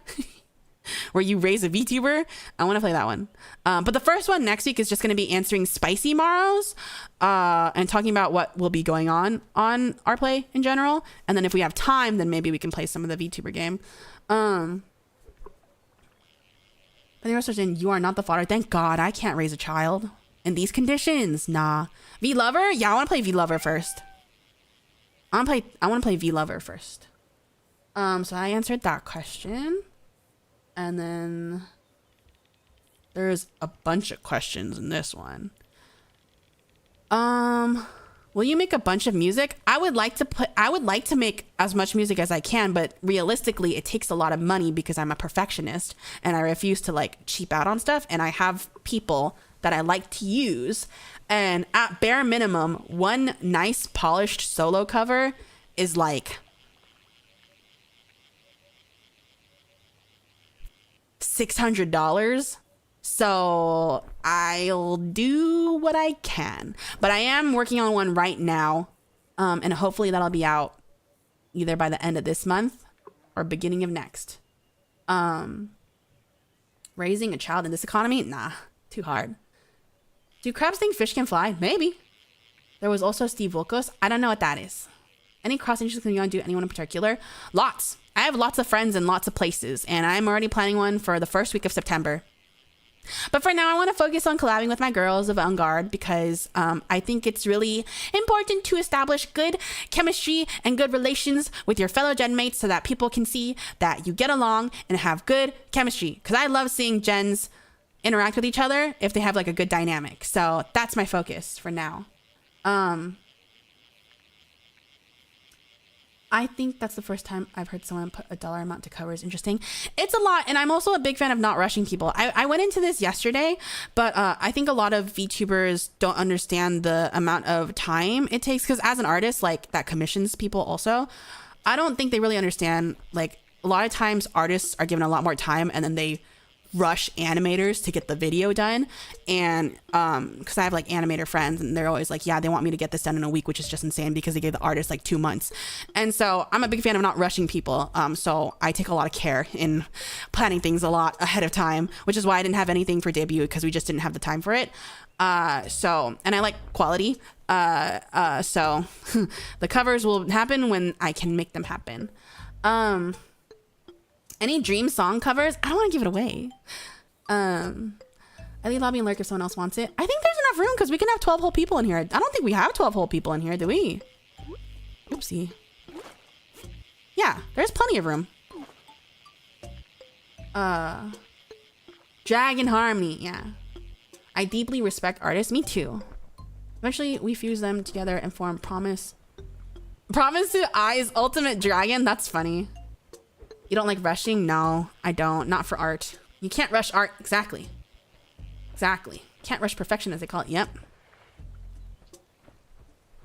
[SPEAKER 1] Where you raise a VTuber. I want to play that one. But the first one next week is just going to be answering spicy morrows and talking about what will be going on our play in general. And then if we have time, then maybe we can play some of the VTuber game. But the rest are saying, you are not the father. Thank God I can't raise a child in these conditions. Nah. V-Lover? Yeah, I want to play V-Lover first. I want to play V-Lover first. So I answered that question. And then there's a bunch of questions in this one. Will you make a bunch of music? I would like to make as much music as I can, but realistically it takes a lot of money because I'm a perfectionist and I refuse to like cheap out on stuff, and I have people that I like to use, and at bare minimum, one nice polished solo cover is like $600. So I'll do what I can, but I am working on one right now. And hopefully that'll be out either by the end of this month or beginning of next. Raising a child in this economy? Nah, too hard. Do crabs think fish can fly? Maybe. There was also Steve Volkos. I don't know what that is. Any cross interests you want to do? Anyone in particular? Lots. I have lots of friends in lots of places, and I'm already planning one for the first week of September. But for now, I want to focus on collabing with my girls of ENGuard because I think it's really important to establish good chemistry and good relations with your fellow gen mates so that people can see that you get along and have good chemistry. Because I love seeing gens interact with each other if they have like a good dynamic. So that's my focus for now. I think that's the first time I've heard someone put a dollar amount to covers. Interesting. It's a lot. And I'm also a big fan of not rushing people. I went into this yesterday, but I think a lot of VTubers don't understand the amount of time it takes. Because as an artist, like that commissions people also, I don't think they really understand. Like a lot of times artists are given a lot more time and then they rush animators to get the video done. And because I have like animator friends and they're always like, yeah, they want me to get this done in a week, which is just insane because they gave the artist like 2 months. And so I'm a big fan of not rushing people. So I take a lot of care in planning things a lot ahead of time, which is why I didn't have anything for debut because we just didn't have the time for it. And I like quality. So the covers will happen when I can make them happen. Any dream song covers? I don't want to give it away. I leave lobby and lurk if someone else wants it. I think there's enough room because we can have 12 whole people in here. I don't think we have 12 whole people in here, do we? Oopsie. Yeah, there's plenty of room. Dragon Harmony, yeah. I deeply respect artists, me too. Eventually, we fuse them together and form Promisu Eyes Ultimate Dragon. That's funny. You don't like rushing? No, I don't. Not for art. You can't rush art. Exactly. Exactly. Can't rush perfection, as they call it. Yep.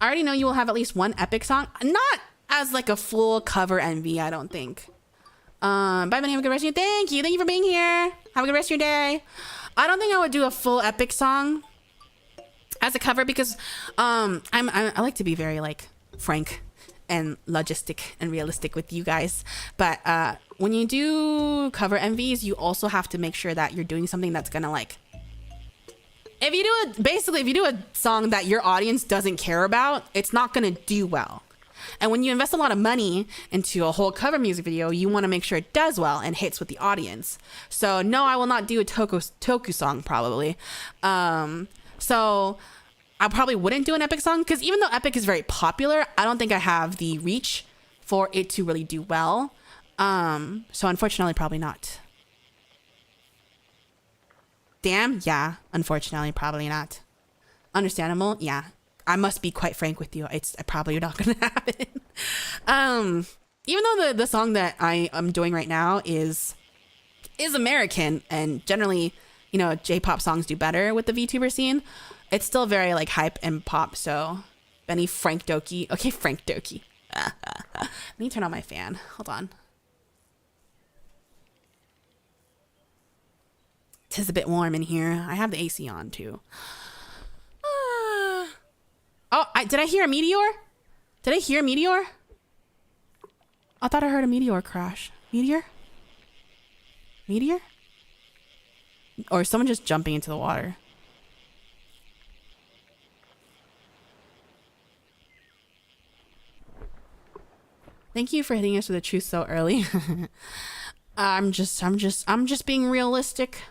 [SPEAKER 1] I already know you will have at least one epic song. Not as like a full cover MV, I don't think. Bye, Benny. Have a good rest of your day. Thank you. Thank you for being here. Have a good rest of your day. I don't think I would do a full epic song as a cover because I like to be very like frank and logistic and realistic with you guys. But when you do cover MVs, you also have to make sure that you're doing something that's gonna like, if you do a song that your audience doesn't care about, it's not gonna do well. And when you invest a lot of money into a whole cover music video, you want to make sure it does well and hits with the audience. So no, I will not do a Toku song probably. So I probably wouldn't do an epic song because even though epic is very popular, I don't think I have the reach for it to really do well. So unfortunately, probably not. Damn, yeah. Unfortunately, probably not. Understandable, yeah. I must be quite frank with you. It's probably not going to happen. Even though the song that I am doing right now is American, and generally, you know, J-pop songs do better with the VTuber scene, it's still very like hype and pop. So, Beni Doki. Okay, Frank Doki. Let me turn on my fan. Hold on. Tis a bit warm in here. I have the AC on too. Oh, did I hear a meteor? Did I hear a meteor? I thought I heard a meteor crash. Meteor? Meteor? Or is someone just jumping into the water? Thank you for hitting us with the truth so early. I'm just being realistic.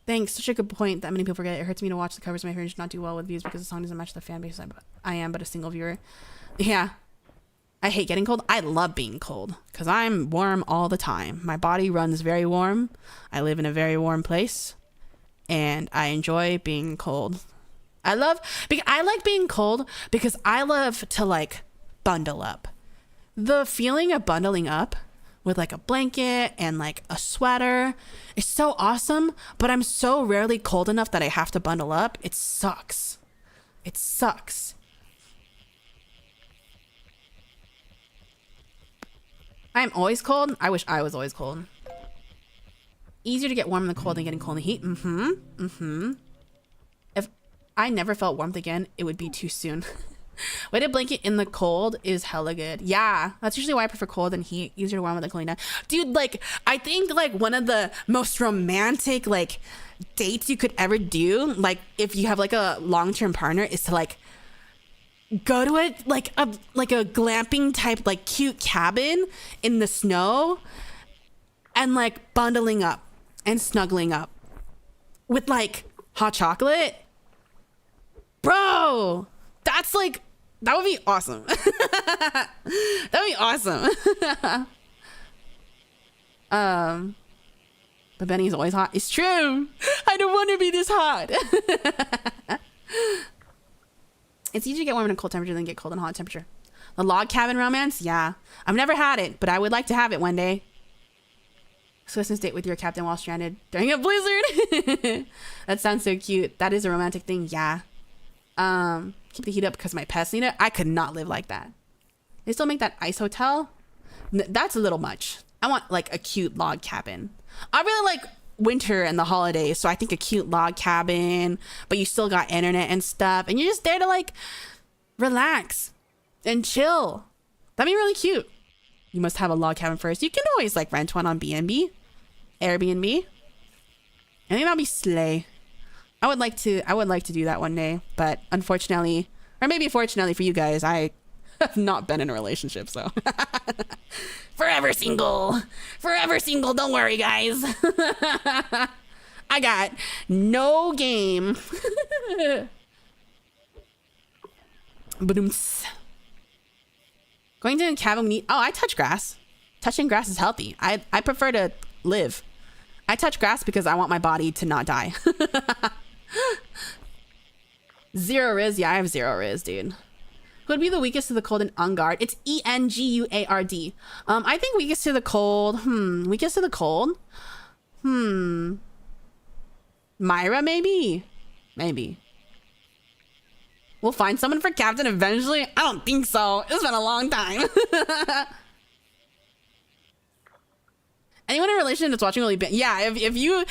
[SPEAKER 1] Thanks. Such a good point that many people forget. It hurts me to watch the covers of my favorite not do well with views because the song doesn't match the fan base I am but a single viewer. Yeah. I hate getting cold. I love being cold because I'm warm all the time. My body runs very warm. I live in a very warm place and I enjoy being cold. I like being cold because I love to like bundle up. The feeling of bundling up with like a blanket and like a sweater is so awesome, but I'm so rarely cold enough that I have to bundle up. It sucks. It sucks. I'm always cold. I wish I was always cold. Easier to get warm in the cold than getting cold in the heat. If I never felt warmth again, it would be too soon. Weighted blanket in the cold is hella good. Yeah, that's usually why I prefer cold than heat. Easier to warm than cooling down. Dude, like, I think like one of the most romantic like dates you could ever do, like if you have like a long-term partner, is to like go to a glamping type like cute cabin in the snow and like bundling up and snuggling up with like hot chocolate. Bro, that's like, that would be awesome. That would be awesome. But Benny's always hot. It's true. I don't want to be this hot. It's easier to get warm in a cold temperature than get cold in a hot temperature. The log cabin romance? Yeah. I've never had it, but I would like to have it one day. Christmas date with your captain while stranded during a blizzard. That sounds so cute. That is a romantic thing. Yeah. Keep the heat up because my pets need it. I could not live like that. They still make that ice hotel? That's a little much. I want like a cute log cabin. I really like winter and the holidays, so I think a cute log cabin, but you still got internet and stuff, and you're just there to like relax and chill. That'd be really cute. You must have a log cabin first. You can always like rent one on B&B, Airbnb. I think that'd be slay. I would like to do that one day, but unfortunately, or maybe fortunately for you guys, I have not been in a relationship, so forever single. Don't worry, guys. I got no game. Badooms. Going to a cabin, we need, oh, I touch grass. Touching grass is healthy. I prefer to live. I touch grass because I want my body to not die. 0 riz, yeah, I have 0 riz, dude. Who would be the weakest to the cold in ENGuard? It's ENGuard. I think weakest to the cold. Weakest to the cold? Myra, maybe? Maybe. We'll find someone for Captain eventually? I don't think so. It's been a long time. Anyone in relation that's watching really bad? Yeah, if you's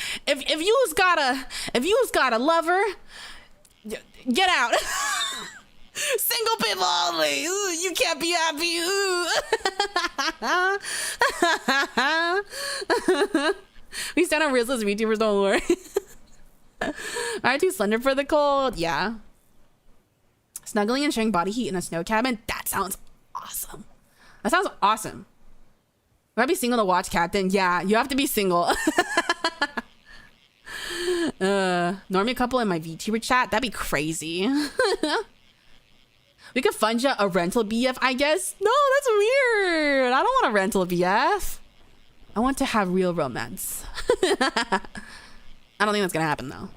[SPEAKER 1] got a lover, get out. Single people only. Ooh, you can't be happy. Ooh. We stand on Rizless VTubers, don't worry. Are too slender for the cold? Yeah. Snuggling and sharing body heat in a snow cabin? That sounds awesome. That sounds awesome. Would I be single to watch Captain? Yeah, you have to be single. Normie couple in my VTuber chat? That'd be crazy. We could fund you a rental BF, I guess. No, that's weird. I don't want a rental BF. I want to have real romance. I don't think that's gonna happen though.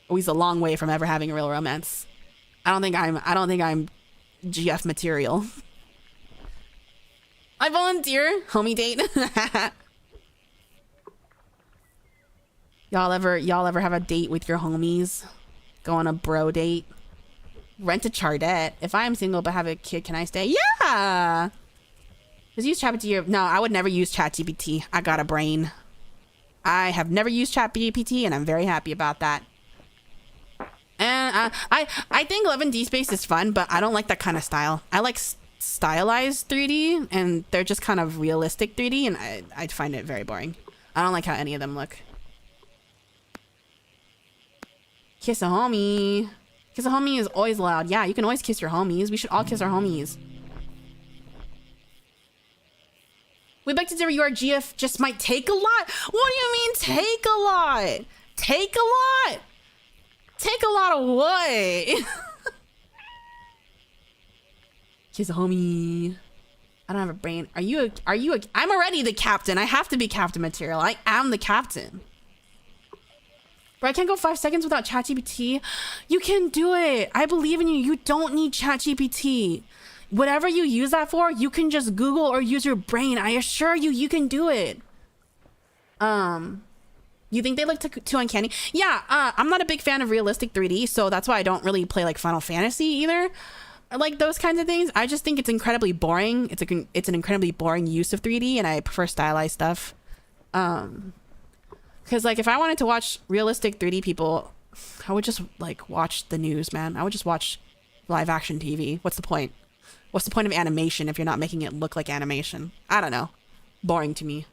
[SPEAKER 1] Always a long way from ever having a real romance. I don't think I'm GF material. I volunteer. Homie date. Y'all ever have a date with your homies? Go on a bro date? Rent a CHARDET. If I am single but have a kid, can I stay? Yeah. Just use ChatGPT. No, I would never use ChatGPT. I got a brain. I have never used ChatGPT, and I'm very happy about that. And I think 11D Space is fun, but I don't like that kind of style. I like stylized 3D, and they're just kind of realistic 3D, and I find it very boring. I don't like how any of them look. Kiss a homie. Kiss a homie is always loud. Yeah, you can always kiss your homies. We should all kiss our homies. We beg to differ. Your GF just might take a lot. What do you mean take a lot? Take a lot? Take a lot of what? Kiss a homie. I don't have a brain. Are you a, I'm already the captain. I have to be captain material. I am the captain. Bro, I can't go 5 seconds without ChatGPT. You can do it. I believe in you. You don't need ChatGPT. Whatever you use that for, you can just Google or use your brain. I assure you, you can do it. You think they look too uncanny? Yeah, I'm not a big fan of realistic 3D, so that's why I don't really play like Final Fantasy either. Or like those kinds of things. I just think it's incredibly boring. It's an incredibly boring use of 3D, and I prefer stylized stuff. Because like if I wanted to watch realistic 3D people, I would just like watch the news, man. I would just watch live action TV. What's the point? What's the point of animation if you're not making it look like animation? I don't know. Boring to me.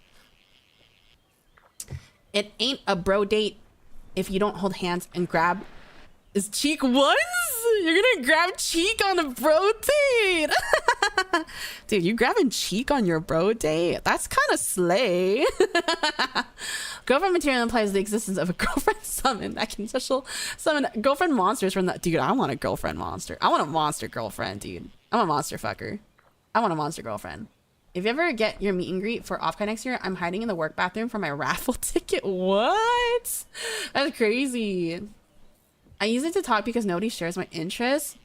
[SPEAKER 1] It ain't a bro date if you don't hold hands and grab his cheek once. You're gonna grab cheek on a bro date. Dude, you grabbing cheek on your bro date? That's kind of slay. Girlfriend material implies the existence of a girlfriend summon that can summon girlfriend monsters from that. Dude, I want a girlfriend monster. I want a monster girlfriend, dude. I'm a monster fucker. I want a monster girlfriend. If you ever get your meet and greet for Offkai next year, I'm hiding in the work bathroom for my raffle ticket. What? That's crazy. I use it to talk because nobody shares my interests.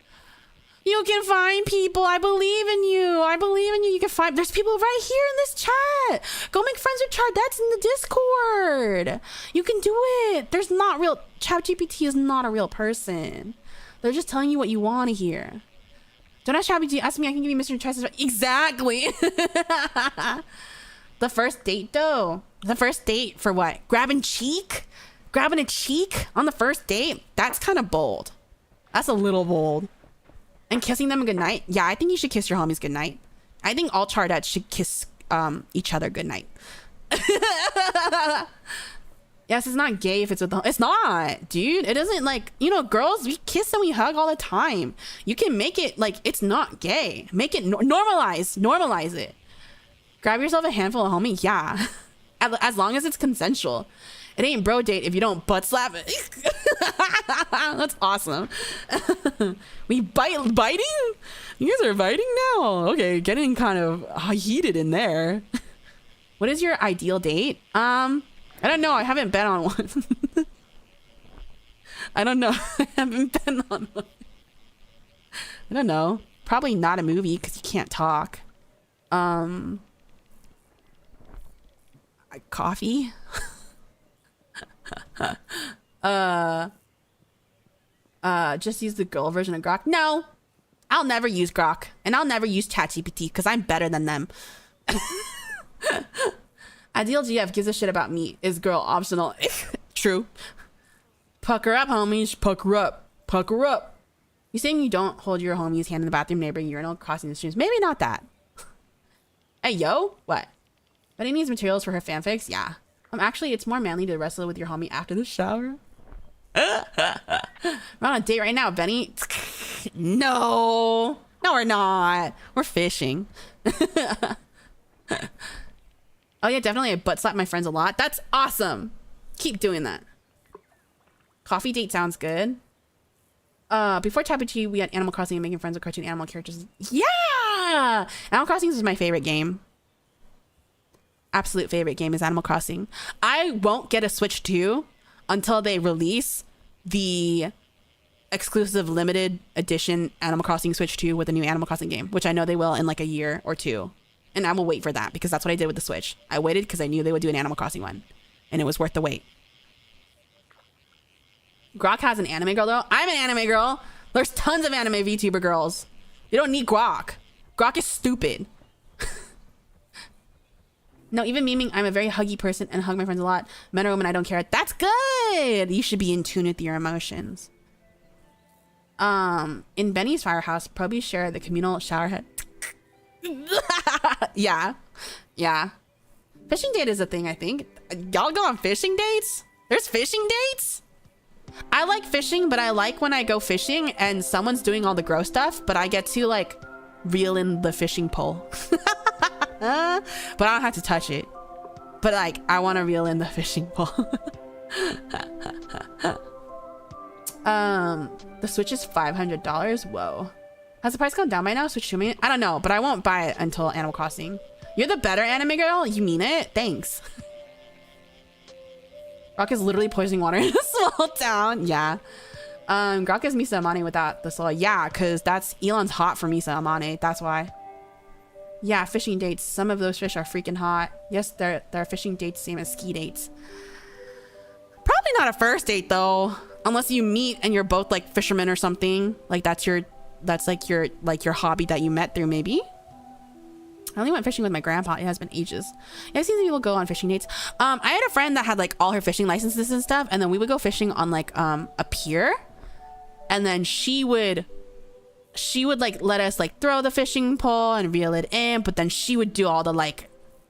[SPEAKER 1] You can find people. I believe in you. I believe in you. You can find... There's people right here in this chat. Go make friends with CHARDETs in the Discord. You can do it. There's not real... ChatGPT is not a real person. They're just telling you what you want to hear. Don't ask ChatGPT. Ask me. I can give you Mr. Choices. Exactly. The first date, though. The first date for what? Grabbing cheek? Grabbing a cheek on the first date? That's kind of bold. That's a little bold. And kissing them goodnight? Yeah, I think you should kiss your homies goodnight. I think all CHARDETs should kiss each other goodnight. Yes, it's not gay if it's with the... It's not, dude. It isn't like... You know, girls, we kiss and we hug all the time. You can make it like it's not gay. Make it... Normalize it. Grab yourself a handful of homies. Yeah. As long as it's consensual. It ain't bro date if you don't butt slap it. That's awesome. We biting? You guys are biting now? Okay, getting kind of heated in there. What is your ideal date? I don't know. I haven't been on one. I don't know. I haven't been on one. I don't know. Probably not a movie because you can't talk. Coffee? Just use the girl version of Grok. No, I'll never use Grok, and I'll never use ChatGPT because I'm better than them. Ideal GF gives a shit about me. Is girl optional? True. Pucker up, homies. Pucker up. Pucker up. You saying you don't hold your homie's hand in the bathroom, neighboring urinal, crossing the streams? Maybe not that. Hey, yo. What? Betty needs materials for her fanfics? Yeah. Actually, it's more manly to wrestle with your homie after the shower. We're on a date right now, Benny. No. No, we're not. We're fishing. Oh, yeah, definitely. I butt slap my friends a lot. That's awesome. Keep doing that. Coffee date sounds good. Before ChatGPT, we had Animal Crossing and making friends with cartoon animal characters. Yeah! Animal Crossing is my favorite game. Absolute favorite game is Animal Crossing. I won't get a Switch 2 until they release the exclusive limited edition Animal Crossing Switch 2 with a new Animal Crossing game, which I know they will in like a year or two. And I will wait for that because that's what I did with the Switch. I waited because I knew they would do an Animal Crossing one, and it was worth the wait. Grok has an anime girl though. I'm an anime girl. There's tons of anime VTuber girls. They don't need Grok. Grok is stupid. No, even memeing, I'm a very huggy person and hug my friends a lot. Men or women, I don't care. That's good. You should be in tune with your emotions. In Benny's firehouse, probably share the communal shower head. Yeah. Yeah. Fishing date is a thing, I think. Y'all go on fishing dates? There's fishing dates? I like fishing, but I like when I go fishing and someone's doing all the gross stuff, but I get to like reel in the fishing pole. But I don't have to touch it. But like, I want to reel in the fishing pole. The Switch is $500. Whoa. Has the price gone down by now? Switch to me? I don't know, but I won't buy it until Animal Crossing. You're the better anime girl? You mean it? Thanks. Grok is literally poisoning water in a small town. Yeah. Grok is Misa Amane without the soul. Yeah, because that's Elon's hot for Misa Amane. That's why. Yeah, fishing dates. Some of those fish are freaking hot. Yes, they're fishing dates, same as ski dates. Probably not a first date though, unless you meet and you're both like fishermen or something. Like that's like your hobby that you met through maybe. I only went fishing with my grandpa. It has been ages. Yeah, I've seen people go on fishing dates. I had a friend that had like all her fishing licenses and stuff, and then we would go fishing on like a pier, and then she would like let us like throw the fishing pole and reel it in, but then she would do all the like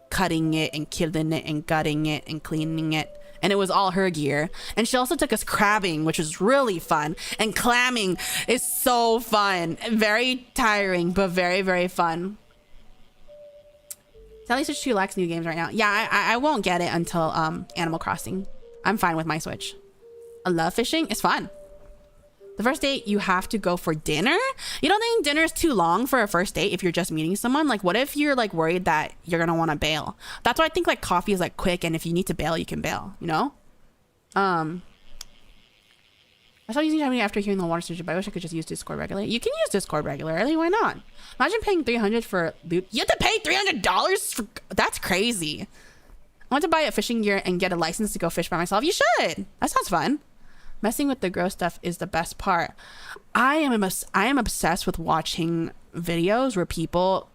[SPEAKER 1] cutting it and killing it and gutting it and cleaning it, and it was all her gear. And she also took us crabbing, which was really fun, and clamming is so fun. Very tiring, but very, very fun. Sally Switch 2 lacks new games right now. Yeah, I won't get it until Animal Crossing. I'm fine with my Switch. I love fishing. It's fun. The first date, you have to go for dinner? You don't think dinner is too long for a first date if you're just meeting someone? Like, what if you're like worried that you're gonna want to bail? That's why I think like coffee is like quick, and if you need to bail, you can bail, you know? I started using Gemini after hearing the water station, but I wish I could just use Discord regularly. You can use Discord regularly. Why not? Imagine paying $300 for loot. You have to pay $300 for... That's crazy. I want to buy a fishing gear and get a license to go fish by myself. You should. That sounds fun. Messing with the gross stuff is the best part. I am obsessed with watching videos where people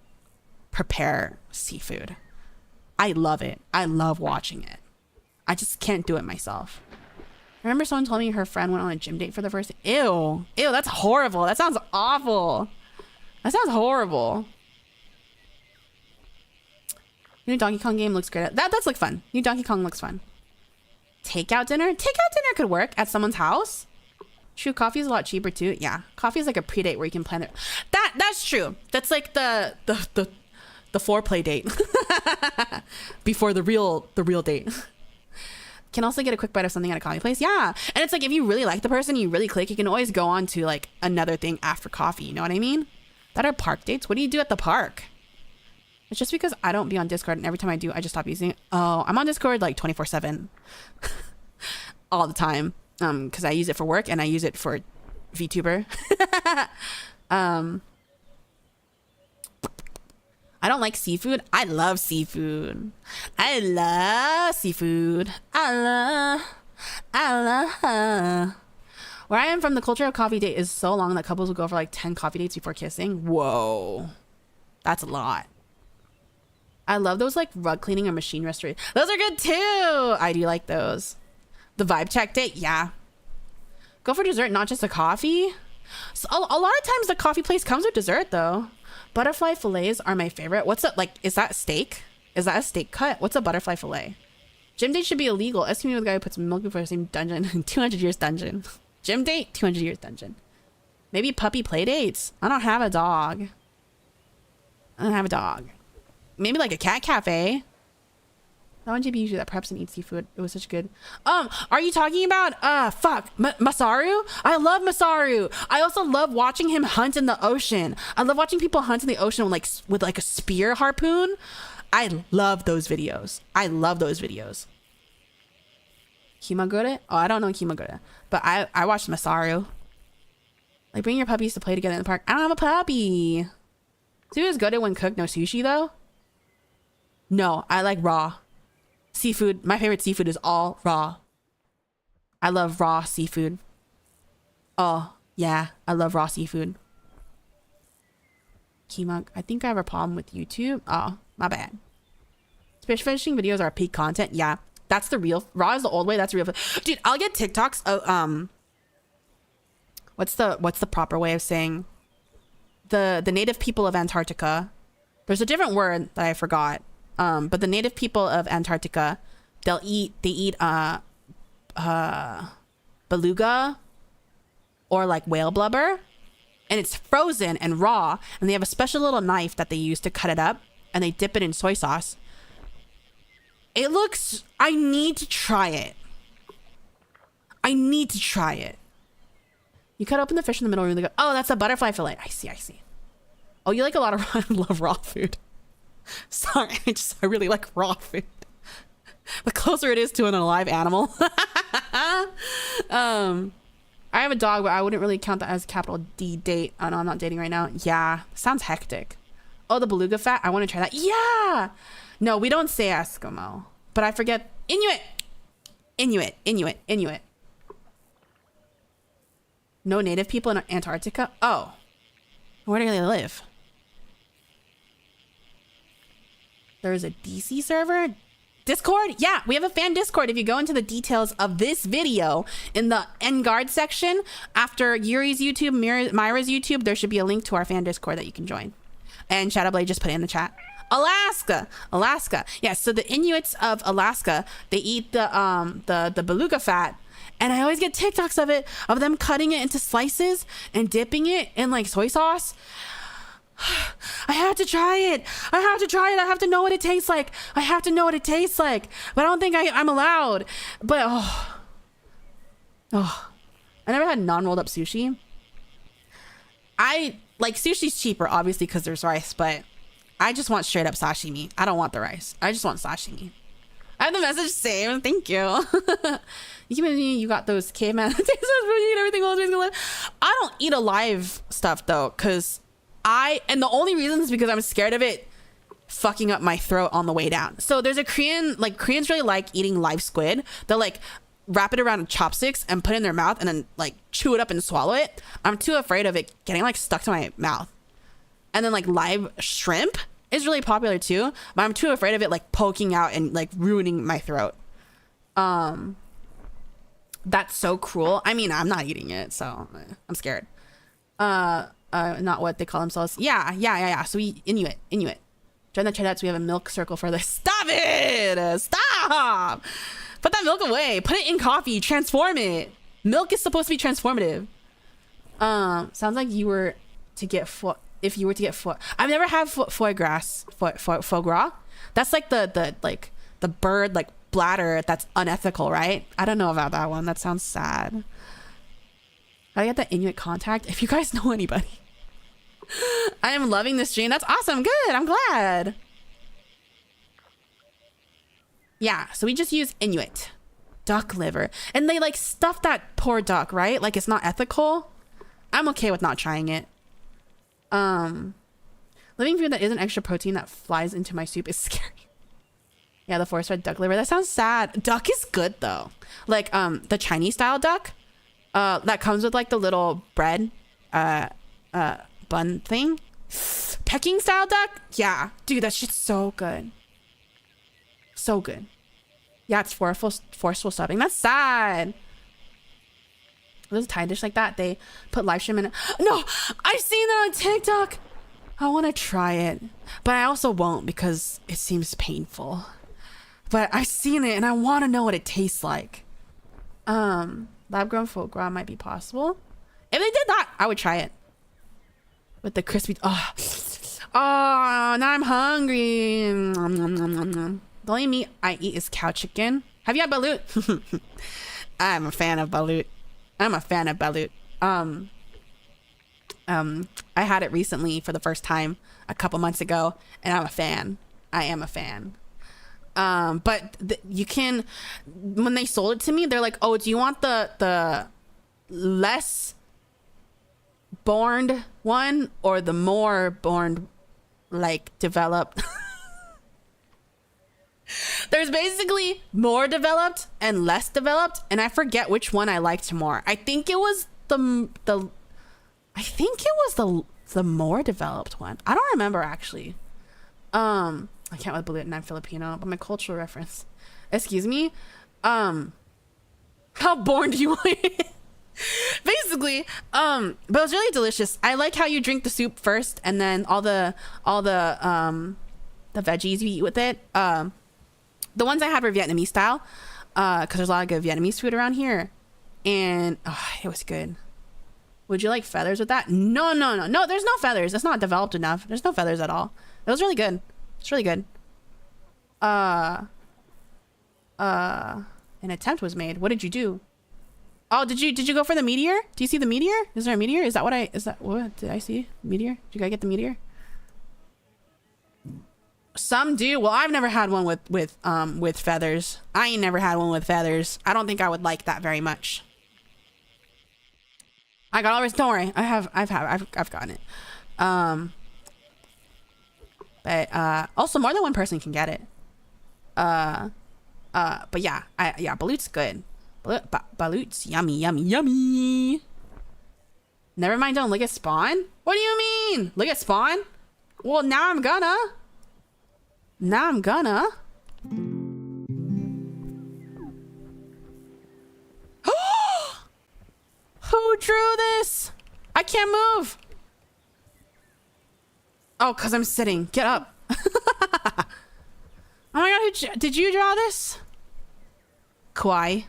[SPEAKER 1] prepare seafood. I love it. I love watching it. I just can't do it myself. I remember someone told me her friend went on a gym date for the first... Ew. Ew, that's horrible. That sounds awful. That sounds horrible. New Donkey Kong game looks great. That does look fun. New Donkey Kong looks fun. Takeout dinner? Takeout dinner could work at someone's house. True, coffee is a lot cheaper too. Yeah, coffee is like a pre-date where you can plan it. That's true. That's like the foreplay date before the real date. Can also get a quick bite of something at a coffee place. Yeah. And it's like, if you really like the person, you really click, you can always go on to like another thing after coffee. You know what I mean? That are park dates. What do you do at the park? It's just because I don't be on Discord, and every time I do, I just stop using it. Oh, I'm on Discord like 24/7 all the time. Because I use it for work and I use it for VTuber. I don't like seafood. I love seafood. I love seafood. I love. Where I am from, the culture of coffee date is so long that couples will go for like 10 coffee dates before kissing. Whoa. That's a lot. I love those like rug cleaning or machine restoration. Those are good too. I do like those. The vibe check date. Yeah. Go for dessert, not just a coffee. So a lot of times the coffee place comes with dessert though. Butterfly fillets are my favorite. What's that like? Is that steak? Is that a steak cut? What's a butterfly fillet? Gym date should be illegal. Escaping with the guy who puts milk before the same dungeon. 200 years dungeon. Gym date, 200 years dungeon. Maybe puppy play dates. I don't have a dog. Maybe like a cat cafe. That one JB usually that preps and eats seafood. It was such good. Are you talking about Masaru? I love Masaru. I also love watching him hunt in the ocean. I love watching people hunt in the ocean with like a spear harpoon. I love those videos. Himagure? Oh, I don't know Himagure, but I watched Masaru. Like, bring your puppies to play together in the park. I don't have a puppy. Seafood is good when cooked. No sushi though. No, I like raw. Seafood, my favorite seafood is all raw. I love raw seafood. Oh, yeah, I love raw seafood. Kimag, I think I have a problem with YouTube. Oh, my bad. Fish fishing videos are peak content. Yeah, that's the real. Raw is the old way. That's real. Dude, I'll get TikToks of what's the proper way of saying the native people of Antarctica? There's a different word that I forgot. But the native people of Antarctica, they eat beluga or like whale blubber, and it's frozen and raw, and they have a special little knife that they use to cut it up, and they dip it in soy sauce. It looks, I need to try it. You cut open the fish in the middle, really good. Oh, that's a butterfly fillet. I see. Oh, you like a lot of I love raw food. Sorry, I really like raw food. The closer it is to an alive animal. I have a dog, but I wouldn't really count that as capital D date. Oh no, I'm not dating right now. Yeah, sounds hectic. Oh, the beluga fat. I want to try that. Yeah. No, we don't say Eskimo, but I forget. Inuit. No native people in Antarctica. Oh, where do they live? There's a DC server. Discord? Yeah, we have a fan Discord. If you go into the details of this video in the ENGuard section, after Yuri's YouTube, Myra's YouTube, there should be a link to our fan Discord that you can join. And Shadowblade just put it in the chat. Alaska. Yeah, so the Inuits of Alaska, they eat the beluga fat. And I always get TikToks of them cutting it into slices and dipping it in like soy sauce. I have to try it. I have to know what it tastes like. But I don't think I'm allowed. But I never had non-rolled up sushi. I like sushi's cheaper, obviously, because there's rice, but I just want straight up sashimi. I don't want the rice. I just want sashimi. I have the message saved. Thank you. You got those caveman tastes and everything else. I don't eat alive stuff though, because and the only reason is because I'm scared of it fucking up my throat on the way down. So there's a Koreans really like eating live squid. They'll like wrap it around chopsticks and put it in their mouth and then like chew it up and swallow it. I'm too afraid of it getting like stuck to my mouth. And then like live shrimp is really popular too, but I'm too afraid of it like poking out and like ruining my throat. That's so cruel. I mean, I'm not eating it, so I'm scared. Not what they call themselves. Yeah. So we Inuit. Join the CHARDET, so we have a milk circle for this. Stop it! Stop! Put that milk away. Put it in coffee. Transform it. Milk is supposed to be transformative. Sounds like you were to get if you were to get I've never had foie gras. That's like the bird like splatter that's unethical, right? I don't know about that one. That sounds sad. I get the Inuit contact. If you guys know anybody. I am loving this stream. That's awesome. Good. I'm glad. Yeah, so we just use Inuit. Duck liver. And they like stuff that poor duck, right? Like it's not ethical. I'm okay with not trying it. Living food that isn't extra protein that flies into my soup is scary. Yeah, the force-fed duck liver. That sounds sad. Duck is good though. Like the Chinese style duck that comes with like the little bread bun thing. Peking style duck. Yeah, dude, that shit's so good. So good. Yeah, it's forceful stuffing. That's sad. There's a Thai dish like that. They put live stream in it. No, I've seen that on TikTok. I want to try it, but I also won't because it seems painful. But I've seen it and I want to know what it tastes like. Lab grown foie gras might be possible. If they did that, I would try it. With the crispy. Oh, now I'm hungry. The only meat I eat is cow chicken. Have you had balut? I'm a fan of balut. I had it recently for the first time a couple months ago, and I'm a fan. I am a fan. But you can, when they sold it to me, they're like, "Oh, do you want the less borned one or the more borned, like developed?" There's basically more developed and less developed, and I forget which one I liked more. I think it was the more developed one. I don't remember actually. I can't with balut and I'm Filipino, but my cultural reference. Excuse me. How born do you want it? Basically, but it was really delicious. I like how you drink the soup first and then all the veggies you eat with it. The ones I had were Vietnamese style, because there's a lot of good Vietnamese food around here, and it was good. Would you like feathers with that? No, there's no feathers. It's not developed enough. There's no feathers at all. It was really good. It's really good. An attempt was made. What did you do? Oh, did you go for the meteor? Do you see the meteor? Is there a meteor? Is that what did I see? Meteor? Did you guys get the meteor? Some do. Well, I've never had one with feathers. I ain't never had one with feathers. I don't think I would like that very much. I got all. Don't worry. I've gotten it. But also more than one person can get it. But yeah, balut's good. Balut's yummy. Never mind. Don't look at spawn. What do you mean? Look at spawn? Well, now I'm gonna. Who drew this? I can't move. Oh, because I'm sitting. Get up. Oh my god, did you draw this? Kawaii.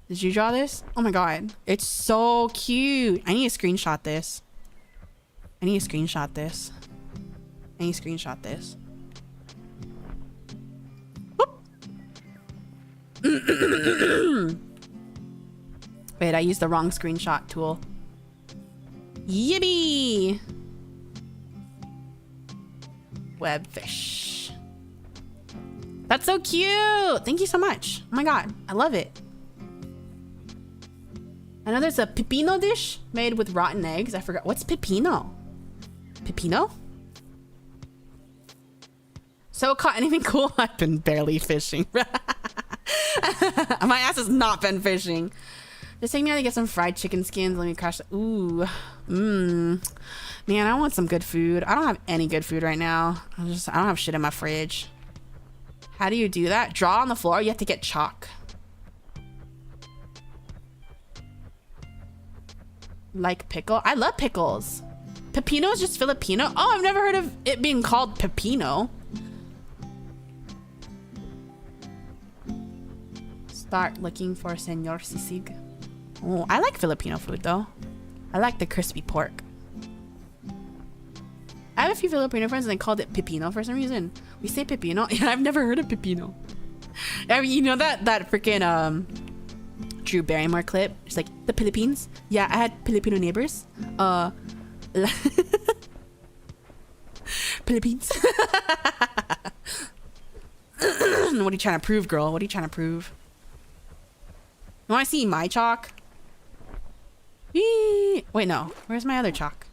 [SPEAKER 1] Did you draw this? Oh my god. It's so cute. I need to screenshot this. Wait, I used the wrong screenshot tool. Yippee! Webfish. That's so cute! Thank you so much. Oh my god, I love it. I know there's a pepino dish made with rotten eggs. I forgot. What's pepino? Pepino? So caught anything cool? I've been barely fishing. My ass has not been fishing. Just take me out to get some fried chicken skins. Let me crash the. Ooh. Man, I want some good food. I don't have any good food right now. I don't have shit in my fridge. How do you do that? Draw on the floor? You have to get chalk. Like pickle? I love pickles. Pepino is just Filipino? Oh, I've never heard of it being called pepino. Start looking for Senor Sisig. Oh, I like Filipino food though. I like the crispy pork. I have a few Filipino friends and they called it pepino for some reason. We say pepino. Yeah, I've never heard of pepino. I mean, you know that freaking Drew Barrymore clip? It's like the Philippines. Yeah, I had Filipino neighbors. Philippines. What are you trying to prove, girl? What are you trying to prove? You want to see my chalk? Whee! Wait, no. Where's my other chalk?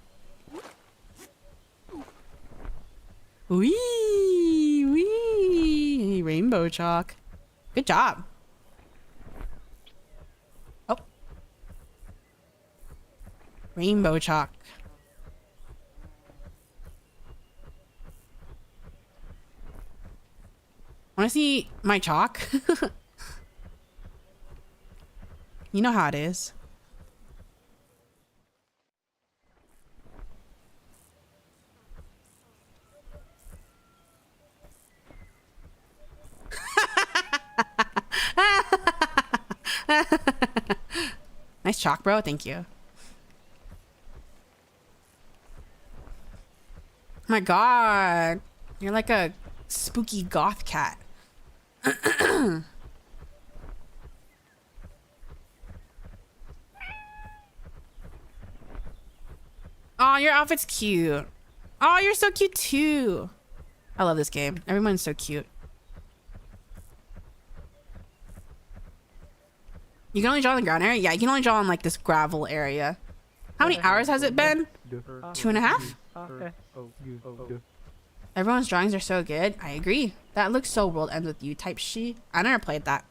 [SPEAKER 1] Wee! Wee! Rainbow chalk. Good job. Oh. Rainbow chalk. Want to see my chalk? You know how it is. Nice chalk, bro. Thank you. My God. You're like a spooky goth cat. Oh, your outfit's cute. Oh, you're so cute too. I love this game. Everyone's so cute. You can only draw on the ground area? Yeah, you can only draw on like this gravel area. How many hours has it been? 2.5? Everyone's drawings are so good. I agree. That looks so World Ends With You type she. I never played that.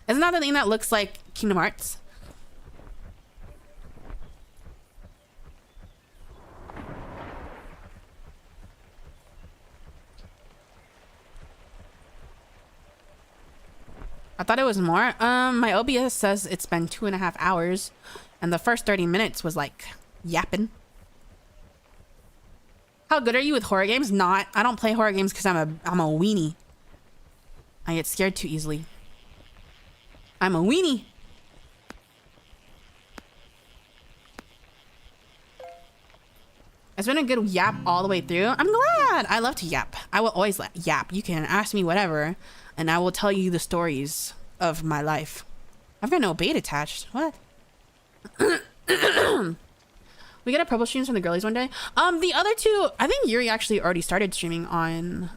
[SPEAKER 1] Isn't that the thing that looks like Kingdom Hearts? I thought it was more. My OBS says it's been 2.5 hours, and the first 30 minutes was like yapping. How good are you with horror games? Not. I don't play horror games because I'm a weenie. I get scared too easily. I'm a weenie. It's been a good yap all the way through. I'm glad. I love to yap. I will always yap. You can ask me whatever, and I will tell you the stories of my life. I've got no bait attached. What? We get a Probo streams from the girlies one day. The other two, I think Yuri actually already started streaming on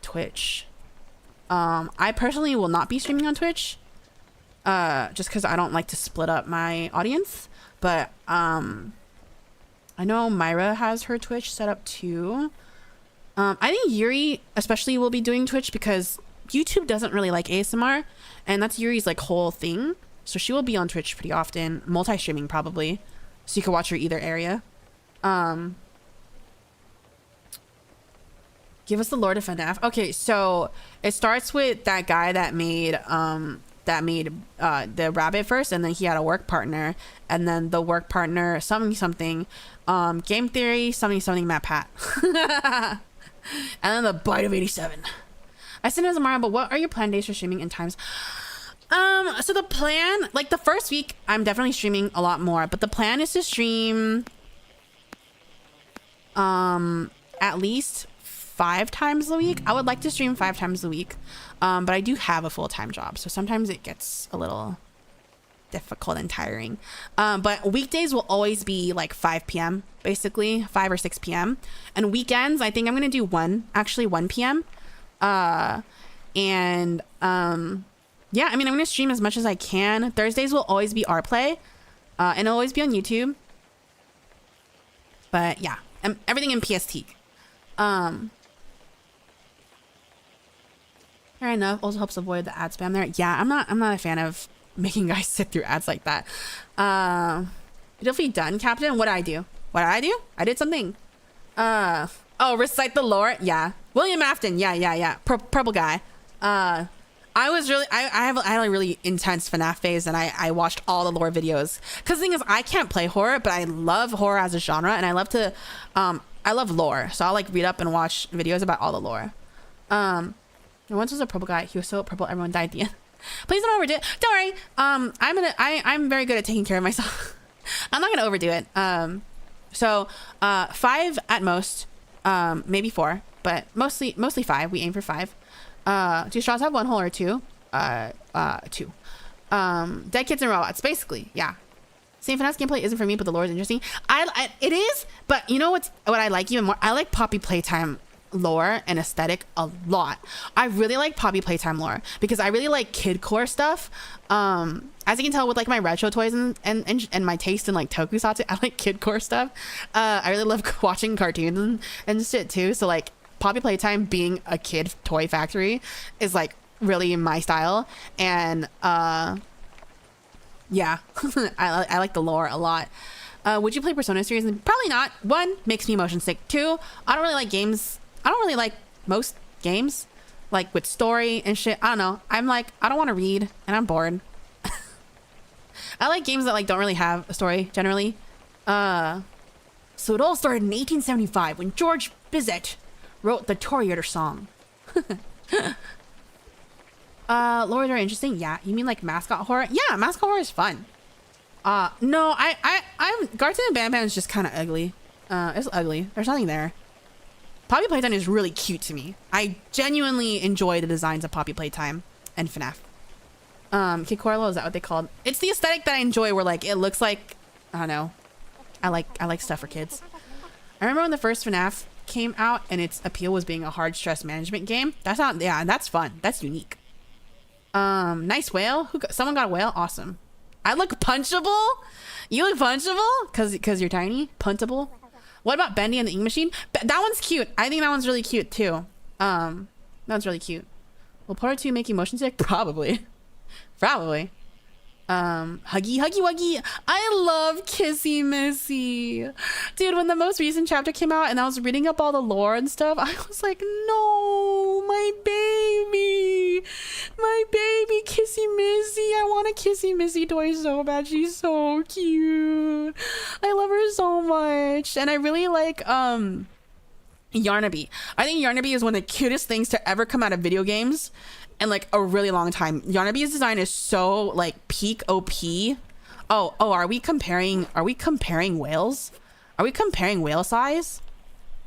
[SPEAKER 1] Twitch. I personally will not be streaming on Twitch. Just because I don't like to split up my audience. But I know Myra has her Twitch set up too. I think Yuri especially will be doing Twitch because YouTube doesn't really like ASMR, and that's Yuri's like whole thing. So she will be on Twitch pretty often, multi-streaming probably, so you can watch her either area. Give us the lore to FNAF. Okay, so it starts with that guy that made the rabbit first, and then he had a work partner, and then the work partner something game theory something Matt Pat. And then the bite of 87. I sent it as a Mario, but what are your planned days for streaming and times? So the plan, like the first week, I'm definitely streaming a lot more, but the plan is to stream at least 5 times a week. I would like to stream 5 times a week, but I do have a full-time job, so sometimes it gets a little difficult and tiring. But weekdays will always be like 5 p.m. basically, 5 or 6 p.m. And weekends, I think I'm gonna do 1 p.m. Yeah, I mean, I'm gonna stream as much as I can. Thursdays will always be our play, and it'll always be on YouTube. But yeah, everything in PST. Fair enough. Also helps avoid the ad spam there. Yeah, I'm not a fan of making guys sit through ads like that. Beautifully done, Captain. What did I do? I did something. Oh, recite the lore. Yeah, William Afton. Yeah. Purple guy. I had a really intense FNAF phase, and I watched all the lore videos. Cause the thing is, I can't play horror, but I love horror as a genre, and I love to, I love lore. So I'll like read up and watch videos about all the lore. Once was a purple guy. He was so purple, everyone died at the end. Please don't overdo it. Don't worry. I'm very good at taking care of myself. I'm not gonna overdo it. So 5 at most, maybe 4, but mostly 5. We aim for 5. Do straws have one hole or two? Two. Dead kids and robots, basically. Yeah. Same FNAF gameplay isn't for me, but the lore is interesting. It is, but you know what I like even more? I like Poppy Playtime lore and aesthetic a lot. I really like Poppy Playtime lore because I really like kidcore stuff. As you can tell with like my retro toys and my taste in like Tokusatsu, I like kidcore stuff. I really love watching cartoons and shit too. So like Poppy Playtime being a kid toy factory is like really my style. And yeah, I like the lore a lot. Would you play Persona series? Probably not. One, makes me motion sick. Two, I don't really like games. I don't really like most games, like with story and shit. I don't know. I'm like, I don't want to read and I'm bored. I like games that like don't really have a story generally. So it all started in 1875 when George Bizet wrote the Toreador song. Lore are interesting. Yeah, you mean like mascot horror? Yeah, mascot horror is fun. No, I'm Garten and Bam Bam is just kind of ugly. It's ugly. There's nothing there. Poppy Playtime is really cute to me. I genuinely enjoy the designs of Poppy Playtime and FNAF. Kid Corlo, is that what they called? It's the aesthetic that I enjoy where like it looks like, I don't know. I like stuff for kids. I remember when the first FNAF came out and its appeal was being a hard stress management game. That's not, yeah, that's fun. That's unique. Nice whale. Someone got a whale? Awesome. I look punchable? You look punchable? Cause you're tiny? Puntable? What about Bendy and the Ink Machine? That one's cute. I think that one's really cute too. That one's really cute. Will part 2 make you motion sick? Probably. Probably. Huggy Wuggy. I love Kissy Missy. Dude, when the most recent chapter came out and I was reading up all the lore and stuff, I was like, no, my baby. My baby Kissy Missy. I want a Kissy Missy toy so bad. She's so cute. I love her so much. And I really like Yarnaby. I think Yarnaby is one of the cutest things to ever come out of video games. And like a really long time. Yarnaby's design is so like peak OP. Oh, are we comparing whales? Are we comparing whale size?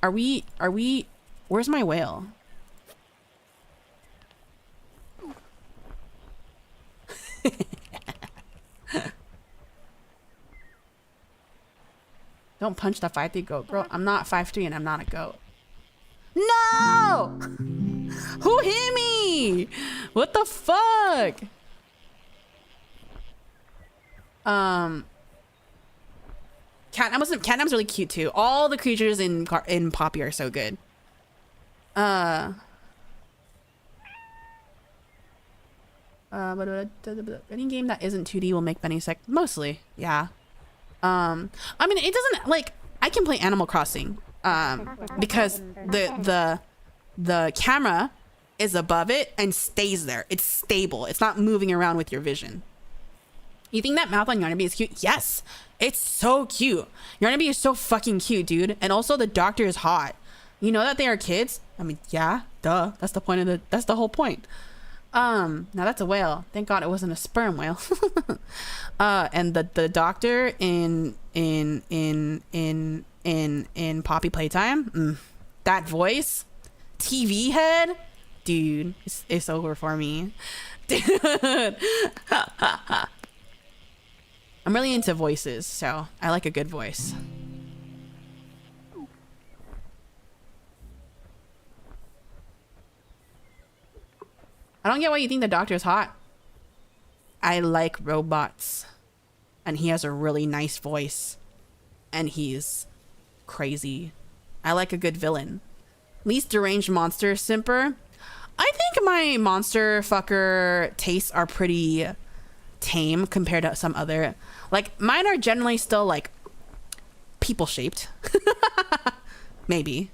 [SPEAKER 1] Are we where's my whale? Don't punch the 5'3" goat, girl. I'm not 5'3" and I'm not a goat. No! Who hit me? What the fuck? Catnap's really cute too. All the creatures in Poppy are so good. But any game that isn't 2D will make Benny sick. Mostly, yeah. I mean, it doesn't like I can play Animal Crossing. Because the camera is above it and stays there. It's stable. It's not moving around with your vision. You think that mouth on Yarnaby is cute? Yes, it's so cute. Yarnaby is so fucking cute, dude. And also the doctor is hot. You know that they are kids? I mean, yeah, duh. That's the point of that's the whole point. Now that's a whale. Thank God it wasn't a sperm whale. And the doctor in Poppy Playtime, that voice, TV head, dude, it's over for me. Dude. I'm really into voices, so I like a good voice. I don't get why you think the doctor is hot. I like robots. And he has a really nice voice. And he's crazy. I like a good villain. Least deranged monster simper. I think my monster fucker tastes are pretty tame compared to some other. Like, mine are generally still like people shaped. Maybe.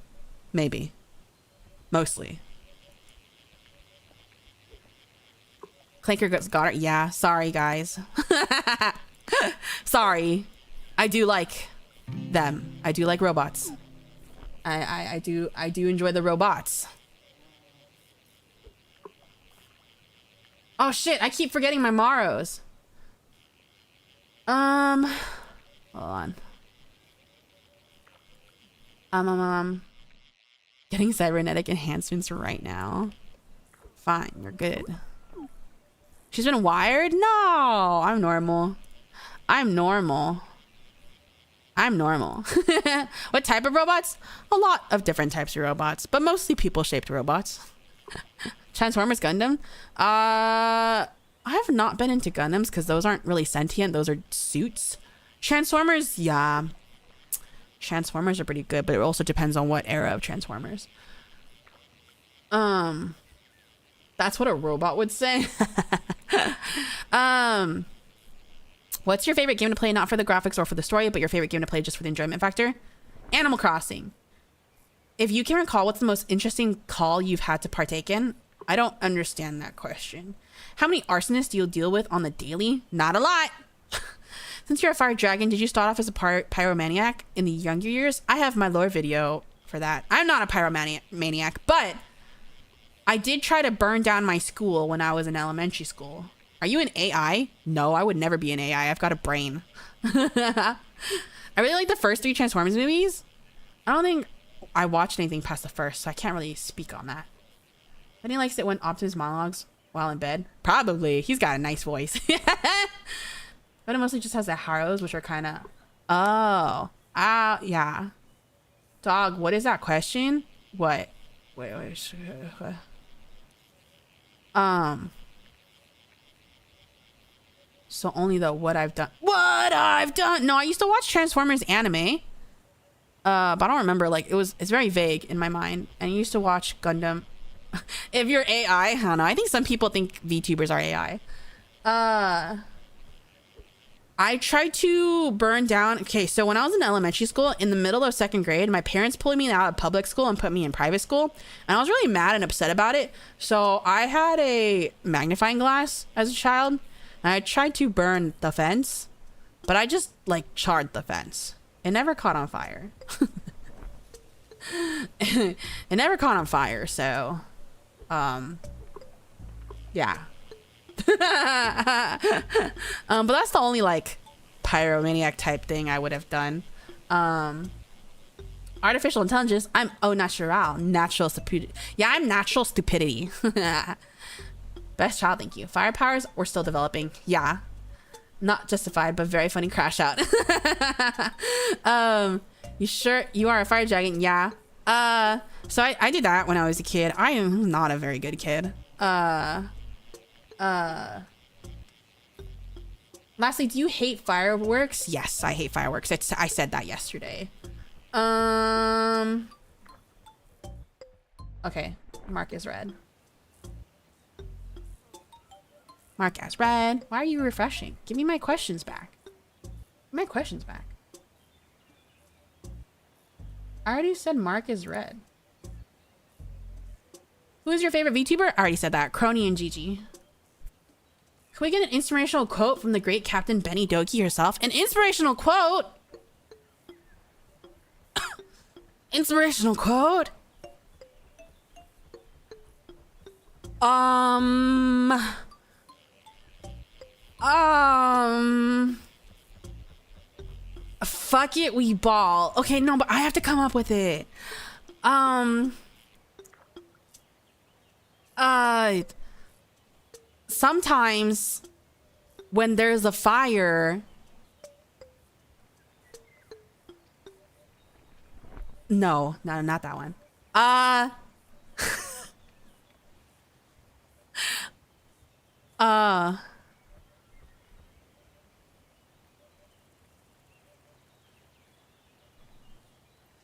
[SPEAKER 1] Mostly. Clanker got it. Yeah, sorry guys. Sorry. I do like them. I do like robots. I do enjoy the robots. Oh shit, I keep forgetting my Maros. Hold on. Getting cybernetic enhancements right now. Fine, you're good. She's been wired? No, I'm normal. I'm normal. I'm normal. What type of robots? A lot of different types of robots, but mostly people-shaped robots. Transformers Gundam? I have not been into Gundams because those aren't really sentient. Those are suits. Transformers, yeah. Transformers are pretty good, but it also depends on what era of Transformers. That's what a robot would say. What's your favorite game to play, not for the graphics or for the story, but your favorite game to play just for the enjoyment factor? Animal Crossing. If you can recall, what's the most interesting call you've had to partake in? I don't understand that question. How many arsonists do you deal with on the daily? Not a lot. Since you're a fire dragon, did you start off as a pyromaniac in the younger years? I have my lore video for that. I'm not a pyromaniac, but I did try to burn down my school when I was in elementary school. Are you an AI? No, I would never be an AI. I've got a brain. I really like the first 3 Transformers movies. I don't think I watched anything past the first, so I can't really speak on that. But he likes it when Optimus monologues while in bed. Probably. He's got a nice voice. But it mostly just has the harrows, which are kind of... Oh. Yeah. Dog, what is that question? What? Wait. So only the what I've done. What I've done! No, I used to watch Transformers anime. But I don't remember. Like, it's very vague in my mind. And I used to watch Gundam. If you're AI, I don't know. I think some people think VTubers are AI. I tried to burn down... Okay, so when I was in elementary school, in the middle of 2nd grade, my parents pulled me out of public school and put me in private school. And I was really mad and upset about it. So I had a magnifying glass as a child. And I tried to burn the fence. But I just, like, charred the fence. It never caught on fire. It never caught on fire, so... yeah. But that's the only like pyromaniac type thing I would have done. Artificial intelligence. I'm natural stupidity. Yeah, I'm natural stupidity. Best child, thank you. Fire powers, we're still developing. Yeah, not justified, but very funny crash out. You sure you are a fire dragon? Yeah. So I did that when I was a kid. I am not a very good kid. Lastly, do you hate fireworks? Yes, I hate fireworks. I said that yesterday. Okay, mark is red. Mark as red. Why are you refreshing? Give me my questions back. My questions back. I already said mark is red. Who is your favorite VTuber? I already said that. Crony and Gigi. Can we get an inspirational quote from the great Captain Beni Doki herself? An inspirational quote? Inspirational quote? Fuck it, we ball. Okay, no, but I have to come up with it. Sometimes when there's a fire, no, not that one.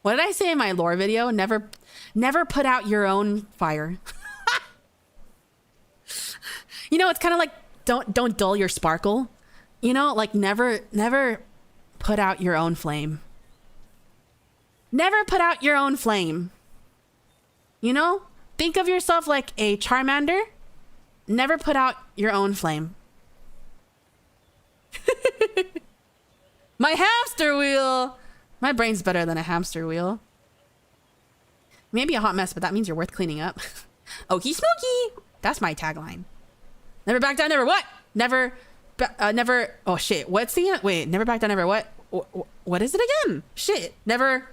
[SPEAKER 1] What did I say in my lore video? Never put out your own fire. You know, it's kind of like don't dull your sparkle. You know, like never put out your own flame. Never put out your own flame. You know, think of yourself like a Charmander. Never put out your own flame. My hamster wheel. My brain's better than a hamster wheel. Maybe a hot mess, but that means you're worth cleaning up. Okey smokey. That's my tagline. Never back down, never what? Never. Oh shit. What's the wait? Never back down, never what? What is it again? Shit. Never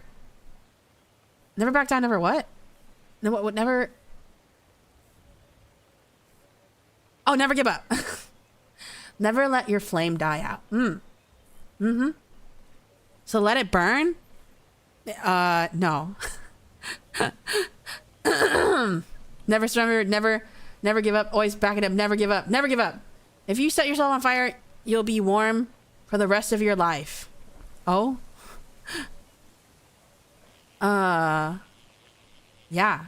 [SPEAKER 1] back down, never what? No, what? Never. Oh, never give up. Never let your flame die out. So let it burn? No. Never surrender, never give up, always back it up, never give up, never give up. If you set yourself on fire, you'll be warm for the rest of your life. Oh? Yeah.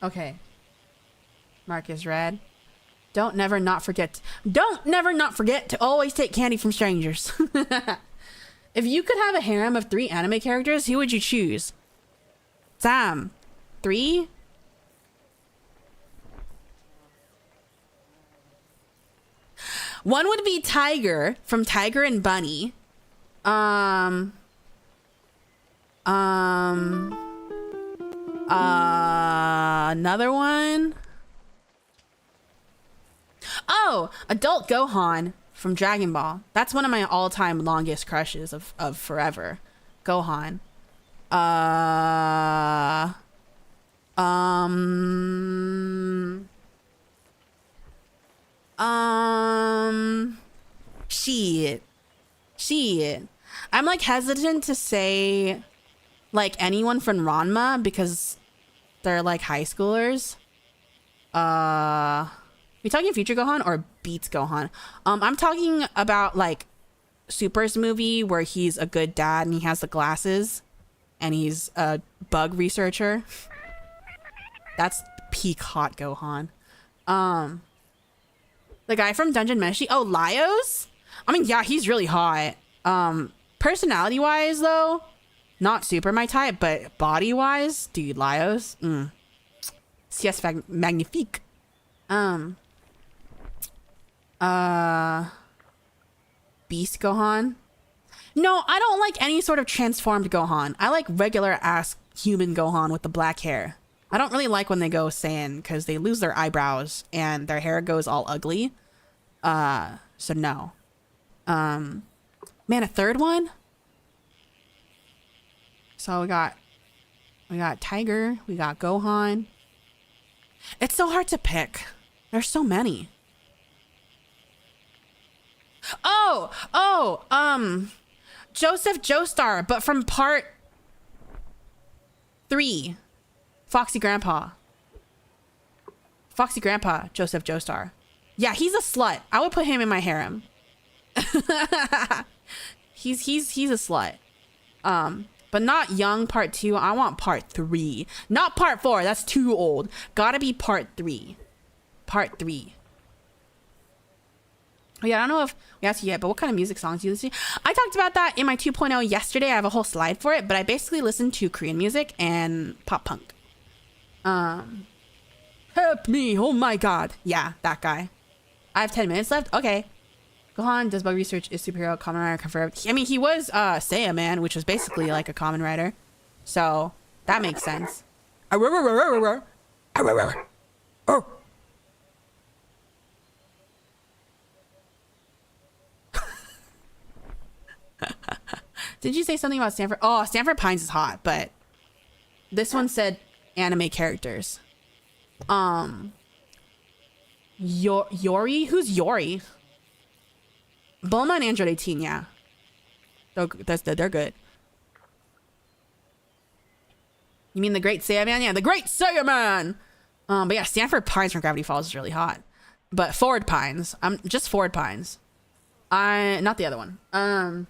[SPEAKER 1] Okay. Mark is red. Don't never not forget to always take candy from strangers. If you could have a harem of 3 anime characters, who would you choose? Sam. 3? One would be Tiger from Tiger and Bunny. Another one. Oh, Adult Gohan from Dragon Ball. That's one of my all-time longest crushes of forever. Gohan. Shit. I'm like hesitant to say like anyone from Ranma because they're like high schoolers. We talking Future Gohan or Beats Gohan? I'm talking about like Super's movie where he's a good dad and he has the glasses and he's a bug researcher. That's peak hot Gohan. The guy from Dungeon Meshi. Oh, Laios? I mean, yeah, he's really hot. Personality wise though, not super my type, but body wise, dude, Laios. CS magnifique. Beast Gohan. No, I don't like any sort of transformed Gohan. I like regular ass human Gohan with the black hair. I don't really like when they go Saiyan because they lose their eyebrows and their hair goes all ugly. So no. Man, a third one? So we got Tiger, we got Gohan. It's so hard to pick. There's so many. Joseph Joestar, but from part 3. Foxy Grandpa, Joseph Joestar. Yeah, he's a slut. I would put him in my harem. he's a slut. But not young part 2. I want part 3. Not part 4. That's too old. Gotta be part 3. Part 3. Oh yeah, I don't know if we asked you yet, but what kind of music songs do you listen to? I talked about that in my 2.0 yesterday. I have a whole slide for it, but I basically listen to Korean music and pop punk. Help me, oh my god. Yeah, that guy. I have 10 minutes left. Okay. Gohan does bug research, is superhero, common writer confirmed. I mean, he was Saiyan Man, which was basically like a common writer. So that makes sense. Did you say something about Stanford? Oh, Stanford Pines is hot, but this one said anime characters. Yori? Who's Yori? Bulma and Android 18, yeah. They're good. You mean the Great Saiyaman? Yeah, the Great Saiyaman! But yeah, Stanford Pines from Gravity Falls is really hot. But Forward Pines. Just Forward Pines. Not the other one.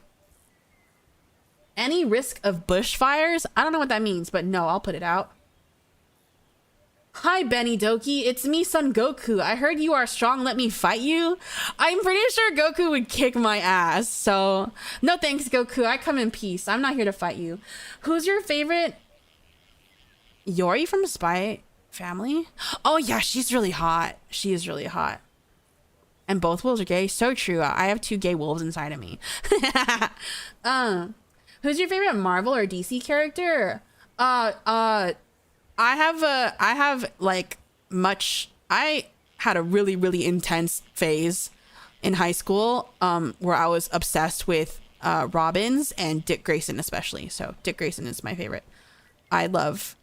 [SPEAKER 1] Any risk of bushfires? I don't know what that means, but no, I'll put it out. Hi, Beni Doki. It's me, Son Goku. I heard you are strong. Let me fight you. I'm pretty sure Goku would kick my ass. So, no thanks, Goku. I come in peace. I'm not here to fight you. Who's your favorite? Yori from Spy Family? Oh, yeah, she's really hot. She is really hot. And both wolves are gay? So true. I have 2 gay wolves inside of me. Who's your favorite Marvel or DC character? I had a really, really intense phase in high school where I was obsessed with Robins and Dick Grayson especially. So Dick Grayson is my favorite. I love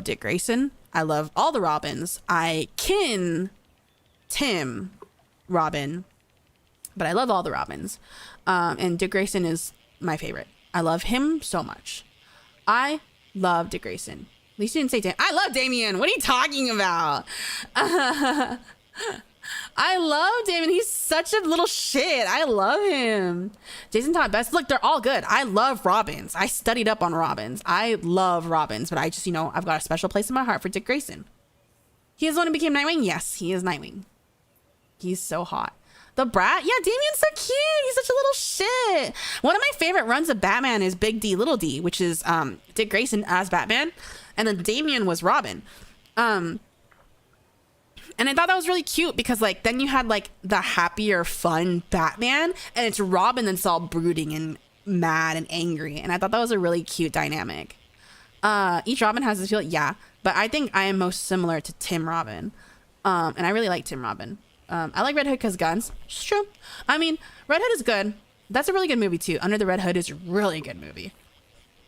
[SPEAKER 1] Dick Grayson. I love all the Robins. I kin Tim Robin, but I love all the Robins. And Dick Grayson is my favorite. I love him so much. I love Dick Grayson. At least you didn't say Damien. I love Damien. What are you talking about? I love Damien. He's such a little shit. I love him. Jason Todd Best. Look, they're all good. I love Robins. I studied up on Robins. I love Robins, but I just, you know, I've got a special place in my heart for Dick Grayson. He is the one who became Nightwing? Yes, he is Nightwing. He's so hot. The Brat? Yeah, Damien's so cute. He's such a little shit. One of my favorite runs of Batman is Big D, Little D, which is Dick Grayson as Batman. And then Damien was Robin. And I thought that was really cute because, like, then you had, like, the happier, fun Batman. And it's Robin that's all brooding and mad and angry. And I thought that was a really cute dynamic. Each Robin has this feel, yeah. But I think I am most similar to Tim Robin. And I really like Tim Robin. I like Red Hood because guns. It's true. I mean, Red Hood is good. That's a really good movie too. Under the Red Hood is a really good movie.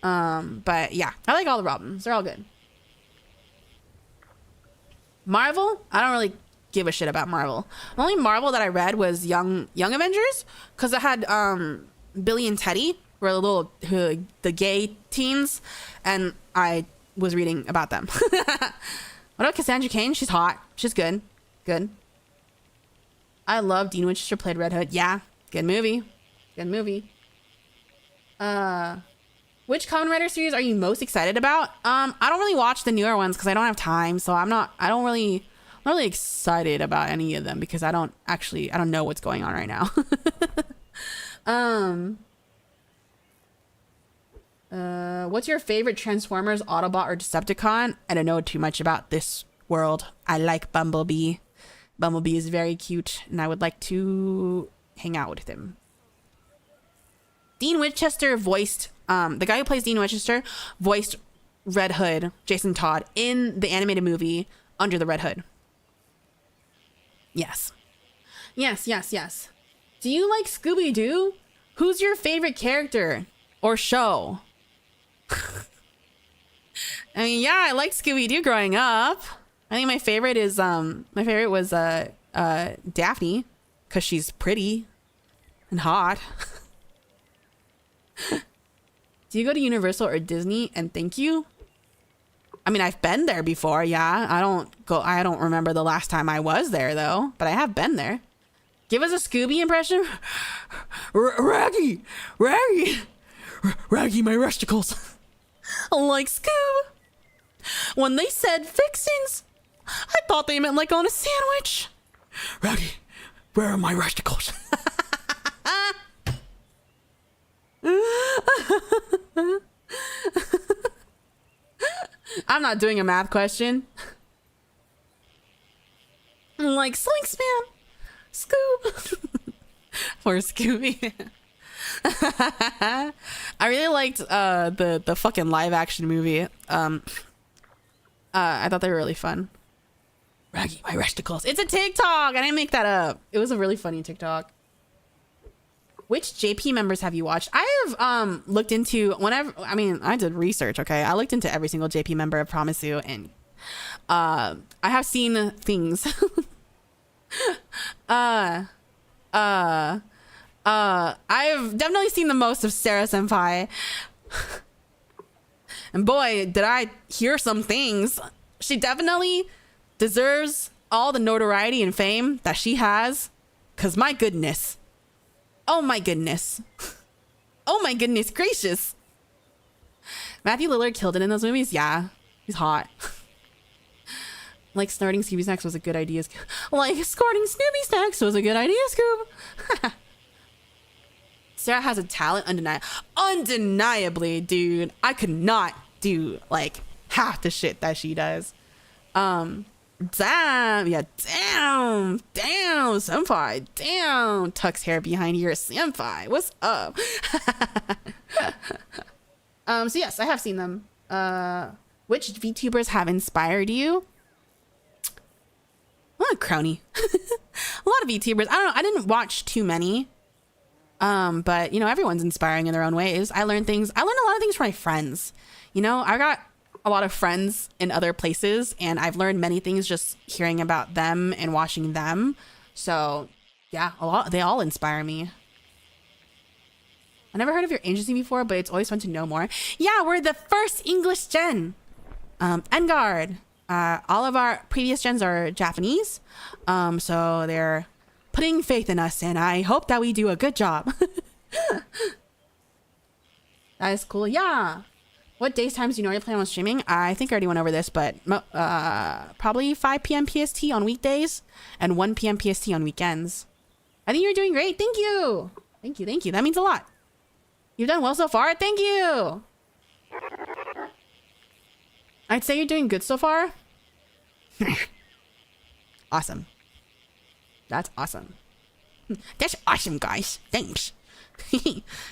[SPEAKER 1] But yeah, I like all the Robins. They're all good. Marvel? I don't really give a shit about Marvel. The only Marvel that I read was Young Avengers because it had Billy and Teddy were the gay teens, and I was reading about them. What about Cassandra Cain? She's hot. She's good. Good. I love Dean Winchester played Red Hood. Yeah, good movie. Good movie. Which Kamen Rider series are you most excited about? I don't really watch the newer ones because I don't have time, so I'm not really excited about any of them because I don't know what's going on right now. What's your favorite Transformers, Autobot, or Decepticon? I don't know too much about this world. I like Bumblebee. Bumblebee is very cute, and I would like to hang out with him. Dean Winchester voiced, the guy who plays Dean Winchester voiced Red Hood, Jason Todd, in the animated movie Under the Red Hood. Yes. Yes, yes, yes. Do you like Scooby-Doo? Who's your favorite character or show? I mean, yeah, I liked Scooby-Doo growing up. I think my favorite was Daphne because she's pretty and hot. Do you go to Universal or Disney? And thank you. I mean, I've been there before. Yeah, I don't remember the last time I was there though, but I have been there. Give us a Scooby impression. Raggy, my rusticles. Like Scoob. When they said fixins, I thought they meant like on a sandwich. Raggy, where are my rusticles? I'm not doing a math question. Like Slinks, man. Scoob. Poor Scooby. I really liked the fucking live action movie. I thought they were really fun. Raggy, my resticles. It's a TikTok. I didn't make that up. It was a really funny TikTok. Which JP members have you watched? I have looked into I did research, okay? I looked into every single JP member of Promisu, and I have seen things. I've definitely seen the most of Sarah Senpai. And boy, did I hear some things. She definitely deserves all the notoriety and fame that she has. 'Cause my goodness. Oh my goodness. Oh my goodness gracious. Matthew Lillard killed it in those movies. Yeah, he's hot. Like snorting Scooby Snacks was a good idea. Like snorting Snoopy Snacks was a good idea, Scoob. Sarah has a talent, undeniably, dude. I could not do like half the shit that she does. Damn, senpai, damn, tucks hair behind your senpai. What's up? So yes, I have seen them. Which VTubers have inspired you? What a crony. A lot of VTubers. I don't know. I didn't watch too many. But you know, everyone's inspiring in their own ways. I learned a lot of things from my friends. You know, I got a lot of friends in other places, and I've learned many things just hearing about them and watching them. So yeah, they all inspire me. I never heard of your agency before, but it's always fun to know more. Yeah, we're the first English gen. ENGuard. All of our previous gens are Japanese. So they're putting faith in us, and I hope that we do a good job. That is cool. Yeah. What days, times do you normally plan on streaming? I think I already went over this, but probably 5 p.m. PST on weekdays and 1 p.m. PST on weekends. I think you're doing great. Thank you. Thank you. Thank you. That means a lot. You've done well so far. Thank you. I'd say you're doing good so far. Awesome. That's awesome. That's awesome, guys. Thanks.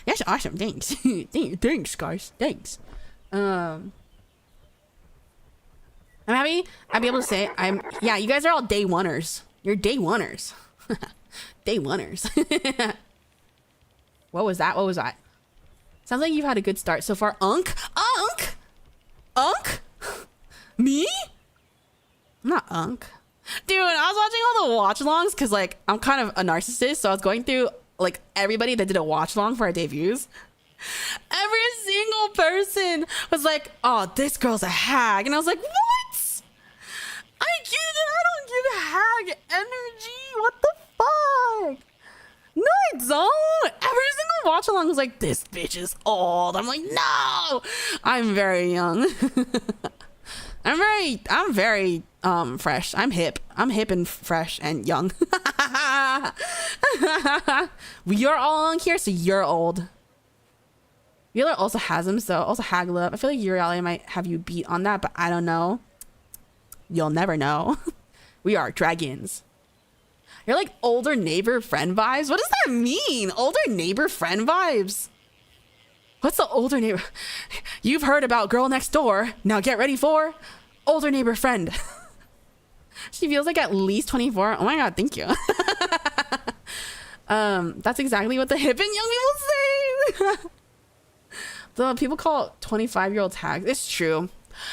[SPEAKER 1] That's awesome. Thanks. Thanks, guys. Thanks. I'm happy I'll be able to say yeah, you guys are all day oneers. You're day oneers. Day oneers. What was that? What was that? Sounds like you've had a good start so far. Unk? Me? I'm not Unk. Dude, I was watching all the watch-alongs because, like, I'm kind of a narcissist, so I was going through, like, everybody that did a watch-along for our debuts. Every single person was like, oh, this girl's a hag. And I was like, what? I don't give hag energy. What the fuck? No, I don't. Every single watch-along was like, this bitch is old. I'm like, no. I'm very young. I'm very fresh. I'm hip and fresh and young. You're all on here, so you're old. Euler also has them, so also haggle up. I feel like Uriali might have you beat on that, but I don't know. You'll never know. We are dragons. You're like older neighbor friend vibes. What does that mean? Older neighbor friend vibes? What's the older neighbor? You've heard about girl next door. Now get ready for older neighbor friend. She feels like at least 24. Oh my god, thank you. That's exactly what the hip and young people say. The people call 25-year-olds hags. It's true.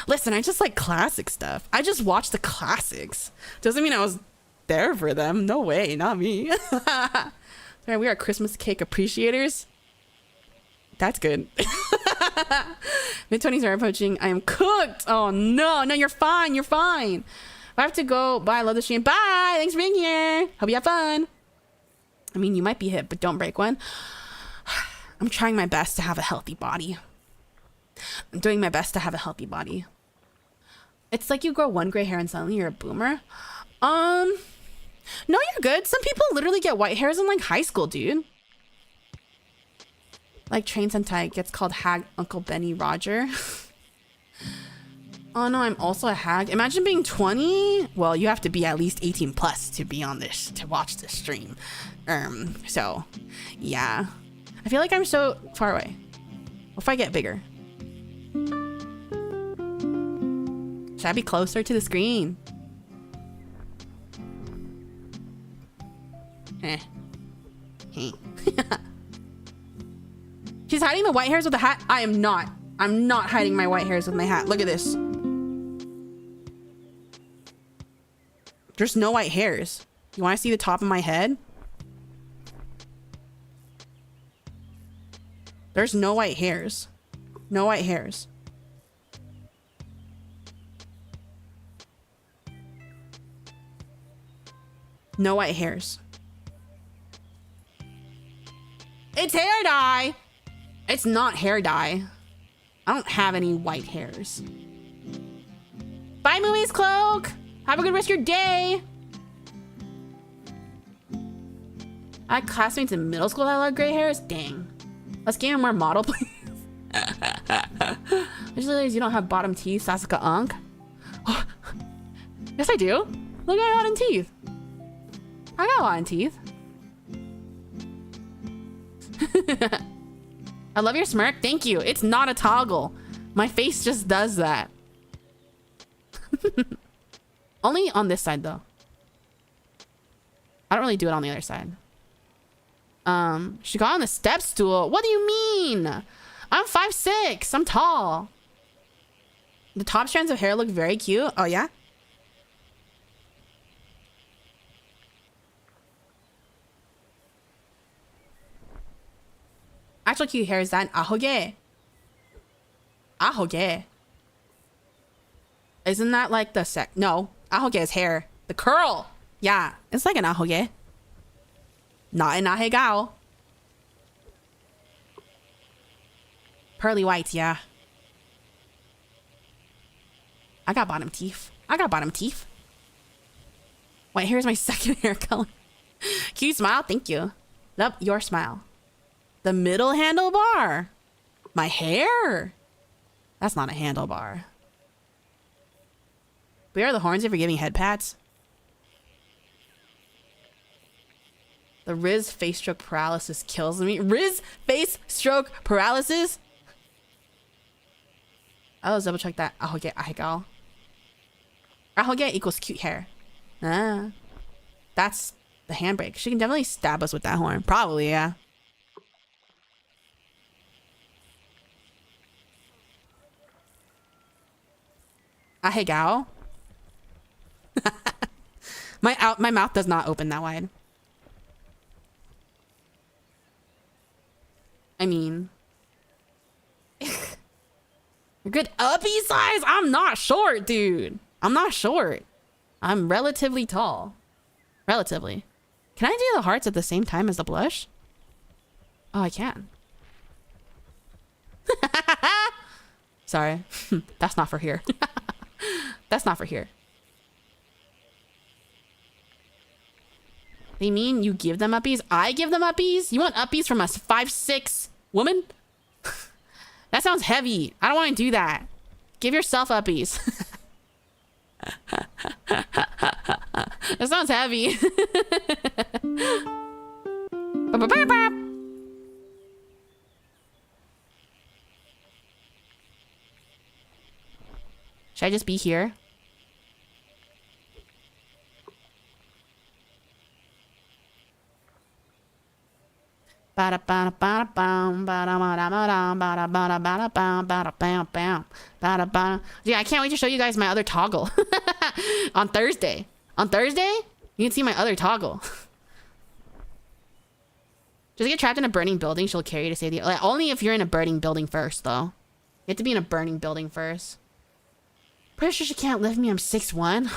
[SPEAKER 1] Listen, I just like classic stuff. I just watch the classics. Doesn't mean I was there for them. No way, not me. Sorry, we are Christmas cake appreciators. That's good. Mid-20s are approaching. I am cooked. Oh no, you're fine. You're fine. I have to go. Bye. I love the stream. Bye. Thanks for being here. Hope you have fun. I mean, you might be hip, but don't break one. I'm trying my best to have a healthy body. I'm doing my best to have a healthy body. It's like you grow one gray hair and suddenly you're a boomer. No, you're good. Some people literally get white hairs in like high school, dude. Like Train Sentai gets called Hag Uncle Benny Roger. Oh no, I'm also a hag. Imagine being 20. Well, you have to be at least 18 plus to be on this, to watch this stream. So yeah. I feel like I'm so far away. What if I get bigger? Should I be closer to the screen? She's hiding the white hairs with the hat. I am not. I'm not hiding my white hairs with my hat. Look at this. There's no white hairs. You want to see the top of my head? There's no white hairs. No white hairs. No white hairs. It's hair dye. It's not hair dye. I don't have any white hairs. Bye, Movies Cloak. Have a good rest of your day. I had classmates in middle school that had gray hairs. Dang. Let's give him more model, please. I just realized you don't have bottom teeth, Sasuke Unk. Yes, I do. Look, I got in teeth. I got a lot in teeth. I love your smirk. Thank you. It's not a toggle. My face just does that. Only on this side, though. I don't really do it on the other side. She got on the step stool. What do you mean? I'm 5'6". I'm tall. The top strands of hair look very cute. Oh yeah? Actual cute hair is that ahoge. Ahoge. Isn't that like the no, ahoge is hair. The curl. Yeah, it's like an ahoge. Not an ahegao. Pearly whites, yeah. I got bottom teeth. I got bottom teeth. Wait, here's my second hair color. Cute smile, thank you. Nope, your smile. The middle handlebar. My hair. That's not a handlebar. Where are the horns if you're giving head pats? The Riz face stroke paralysis kills me. Riz face stroke paralysis? I'll double check that. Ahoge ahegao. Ahoge equals cute hair. Ah. That's the handbrake. She can definitely stab us with that horn. Probably, yeah. Ahegao? My mouth does not open that wide. I mean, you're good uppy size. I'm not short, dude. I'm not short. I'm relatively tall. Relatively. Can I do the hearts at the same time as the blush? Oh, I can. Sorry. That's not for here. That's not for here. They mean you give them uppies? I give them uppies? You want uppies from a 5'6" woman? That sounds heavy. I don't want to do that. Give yourself uppies. That sounds heavy. Should I just be here? Yeah, I can't wait to show you guys my other toggle on Thursday. On Thursday, you can see my other toggle. Just get trapped in a burning building. She'll carry you to save the. Like, only if you're in a burning building first, though. You have to be in a burning building first. Pretty sure she can't lift me. I'm 6'1".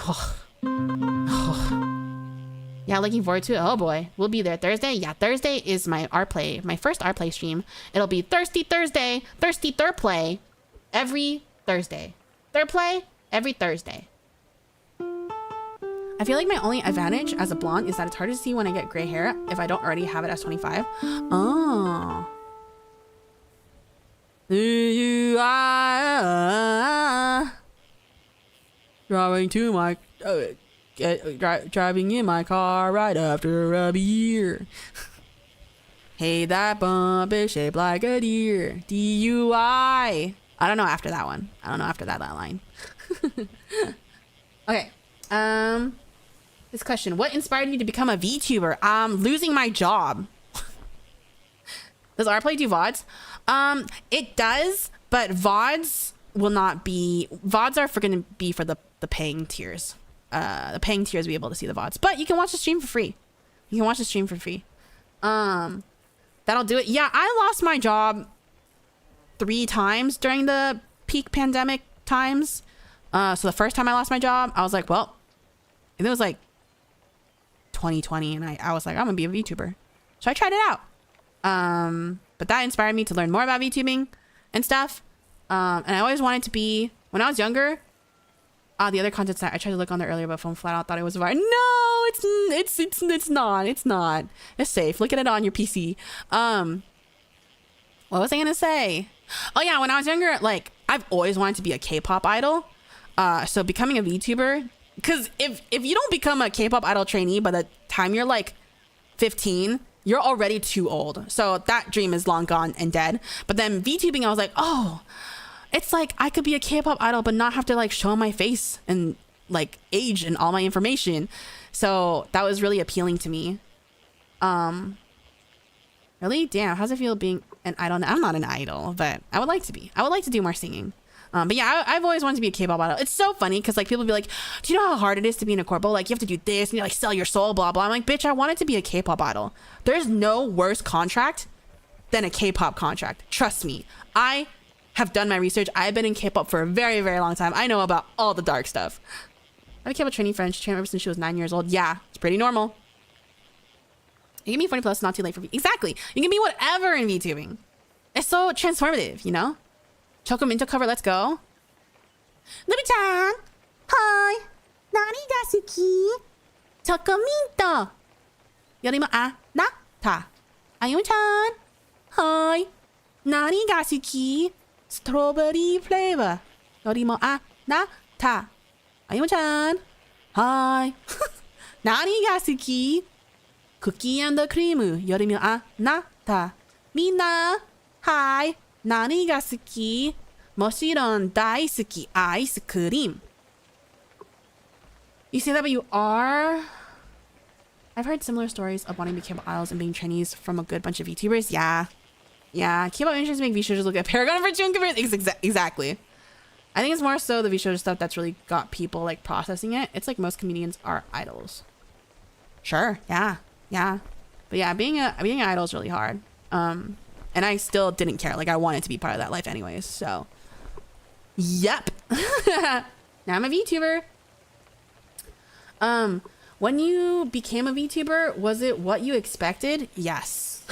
[SPEAKER 1] Yeah, looking forward to it. Oh boy, we'll be there Thursday. Yeah, Thursday is my art play, my first art play stream. It'll be Thirsty Thursday, Thirsty Third Play, every Thursday. Third play every Thursday. I feel like my only advantage as a blonde is that it's hard to see when I get gray hair if I don't already have it as 25. Oh. You are driving to my. Driving in my car right after a beer. Hey, that bump is shaped like a deer. DUI. I don't know after that one. I don't know after that line. Okay. This question. What inspired you to become a VTuber? Losing my job. Does RPlay do VODs? It does, but VODs will not be. VODs are going to be for the paying tiers. The paying tiers will be able to see the VODs, but you can watch the stream for free. You can watch the stream for free. That'll do it. Yeah, I lost my job 3 times during the peak pandemic times. So the first time I lost my job, I was like, well, and it was like 2020, and I was like, I'm gonna be a VTuber. So I tried it out. But that inspired me to learn more about VTubing and stuff. And I always wanted to be, when I was younger, the other content site, I tried to look on there earlier, but phone flat out thought it was Vine. No, it's not. It's not. It's safe. Look at it on your PC. What was I gonna say? Oh yeah, when I was younger, like I've always wanted to be a K-pop idol. So becoming a VTuber, because if you don't become a K-pop idol trainee by the time you're like 15, you're already too old. So that dream is long gone and dead. But then VTubing, I was like, oh. It's like I could be a K-pop idol but not have to like show my face and like age and all my information. So that was really appealing to me. Really? Damn, how's it feel being an idol? I'm not an idol, but I would like to be. I would like to do more singing. But yeah, I've always wanted to be a K-pop idol. It's so funny because like people be like, do you know how hard it is to be in a corpo? Like you have to do this and you like sell your soul, blah blah. I'm like, bitch, I wanted to be a K-pop idol. There's no worse contract than a K-pop contract. Trust me. I have done my research. I've been in K-pop for a very, very long time. I know about all the dark stuff. I became a training friend. She trained ever since she was 9 years old. Yeah, it's pretty normal. You can be 40 plus, not too late for V. Exactly. You can be whatever in VTubing. It's so transformative, you know? Choco Minto cover, let's go. Lumi-chan! Hi! Nani ga suki? Choco Minto! Yori mo anata. Ayumi-chan! Hi! Nani ga suki? Strawberry flavor. Yori mo anata. Ayumi-chan! Hi! Nani ga suki? Cookie and cream. Yori mo anata. Minna! Hi! Nani ga suki? Moshiron daisuki ice cream. You say that, but you are? I've heard similar stories of wanting to be K-pop idols and being Chinese from a good bunch of VTubers. Yeah. Yeah. K-pop interest make VTubers look at Paragon for June comparison. Exactly. I think it's more so the VTuber stuff that's really got people like processing it. It's like most comedians are idols. Sure. Yeah. Yeah. But yeah, being an idol is really hard. And I still didn't care. Like I wanted to be part of that life anyways. So, yep. Now I'm a VTuber. When you became a VTuber, was it what you expected? Yes.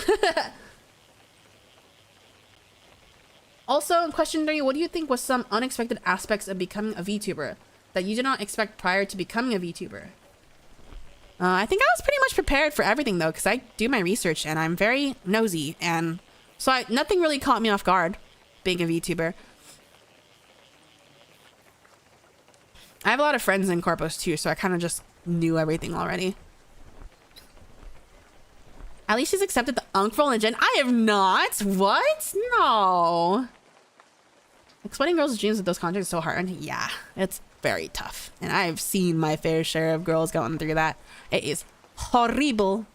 [SPEAKER 1] Also, question 3, what do you think was some unexpected aspects of becoming a VTuber that you did not expect prior to becoming a VTuber? I think I was pretty much prepared for everything though, because I do my research and I'm very nosy, and so nothing really caught me off guard being a VTuber. I have a lot of friends in corpos too, so I kind of just knew everything already. At least she's accepted the Unk role in Gen. I have not. What? No. Explaining girls' dreams with those contracts is so hard. Yeah, it's very tough. And I've seen my fair share of girls going through that. It is horrible.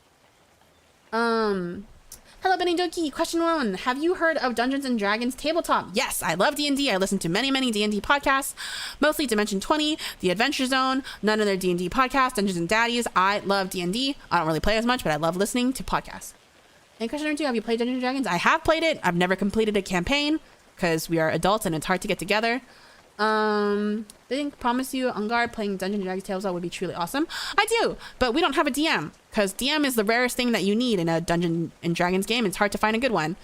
[SPEAKER 1] Hello, Beni Doki. Question 1. Have you heard of Dungeons & Dragons tabletop? Yes, I love D&D. I listen to many, many D&D podcasts, mostly Dimension 20, The Adventure Zone, none other D&D podcasts, Dungeons & Daddies. I love D&D. I don't really play as much, but I love listening to podcasts. And question number 2, have you played Dungeons & Dragons? I have played it. I've never completed a campaign because we are adults and it's hard to get together. I think Promisu, ENGuard playing Dungeons & Dragons tabletop would be truly awesome. I do, but we don't have a DM because DM is the rarest thing that you need in a Dungeons & Dragons game. It's hard to find a good one.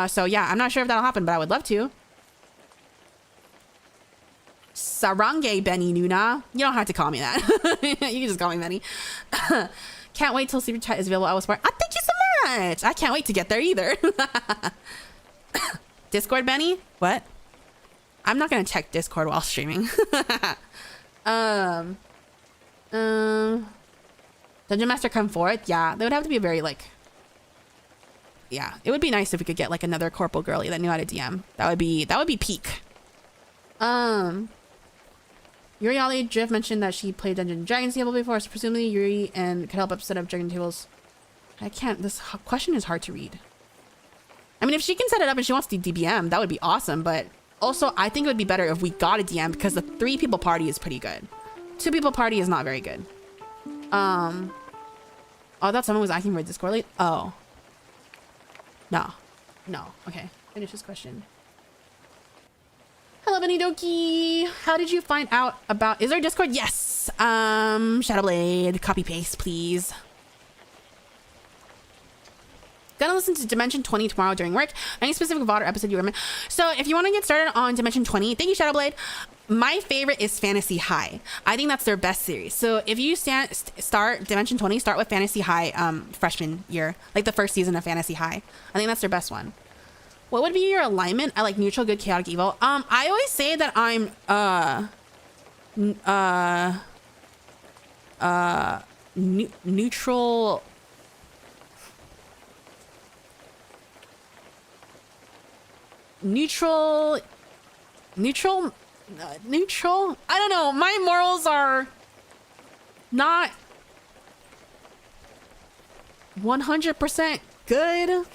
[SPEAKER 1] So yeah, I'm not sure if that'll happen, but I would love to. Sarange Beni Nuna. You don't have to call me that. You can just call me Beni. Can't wait till Super Chat is available. I was smart. Thank you so much. I can't wait to get there either. Discord Beni? What? I'm not gonna check Discord while streaming. Dungeon Master come forth? Yeah, they would have to be a very like. Yeah, it would be nice if we could get like another corporal girly that knew how to DM. That would be peak. Yuri Ali Drift mentioned that she played Dungeons & Dragons table before, so presumably Yuri and could help up set up Dragon tables. I can't. This question is hard to read. I mean, if she can set it up and she wants to DBM, that would be awesome. But also, I think it would be better if we got a DM because the 3-people party is pretty good. 2-people party is not very good. Oh, I thought someone was asking for a Discord late. Oh. No. Okay. Finish this question. Hello, Beni Doki. How did you find out about... Is there a Discord? Yes. Shadowblade. Copy paste, please. Gonna listen to Dimension 20 tomorrow during work. Any specific VOD or episode you recommend? So if you want to get started on Dimension 20, thank you, Shadowblade. My favorite is Fantasy High. I think that's their best series. So if you start Dimension 20, start with Fantasy High freshman year, like the first season of Fantasy High. I think that's their best one. What would be your alignment? I like neutral, good, chaotic, evil. I always say that I'm neutral. Neutral. I don't know. My morals are not 100% good.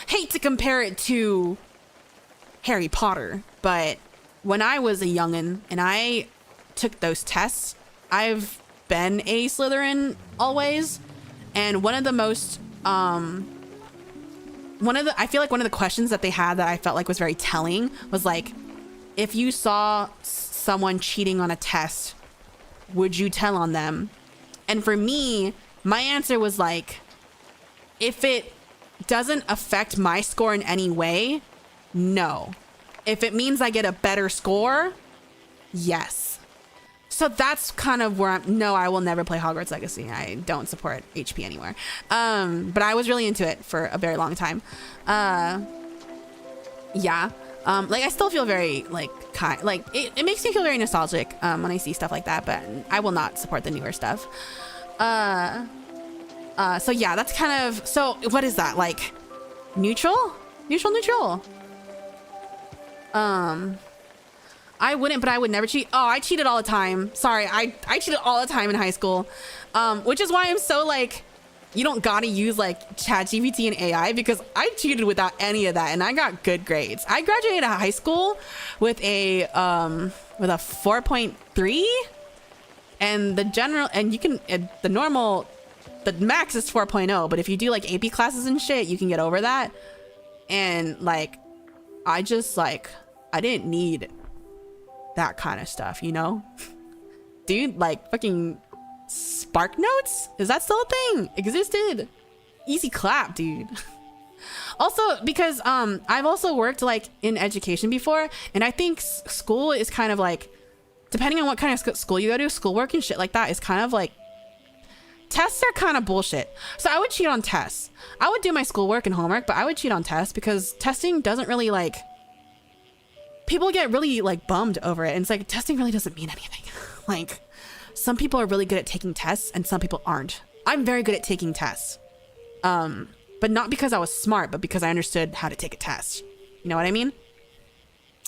[SPEAKER 1] Hate to compare it to Harry Potter, but when I was a youngin' and I took those tests, I've been a Slytherin always. And one of the most, I feel like one of the questions that they had that I felt like was very telling was like, if you saw someone cheating on a test, would you tell on them? And for me, my answer was like, if it doesn't affect my score in any way, no. If it means I get a better score, yes. So that's kind of where no, I will never play Hogwarts Legacy. I don't support HP anymore. But I was really into it for a very long time. Yeah. Like I still feel very like it makes me feel very nostalgic when I see stuff like that, but I will not support the newer stuff. So yeah, that's kind of, so what is that, like neutral? I wouldn't, but I would never cheat. Oh, I cheated all the time. Sorry, I cheated all the time in high school, which is why I'm so like, you don't gotta use like ChatGPT and AI, because I cheated without any of that and I got good grades. I graduated high school with a 4.3, and the general, and you can, the max is 4.0, but if you do like AP classes and shit, you can get over that. And like, I didn't need that kind of stuff, you know? Dude, like fucking Spark Notes? Is that still a thing? Existed. Easy clap, dude. Also, because I've also worked like in education before, and I think school is kind of like, depending on what kind of school you go to, schoolwork and shit like that is kind of like, tests are kind of bullshit. So I would cheat on tests. I would do my schoolwork and homework, but I would cheat on tests because testing doesn't really like, people get really like bummed over it. And it's like, testing really doesn't mean anything. Like, some people are really good at taking tests and some people aren't. I'm very good at taking tests. But not because I was smart, but because I understood how to take a test. You know what I mean?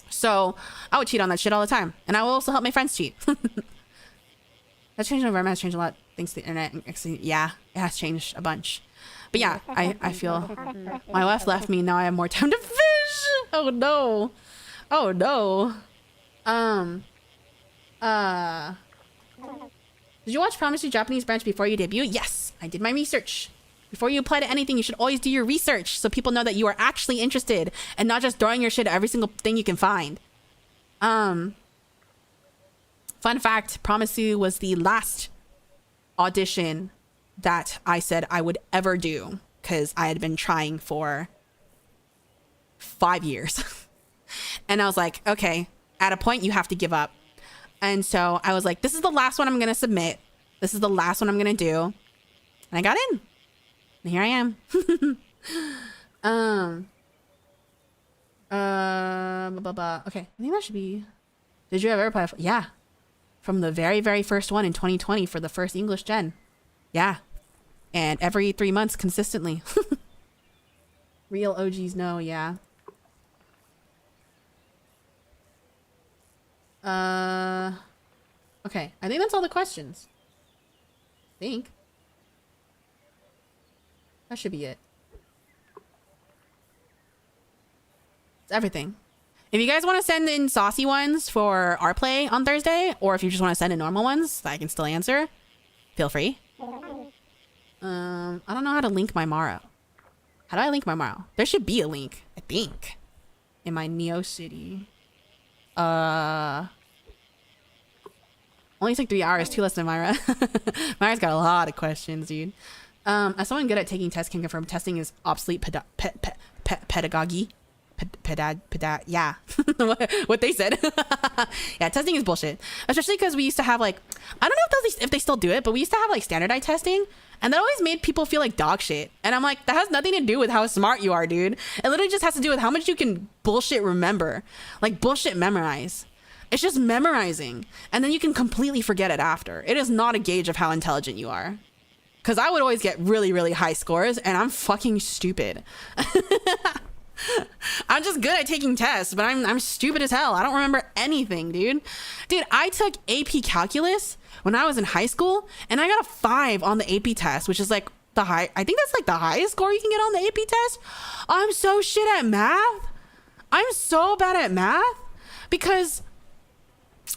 [SPEAKER 1] So I would cheat on that shit all the time. And I will also help my friends cheat. That changed, environment has changed a lot thanks to the internet. Yeah, it has changed a bunch. But yeah, I feel my wife left me. Now I have more time to fish. Oh no. Oh no. Did you watch Promisu Japanese branch before you debut? Yes, I did my research. Before you apply to anything, you should always do your research so people know that you are actually interested and not just throwing your shit at every single thing you can find. Fun fact, Promisu was the last audition that I said I would ever do because I had been trying for 5 years. And I was like, okay, at a point you have to give up. And so I was like, this is the last one I'm going to submit. This is the last one I'm going to do. And I got in. And here I am. Okay, I think that should be... Did you ever apply? Yeah. From the very, very first one in 2020 for the first English gen. Yeah. And every 3 months consistently. Real OGs know, yeah. Okay, I think that's all the questions. I think. That should be it. It's everything. If you guys want to send in saucy ones for our play on Thursday, or if you just want to send in normal ones that I can still answer, feel free. I don't know how to link my Maro. How do I link my Maro? There should be a link, I think, in my Neo City. Only took 3 hours, 2 less than Myra. Myra's got a lot of questions, dude. As someone good at taking tests can confirm, testing is obsolete pedagogy. Yeah. What they said. Yeah, testing is bullshit. Especially because we used to have like, I don't know if they still do it, but we used to have like standardized testing, and that always made people feel like dog shit. And I'm like, that has nothing to do with how smart you are, dude. It literally just has to do with how much you can bullshit remember. Like bullshit memorize. It's just memorizing. And then you can completely forget it after. It is not a gauge of how intelligent you are. Because I would always get really, really high scores, and I'm fucking stupid. I'm just good at taking tests, but I'm stupid as hell. I don't remember anything, dude. Dude, I took AP Calculus when I was in high school, and I got a 5 on the AP test, which is like I think that's like the highest score you can get on the AP test. I'm so shit at math. I'm so bad at math because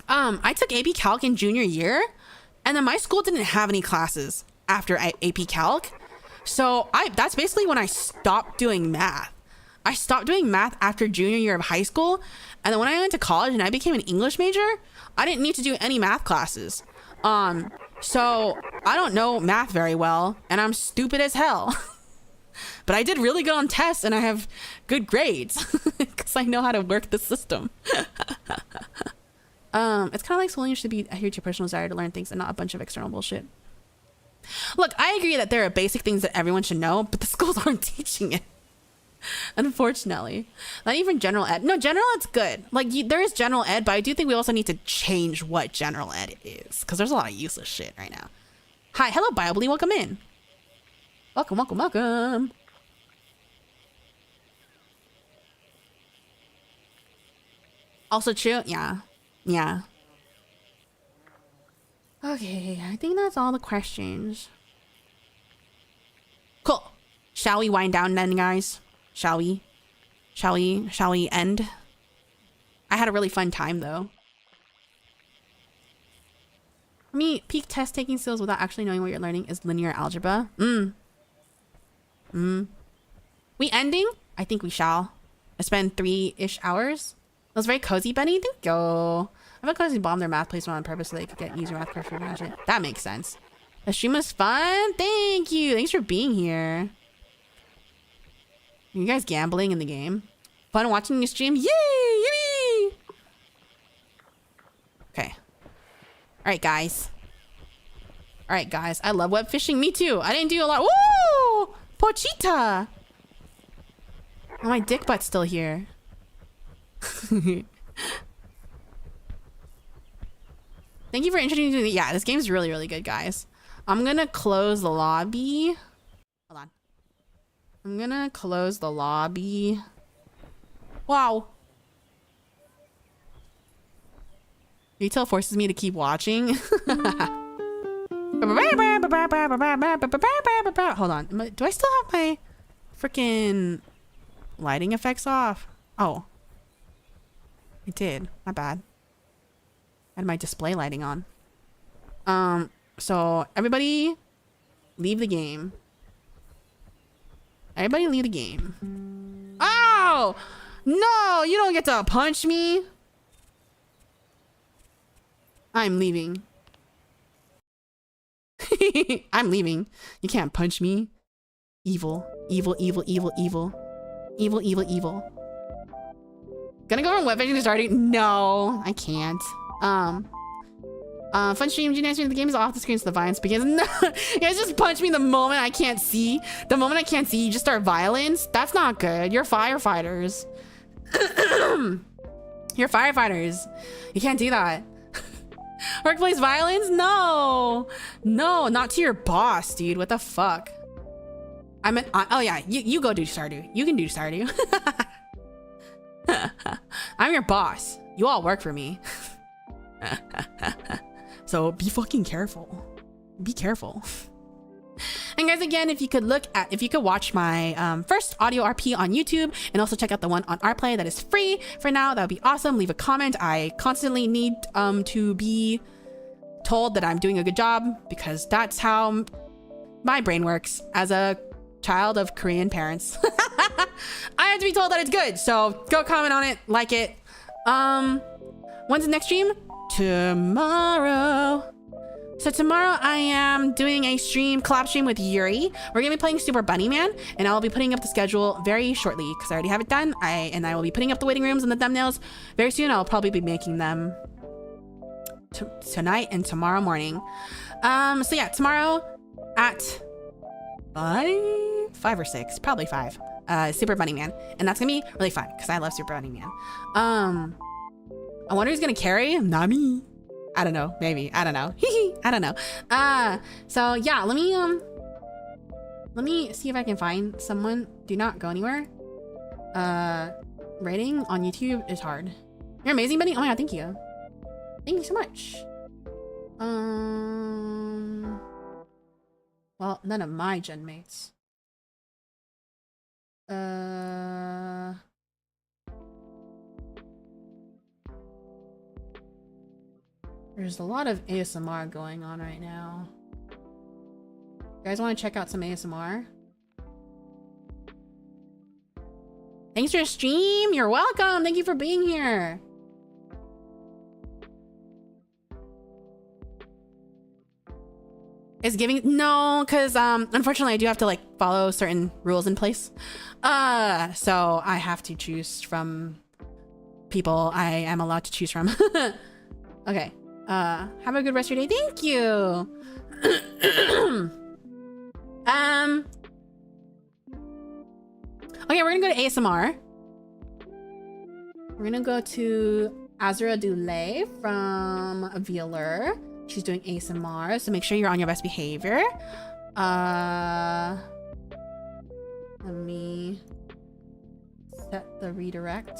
[SPEAKER 1] I took AP Calc in junior year, and then my school didn't have any classes after AP Calc. So that's basically when I stopped doing math. I stopped doing math after junior year of high school, and then when I went to college and I became an English major, I didn't need to do any math classes. So I don't know math very well, and I'm stupid as hell. But I did really good on tests, and I have good grades because I know how to work the system. It's kind of like schooling should be adhere to your personal desire to learn things and not a bunch of external bullshit. Look, I agree that there are basic things that everyone should know, but the schools aren't teaching it. Unfortunately. Not even general ed. No, general ed's good. Like, there is general ed, but I do think we also need to change what general ed is, because there's a lot of useless shit right now. Hi, hello, Biobly, welcome in. Welcome, welcome, welcome. Also true? Yeah. Yeah. Okay, I think that's all the questions. Cool. Shall we wind down then, guys? Shall we? Shall we end? I had a really fun time, though. For me, peak test taking skills without actually knowing what you're learning is linear algebra. We ending? I think we shall. I spent 3-ish hours. That was very cozy, Benny. Thank you. I bet cozy bombed their math placement on purpose so they could get user math card for magic. That makes sense. The stream was fun. Thank you. Thanks for being here. Are you guys gambling in the game? Fun watching you stream? Yay! Yippee! Okay. Alright, guys. Alright, guys. I love web fishing. Me too. I didn't do a lot. Woo! Pochita! Oh, my dick butt's still here. Thank you for introducing me. Yeah, this game's really, really good, guys. I'm gonna close the lobby. Hold on. I'm gonna close the lobby. Wow. Retail forces me to keep watching. Hold on. Do I still have my freaking lighting effects off? Oh. I did. Not bad. I had my display lighting on. So everybody leave the game. Everybody leave the game. Oh! No! You don't get to punch me! I'm leaving. I'm leaving. You can't punch me. Evil. Evil, evil, evil, evil. Evil, evil, evil. Gonna go from webfishing to starting? No, I can't. Fun stream, genius the game is off the screen so the violence begins. No, you guys just punch me the moment I can't see. The moment I can't see, you just start violence. That's not good. You're firefighters. You're firefighters. You can't do that. Workplace violence? No. No, not to your boss, dude. What the fuck? Oh yeah, you go do Stardew. You can do Stardew. I'm your boss. You all work for me. So be fucking careful. Be careful. And guys, again, if you could watch my first audio RP on YouTube and also check out the one on RPlay that is free for now, that would be awesome. Leave a comment. I constantly need to be told that I'm doing a good job because that's how my brain works as a child of Korean parents. I have to be told that it's good, so go comment on it, like it. When's the next stream? Tomorrow. So tomorrow I am doing a collab stream with Yuri. We're gonna be playing Super Bunny Man, and I'll be putting up the schedule very shortly because I already have it done. I will be putting up the waiting rooms and the thumbnails very soon. I'll probably be making them tonight and tomorrow morning. So yeah, tomorrow at 5 or 6, probably 5. Super Bunny Man, and that's gonna be really fun because I love Super Bunny Man. I wonder who's gonna carry. Not me. I don't know. Maybe. I don't know. I don't know. So yeah, let me see if I can find someone. Do not go anywhere. Rating on YouTube is hard. You're amazing, Benny. Oh my god, thank you. Thank you so much. Well, none of my gen mates. There's a lot of ASMR going on right now. You guys want to check out some ASMR? Thanks for your stream. You're welcome. Thank you for being here. Is giving no, because unfortunately I do have to like follow certain rules in place. So I have to choose from people I am allowed to choose from. Okay. Have a good rest of your day. Thank you. Okay, we're gonna go to ASMR. We're gonna go to Azura Dulay from Vealer. She's doing ASMR, so make sure you're on your best behavior. Let me set the redirect.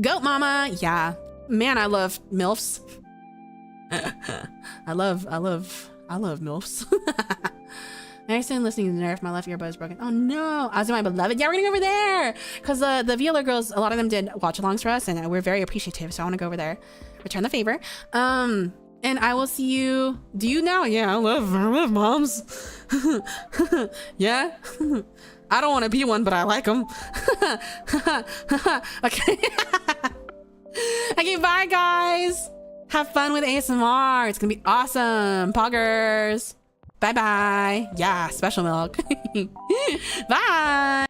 [SPEAKER 1] Goat mama, yeah. Man, I love MILFs. I love MILFs. I understand listening to Nerf, my left earbud is broken. Oh no, Ozzy, my beloved. Yeah, we're gonna go over there. Cause the Vealer girls, a lot of them did watch alongs for us and we're very appreciative. So I wanna go over there, return the favor. And I will see you. Do you now? Yeah, I love moms. Yeah. I don't want to be one, but I like them. Okay. Okay, bye guys. Have fun with ASMR. It's gonna be awesome. Poggers. Bye bye. Yeah, special milk. Bye.